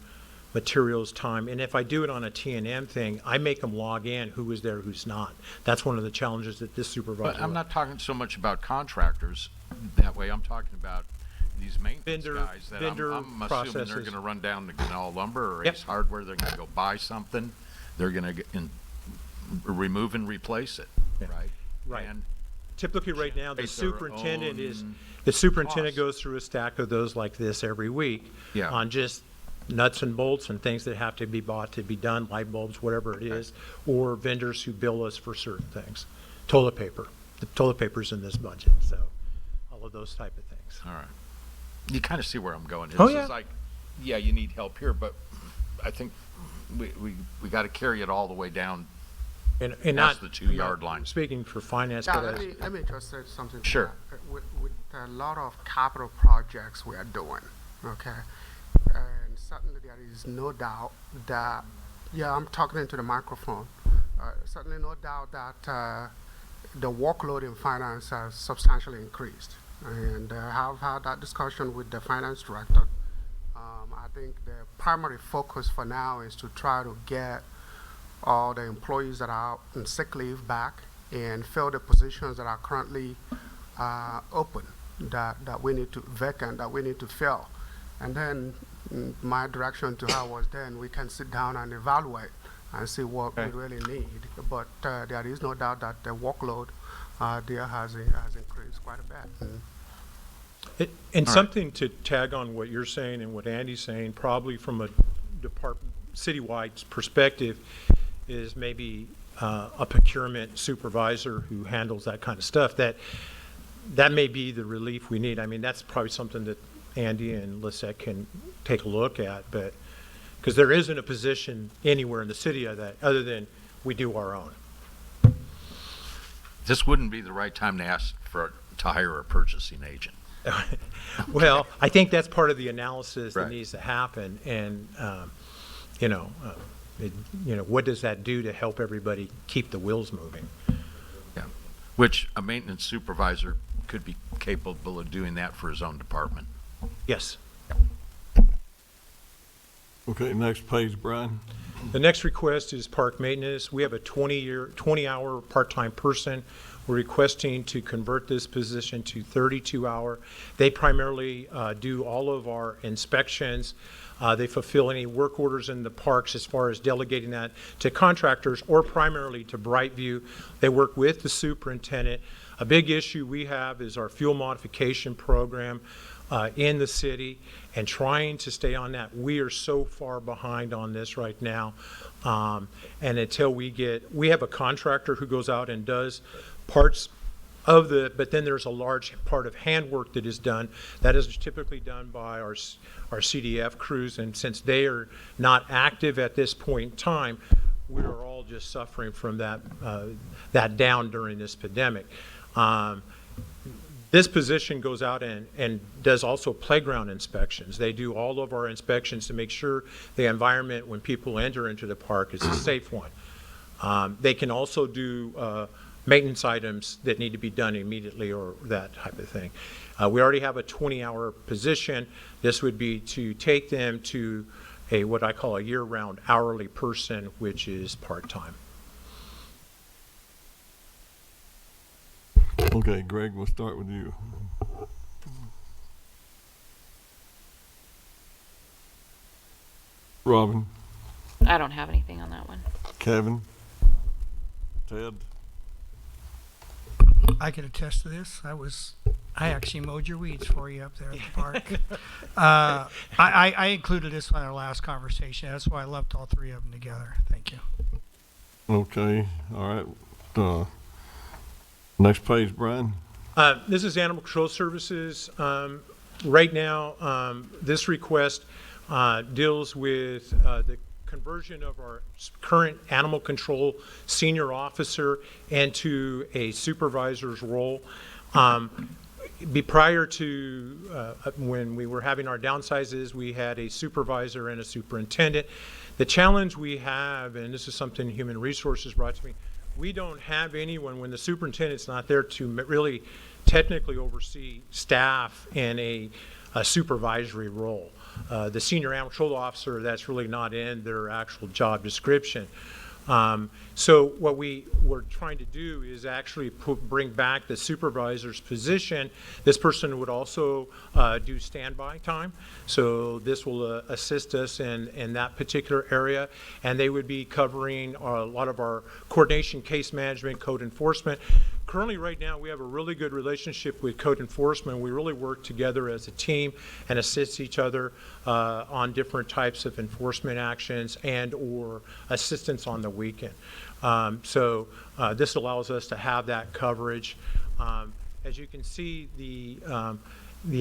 materials, time. And if I do it on a T&M thing, I make them log in who is there, who's not. That's one of the challenges that this supervisor. But I'm not talking so much about contractors that way. I'm talking about these maintenance guys that vendor I'm assuming they're processes. gonna run down to Ganal Lumber or Yep. Ace Hardware, they're gonna go buy something, they're gonna remove and replace it, Yeah. right? Right. And Typically, right now, the Generate their superintendent own superintendent costs. goes through a stack of those like this every week. Yeah. On just nuts and bolts and things that have to be bought to be done, light bulbs, whatever it is, or vendors who bill us for certain things. Toilet paper. The toilet paper's in this budget, so all of those type of things. All right. You kind of see where I'm going. Oh, It's yeah. just like, yeah, you need help here, but I think we got to carry it all the way down And past not the 2-yard I'm line. not speaking for finance, Yeah, but let me just say something. to Sure. that. With a lot of capital projects we are doing, okay, and certainly there is no doubt that, yeah, I'm talking into the microphone. Certainly no doubt that the workload in finance has substantially increased, and I've had that discussion with the finance director. I think the primary focus for now is to try to get all the employees that are out on sick leave back and fill the positions that are currently open, that we need to vacant, that we need to fill. And then my direction to her was then we can sit down and evaluate and see what we really need. But there is no doubt that the workload there has increased quite a bit. And All something to tag on what you're saying and what Andy's saying, probably from a department, citywide perspective, is maybe a procurement supervisor who handles that kind of stuff. That may be the relief we need. I mean, that's probably something that Andy and Lisette can take a look at, but, because there isn't a position anywhere in the city of that, other than we do our own. This wouldn't be the right time to ask to hire a purchasing agent. Well, I think that's part of the analysis that Right. needs to happen, and, what does that do to help everybody keep the wheels moving? Yeah. Which a maintenance supervisor could be capable of doing that for his own department. Yes. okay, next page, Brian. The next request is park maintenance. We have a 20-hour part-time person. We're requesting to convert this position to 32-hour. They primarily do all of our inspections. They fulfill any work orders in the parks as far as delegating that to contractors or primarily to Brightview. They work with the superintendent. A big issue we have is our fuel modification program in the city and trying to stay on that. We are so far behind on this right now. And until we have a contractor who goes out and does parts of but then there's a large part of handwork that is done. That is typically done by our CDF crews, and since they are not active at this point in time, we are all just suffering from that down during this pandemic. This position goes out and does also playground inspections. They do all of our inspections to make sure the environment when people enter into the park is a safe one. They can also do maintenance items that need to be done immediately or that type of thing. We already have a 20-hour position. This would be to take them to what I call a year-round hourly person, which is part-time. Okay, Greg, we'll start with you. Robin, I don't have anything on that one. Kevin, Ted. I can attest to this. I actually mowed your weeds for you up there at the park. I included this one in our last conversation. That's why I lumped all three of them together. Thank you. Okay, all right. Next page, Brian. This is Animal Control Services. Right now, this request deals with the conversion of our current animal control senior officer into a supervisor's role. Prior to when we were having our downsizes, we had a supervisor and a superintendent. The challenge we have, and this is something Human Resources brought to me, we don't have anyone when the superintendent's not there to really technically oversee staff in a supervisory role. The senior animal control officer, that's really not in their actual job description. So what we were trying to do is actually bring back the supervisor's position. This person would also do standby time. So this will assist us in that particular area. And they would be covering a lot of our coordination, case management, code enforcement. Currently, right now, we have a really good relationship with code enforcement. We really work together as a team and assist each other on different types of enforcement actions and or assistance on the weekend. So this allows us to have that coverage. As you can see, the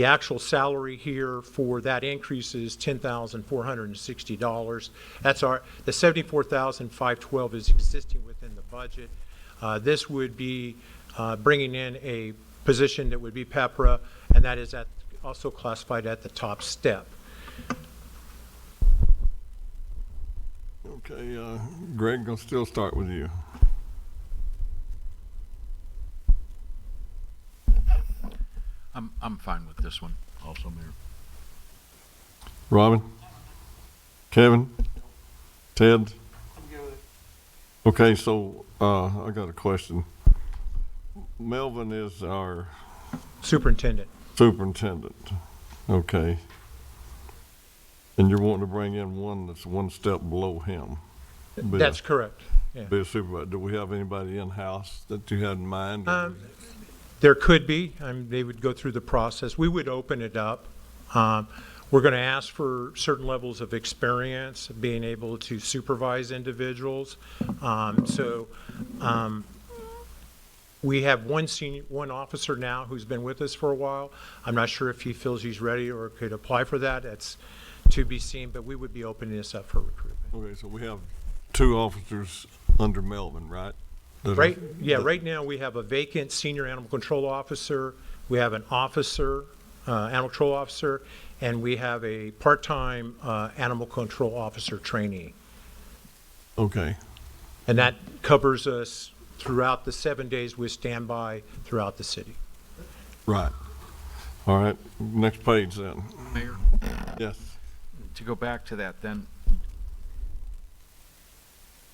actual salary here for that increase is $10,460. That's the $74,512 is existing within the budget. This would be bringing in a position that would be PEPRA, and that is also classified at the top step. Okay, Greg, I'll still start with you. I'm fine with this one also, Mayor. Robin, Kevin, Ted. Okay, so I got a question. Melvin is our Superintendent. Okay. And you're wanting to bring in one that's one step below him. That's correct. Yeah. Be a supervisor. Do we have anybody in-house that you had in mind? There could be. They would go through the process. We would open it up. We're going to ask for certain levels of experience, being able to supervise individuals. We have one officer now who's been with us for a while. I'm not sure if he feels he's ready or could apply for that. That's to be seen, but we would be opening this up for recruitment. Okay, so we have 2 officers under Melvin, right? Right now we have a vacant senior animal control officer. We have an officer, animal control officer, and we have a part-time animal control officer trainee. Okay. And that covers us throughout the 7 days with standby throughout the city. Right. All right, next page then. Mayor, Yes. to go back to that then,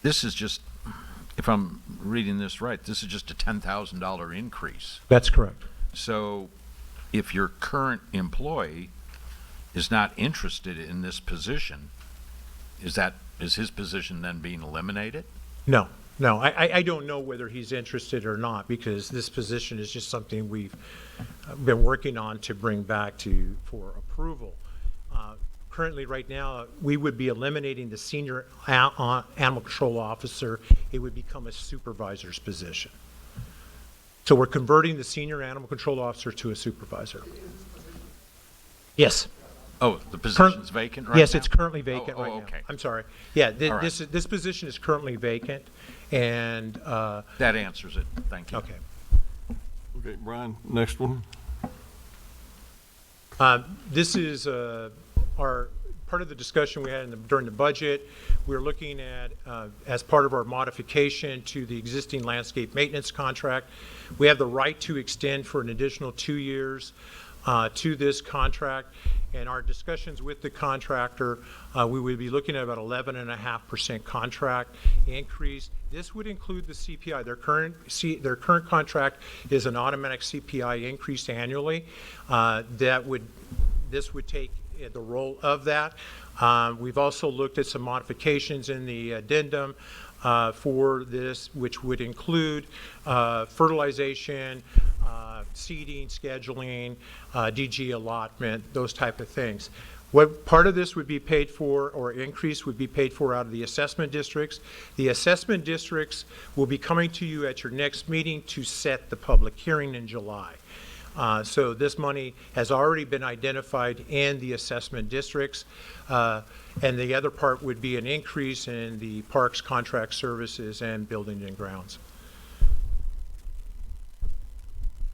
this is just, if I'm reading this right, this is just a $10,000 increase. That's correct. So if your current employee is not interested in this position, is his position then being eliminated? No, I don't know whether he's interested or not, because this position is just something we've been working on to bring back for approval. Currently, right now, we would be eliminating the senior animal control officer. It would become a supervisor's position. So we're converting the senior animal control officer to a supervisor. Yes. Oh, the position's vacant right now? Yes, it's currently vacant right now. Okay. I'm sorry. Yeah, All right. this position is currently vacant, and That answers it. Thank you. okay. Okay, Brian, next one. This is our part of the discussion we had during the budget, we're looking at, as part of our modification to the existing landscape maintenance contract, we have the right to extend for an additional 2 years to this contract. And our discussions with the contractor, we would be looking at about 11.5% contract increase. This would include the CPI. Their current contract is an automatic CPI increase annually. This would take the role of that. We've also looked at some modifications in the addendum for this, which would include fertilization, seeding, scheduling, DG allotment, those type of things. What part of this would be paid for, or increase would be paid for, out of the assessment districts. The assessment districts will be coming to you at your next meeting to set the public hearing in July. So this money has already been identified in the assessment districts, and the other part would be an increase in the parks, contract services, and building and grounds.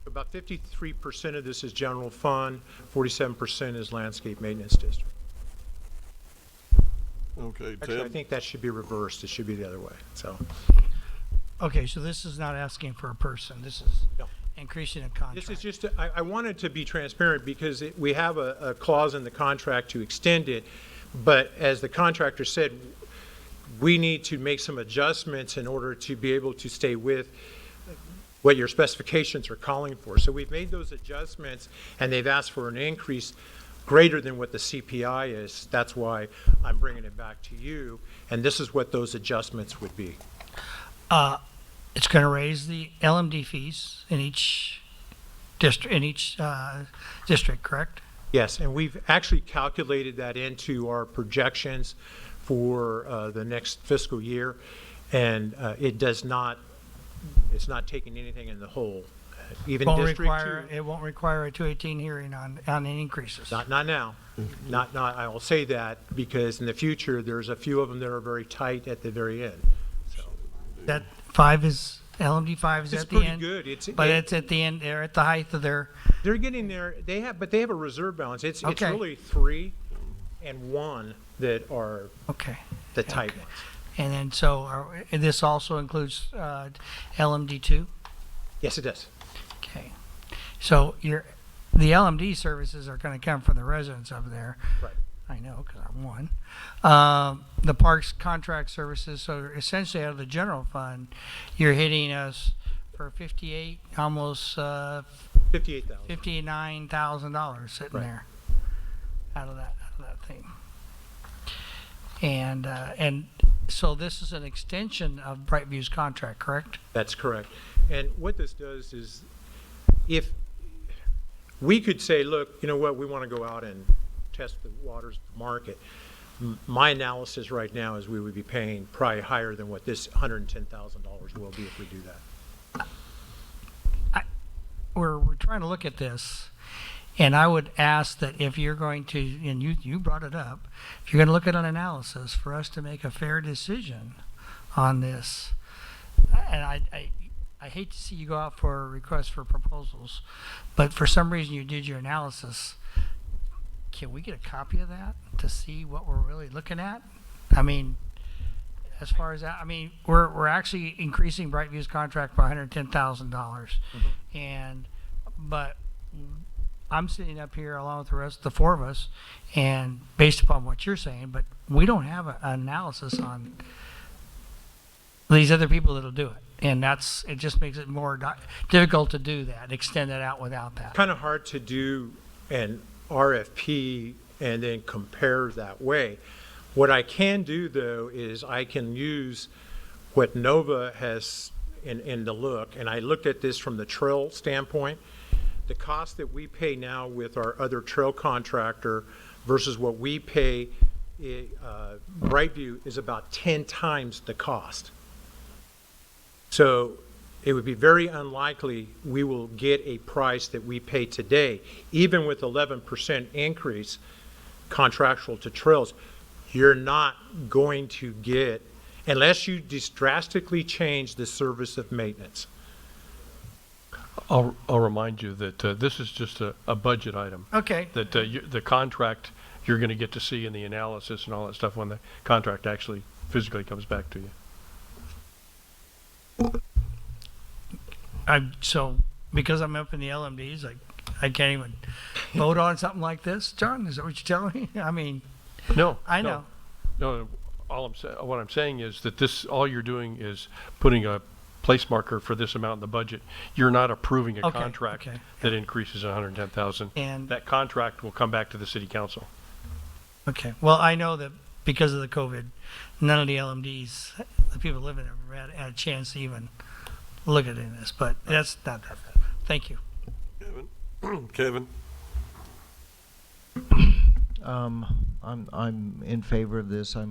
About 53% of this is general fund, 47% is landscape maintenance district. Okay, Actually, I Ted? think that should be reversed. It should be the other way, so. Okay, so this is not asking for a person. This is No. increasing a contract. This is just, I wanted to be transparent because we have a clause in the contract to extend it, but as the contractor said, we need to make some adjustments in order to be able to stay with what your specifications are calling for. So we've made those adjustments, and they've asked for an increase greater than what the CPI is. That's why I'm bringing it back to you, and this is what those adjustments would be. It's going to raise the LMD fees in each district, district, correct? Yes, and we've actually calculated that into our projections for the next fiscal year, and it does not, it's not taking anything in the whole. Even District 2. It won't require a 218 hearing on any increases. Not now. Not, I will say that because in the future, there's a few of them that are very tight at the very end. So That 5 is, LMD 5 is it's at the pretty end? good. It's at the end, they're at the height of their, They're getting there. But they have a reserve balance. It's Okay. really 3 and 1 that are okay. the tight Okay. ones. And then, this also includes LMD 2? Yes, it does. Okay. So the LMD services are going to come from the residents over there. Right. I know, because I'm one. The parks contract services, so essentially out of the general fund, you're hitting us for 58, almost $58,000. $59,000 sitting Right. there out of that thing. And so this is an extension of Brightview's contract, correct? That's correct. And what this does is, if we could say, look, you know what, we want to go out and test the waters of the market. My analysis right now is we would be paying probably higher than what this $110,000 will be if we do that. We're trying to look at this, and I would ask that if you're going to, and you brought it up, if you're going to look at an analysis for us to make a fair decision on this, and I hate to see you go out for a request for proposals, but for some reason you did your analysis. Can we get a copy of that to see what we're really looking at? I mean, as far as that, I mean, we're actually increasing Brightview's contract by $110,000, but I'm sitting up here along with the rest, the 4 of us, and based upon what you're saying, but we don't have an analysis on these other people that'll do it. And it just makes it more difficult to do that, extend it out without that. Kind of hard to do an RFP and then compare that way. What I can do, though, is I can use what Nova has in the look, and I looked at this from the trail standpoint. The cost that we pay now with our other trail contractor versus what we pay Brightview is about 10 times the cost. So it would be very unlikely we will get a price that we pay today, even with 11% increase contractual to trails. You're not going to get, unless you just drastically change the service of maintenance. I'll remind you that this is just a budget item. Okay. That the contract you're going to get to see in the analysis and all that stuff when the contract actually physically comes back to you. So because I'm up in the LMDs, I can't even vote on something like this, John? Is that what you're telling me? I mean, No. I know. No, what I'm saying is that this, all you're doing is putting a place marker for this amount in the budget. You're not approving a Okay, contract okay. that increases 110,000. And- that contract will come back to the city council. Okay. Well, I know that because of the COVID, none of the LMDs, the people living there, had a chance to even look at any of this, but that's not that bad. Thank you. Kevin? I'm in favor of this. I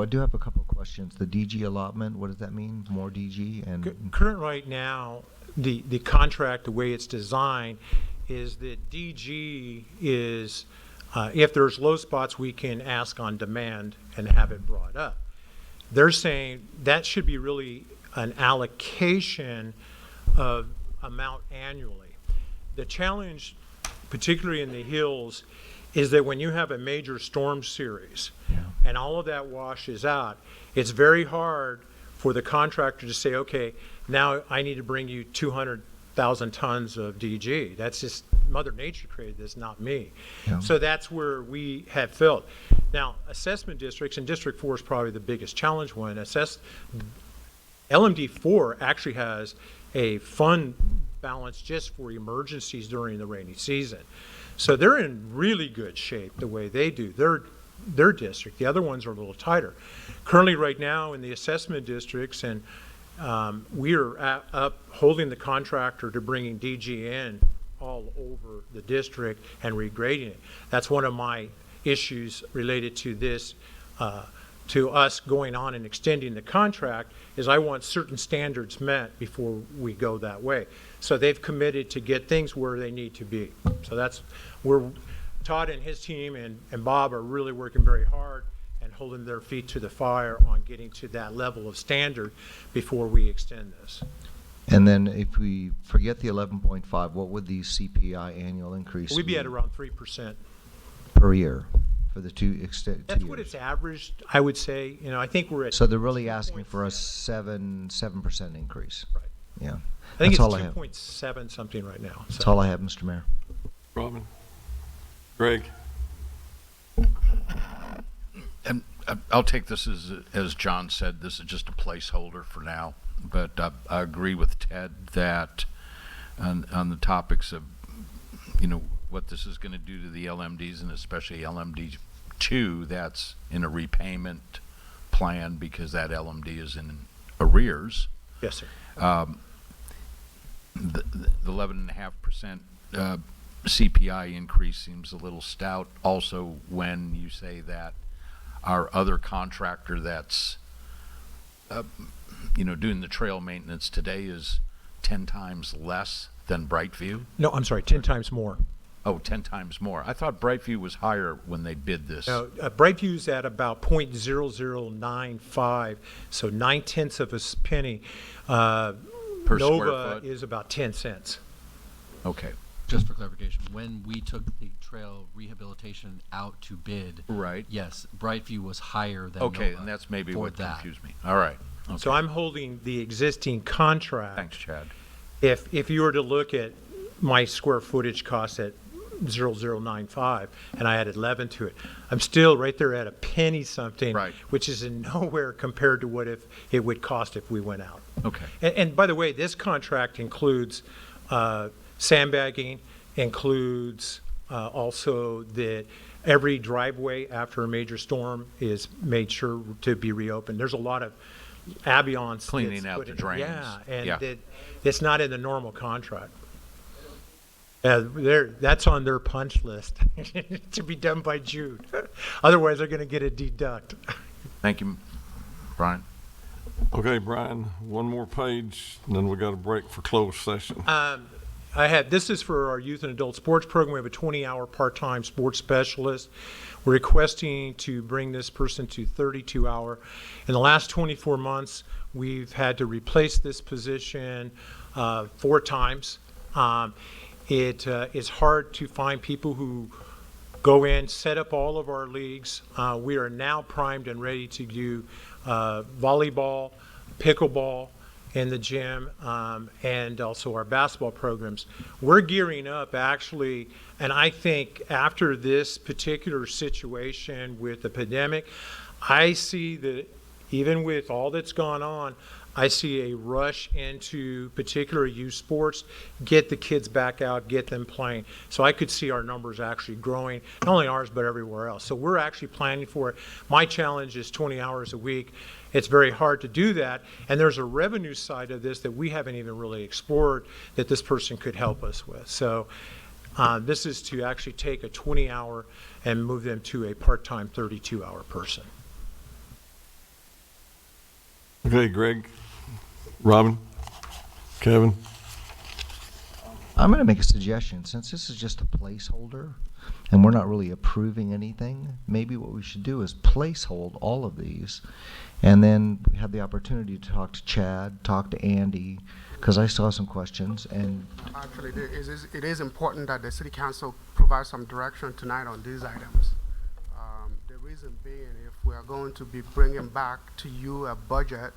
do have a couple of questions. The DG allotment, what does that mean? More DG and Current right now, the contract, the way it's designed, is that DG is, if there's low spots, we can ask on demand and have it brought up. They're saying that should be really an allocation of amount annually. The challenge, particularly in the hills, is that when you have a major storm series and all of that washes out, it's very hard for the contractor to say, okay, now I need to bring you 200,000 tons of DG. That's just Mother Nature created this, not me. Yeah. So that's where we have felt. Now, assessment districts, and District 4 is probably the biggest challenge one. LMD 4 actually has a fund balance just for emergencies during the rainy season. So they're in really good shape the way they do their district. The other ones are a little tighter. Currently right now in the assessment districts, and we are up holding the contractor to bringing DG in all over the district and regrading it. That's one of my issues related to this, to us going on and extending the contract, is I want certain standards met before we go that way. So they've committed to get things where they need to be. So that's where Todd and his team and Bob are really working very hard and holding their feet to the fire on getting to that level of standard before we extend this. and then if we forget the 11.5, what would the CPI annual increase We'd be be at around 3%. per year for the two years? That's what it's averaged, I would say. You know, I think we're at. So they're really asking for a 7% increase. Right. Yeah. I think That's all I it's have. 2.7 something right now. That's all I have, Mr. Mayor. Robin? Greg? And I'll take this as John said, this is just a placeholder for now. But I agree with Ted that on the topics of, what this is going to do to the LMDs, and especially LMD 2, that's in a repayment plan because that LMD is in arrears. Yes, sir. The 11.5% CPI increase seems a little stout. Also, when you say that our other contractor that's doing the trail maintenance today is 10 times less than Brightview. No, I'm sorry, 10 times more. Oh, 10 times more. I thought Brightview was higher when they bid this. Now, Brightview's at about 0.0095, so 9/10 of a penny. Per square Nova foot. is about 10 cents. Okay. Just for clarification, when we took the trail rehabilitation out to bid, Right. yes, Brightview was higher than Okay, Nova and that's maybe for what that. confused me. All right. Okay. So I'm holding the existing contract. Thanks, Chad. If you were to look at my square footage cost at 0.0095 and I added 11 to it, I'm still right there at a penny something, Right. which is in nowhere compared to what if it would cost if we went out. Okay. And by the way, this contract includes sandbagging, includes also that every driveway after a major storm is made sure to be reopened. There's a lot of ambiance. Cleaning that's out put the in. drains. Yeah, and Yeah. it's not in the normal contract. That's on their punch list to be done by June. Otherwise, they're going to get a deduct. Thank you, Brian. Okay, Brian, one more page, and then we got a break for closed session. This is for our youth and adult sports program. We have a 20-hour part-time sports specialist. We're requesting to bring this person to 32-hour. In the last 24 months, we've had to replace this position 4 times. It is hard to find people who go in, set up all of our leagues. We are now primed and ready to do volleyball, pickleball in the gym, and also our basketball programs. We're gearing up actually, and I think after this particular situation with the pandemic, I see that even with all that's gone on, I see a rush into particular youth sports, get the kids back out, get them playing. So I could see our numbers actually growing, not only ours, but everywhere else. So we're actually planning for it. My challenge is 20 hours a week. It's very hard to do that. And there's a revenue side of this that we haven't even really explored that this person could help us with. So this is to actually take a 20-hour and move them to a part-time 32-hour person. Okay, Greg, Robin, Kevin. I'm going to make a suggestion. Since this is just a placeholder and we're not really approving anything, maybe what we should do is placehold all of these, and then we have the opportunity to talk to Chad, talk to Andy, because I saw some questions. And Actually, it is important that the city council provides some direction tonight on these items. The reason being, if we are going to be bringing back to you a budget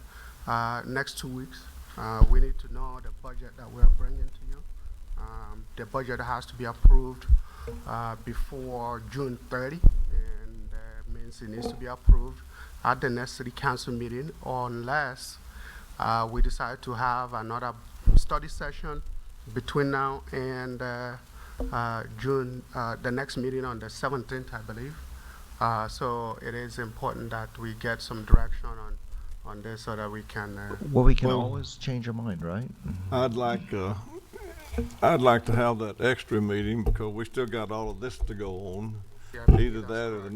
next 2 weeks, we need to know the budget that we are bringing to you. The budget has to be approved before June 30, and that means it needs to be approved at the next city council meeting, unless we decide to have another study session between now and June, the next meeting on the 17th, I believe. So it is important that we get some direction on this so that we can. well, we can always change our mind, right? I'd like to have that extra meeting because we still got all of this to go on. Yeah, Either that or the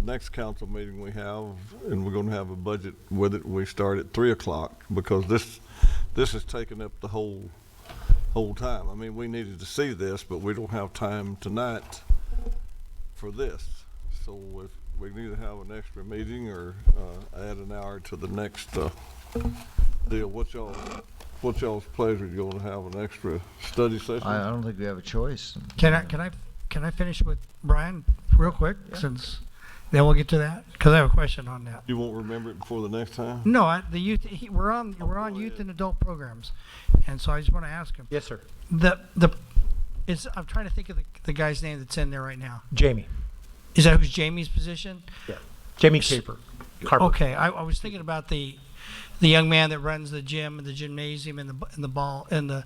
next council meeting we have, and we're gonna have a budget with it. We start at 3 o'clock because this is taking up the whole time. I mean, we needed to see this, but we don't have time tonight for this. So if we need to have an extra meeting or add an hour to the next deal, what's y'all's pleasure? You want to have an extra study session? I don't think we have a choice. Can I finish with Brian real quick, since then we'll get to that, because I have a question on that. You won't remember it before the next time? No, the youth. We're on youth and adult programs, and so I just want to ask him. Yes, sir. I'm trying to think of the guy's name that's in there right now. Jamie. Is that who's Jamie's position? Yeah. Jamie Carper. Okay, I was thinking about the young man that runs the gym and the gymnasium and the ball and the.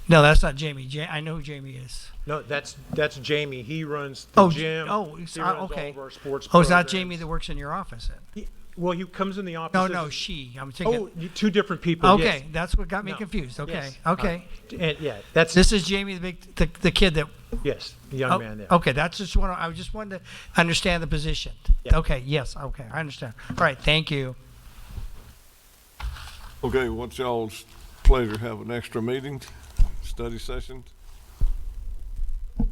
No, that's not Jamie. I know who Jamie is. No, that's Jamie. He runs the gym. He runs okay. all of our sports. Is that Jamie that works in your office then? Well, he comes in the office. No, she. I'm thinking. Oh, two different people. Okay, yes. that's what got me confused. Okay, Yes. okay. And yeah, that's This is Jamie, the kid that. yes, the young man there. Okay, that's just what I just wanted to understand the position. Yeah. Okay, yes, okay, I understand. All right, thank you. Okay, what's y'all's pleasure? Have an extra meeting, study session?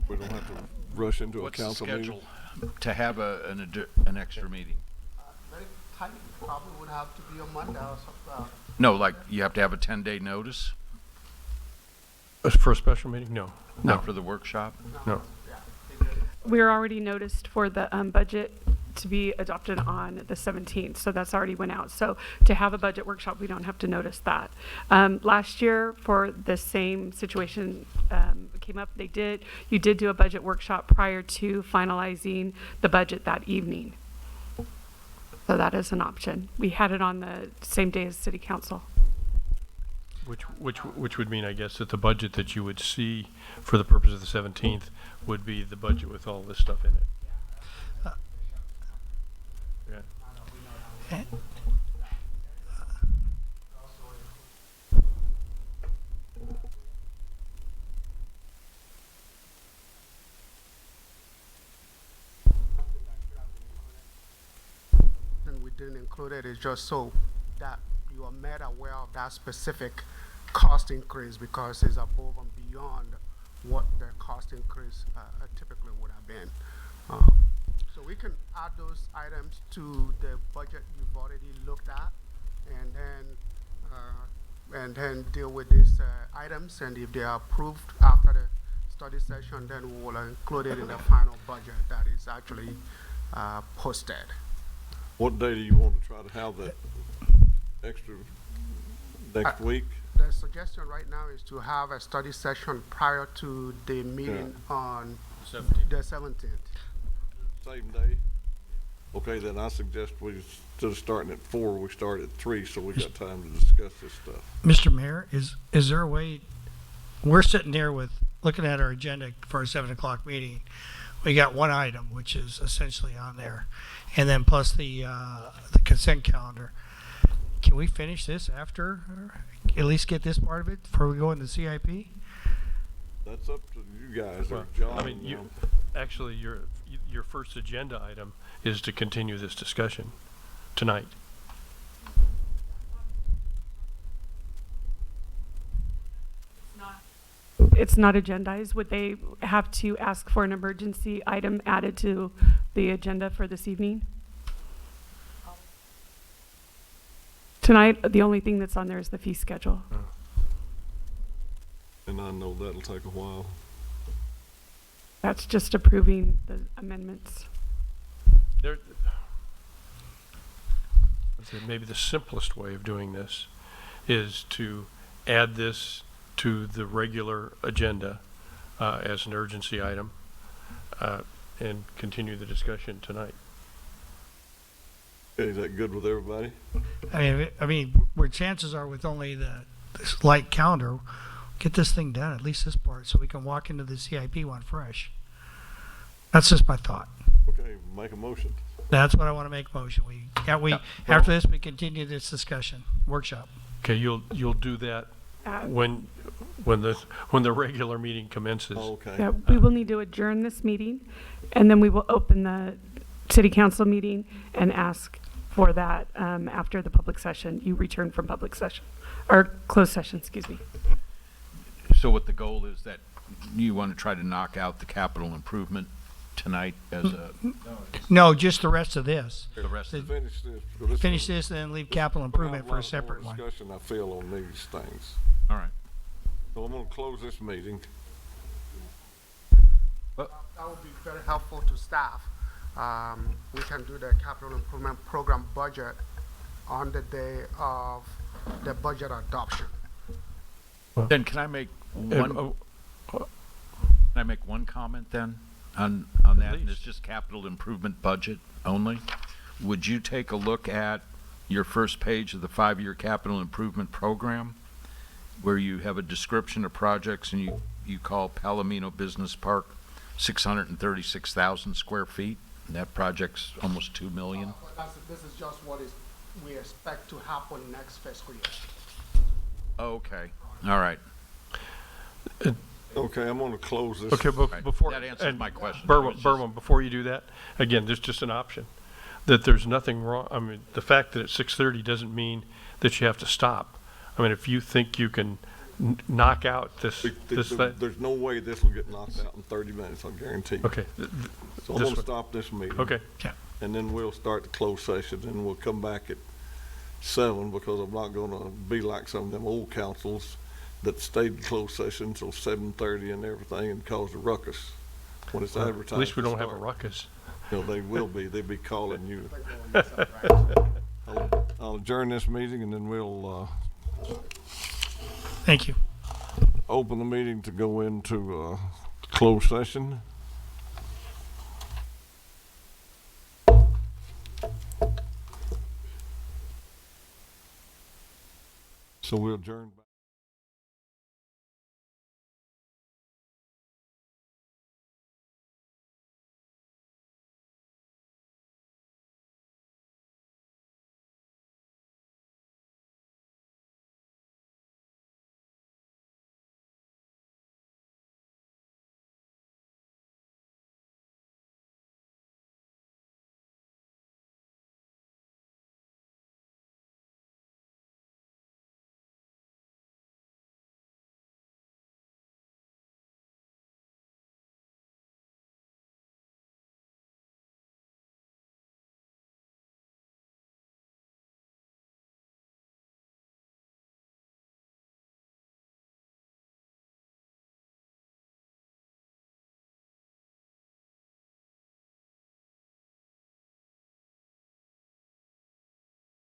We don't have to rush into a What's the council meeting. schedule to have an extra meeting? Very tight. Probably would have to be on Monday or something. No, like you have to have a 10-day notice? For a special meeting? No. Not for the workshop? No. We're already noticed for the budget to be adopted on the 17th, so that's already went out. So to have a budget workshop, we don't have to notice that. Last year, for the same situation came up, you did do a budget workshop prior to finalizing the budget that evening. So that is an option. We had it on the same day as city council. Which would mean, I guess, that the budget that you would see for the purpose of the 17th would be the budget with all this stuff in it. Yeah. And we didn't include it, it's just so that you are made aware of that specific cost increase, because it's above and beyond what the cost increase typically would have been. So we can add those items to the budget you've already looked at, and then deal with these items, and if they are approved after the study session, then we will include it in the final budget that is actually posted. What day do you want to try to have that extra next week? The suggestion right now is to have a study session prior to the meeting on the 17th. Same day? Okay, then I suggest we, instead of starting at 4, we start at 3, so we got time to discuss this stuff. Mr. Mayor, is there a way, we're sitting there with, looking at our agenda for a 7 o'clock meeting. We got one item, which is essentially on there, and then plus the consent calendar. Can we finish this after, or at least get this part of it before we go into CIP? That's up to you guys, or Well, John. I mean, actually, your first agenda item is to continue this discussion tonight. It's not agendized. Would they have to ask for an emergency item added to the agenda for this evening? Tonight, the only thing that's on there is the fee schedule. And I know that'll take a while. That's just approving the amendments. There, I'd say maybe the simplest way of doing this is to add this to the regular agenda as an urgency item and continue the discussion tonight. Okay, is that good with everybody? I mean, where chances are with only this light calendar, get this thing done, at least this part, so we can walk into the CIP one fresh. That's just my thought. Okay, make a motion. That's what I want to make a motion. After this, we continue this discussion, workshop. Okay, you'll do that when the regular meeting commences. Okay. Yeah, we will need to adjourn this meeting, and then we will open the city council meeting and ask for that after the public session. You return from public session, or closed session, excuse me. So what the goal is that you want to try to knock out the capital improvement tonight as a, No, just the rest of this. the rest of Finish this. because Finish this and then leave capital improvement for a separate one. Discussion I feel on these things. all right. So I'm gonna close this meeting. That would be very helpful to staff. We can do the capital improvement program budget on the day of the budget adoption. Then can I make one, And, can I make one comment then on that? And it's Please. just capital improvement budget only. Would you take a look at your first page of the 5-year capital improvement program, where you have a description of projects and you call Palomino Business Park 636,000 square feet, and that project's almost 2 million? This is just what we expect to happen next fiscal year. Okay, all right. Okay, I'm gonna close this. okay, Right. before. That answers and my question. Berwin, before you do that, again, there's just an option. That there's nothing wrong, I mean, the fact that it's 6:30 doesn't mean that you have to stop. I mean, if you think you can knock out this thing. There's no way this will get knocked out in 30 minutes, I guarantee you. Okay, So I'm this gonna one. stop this meeting. okay. And then we'll start the closed session, and we'll come back at 7, because I'm not gonna be like some of them old councils that stayed in closed session till 7:30 and everything and caused a ruckus when it's advertised. At least we to don't have a start. ruckus. No, they will be. They'll be calling you. I'll adjourn this meeting, and then we'll Thank you. open the meeting to go into closed session. So we'll adjourn.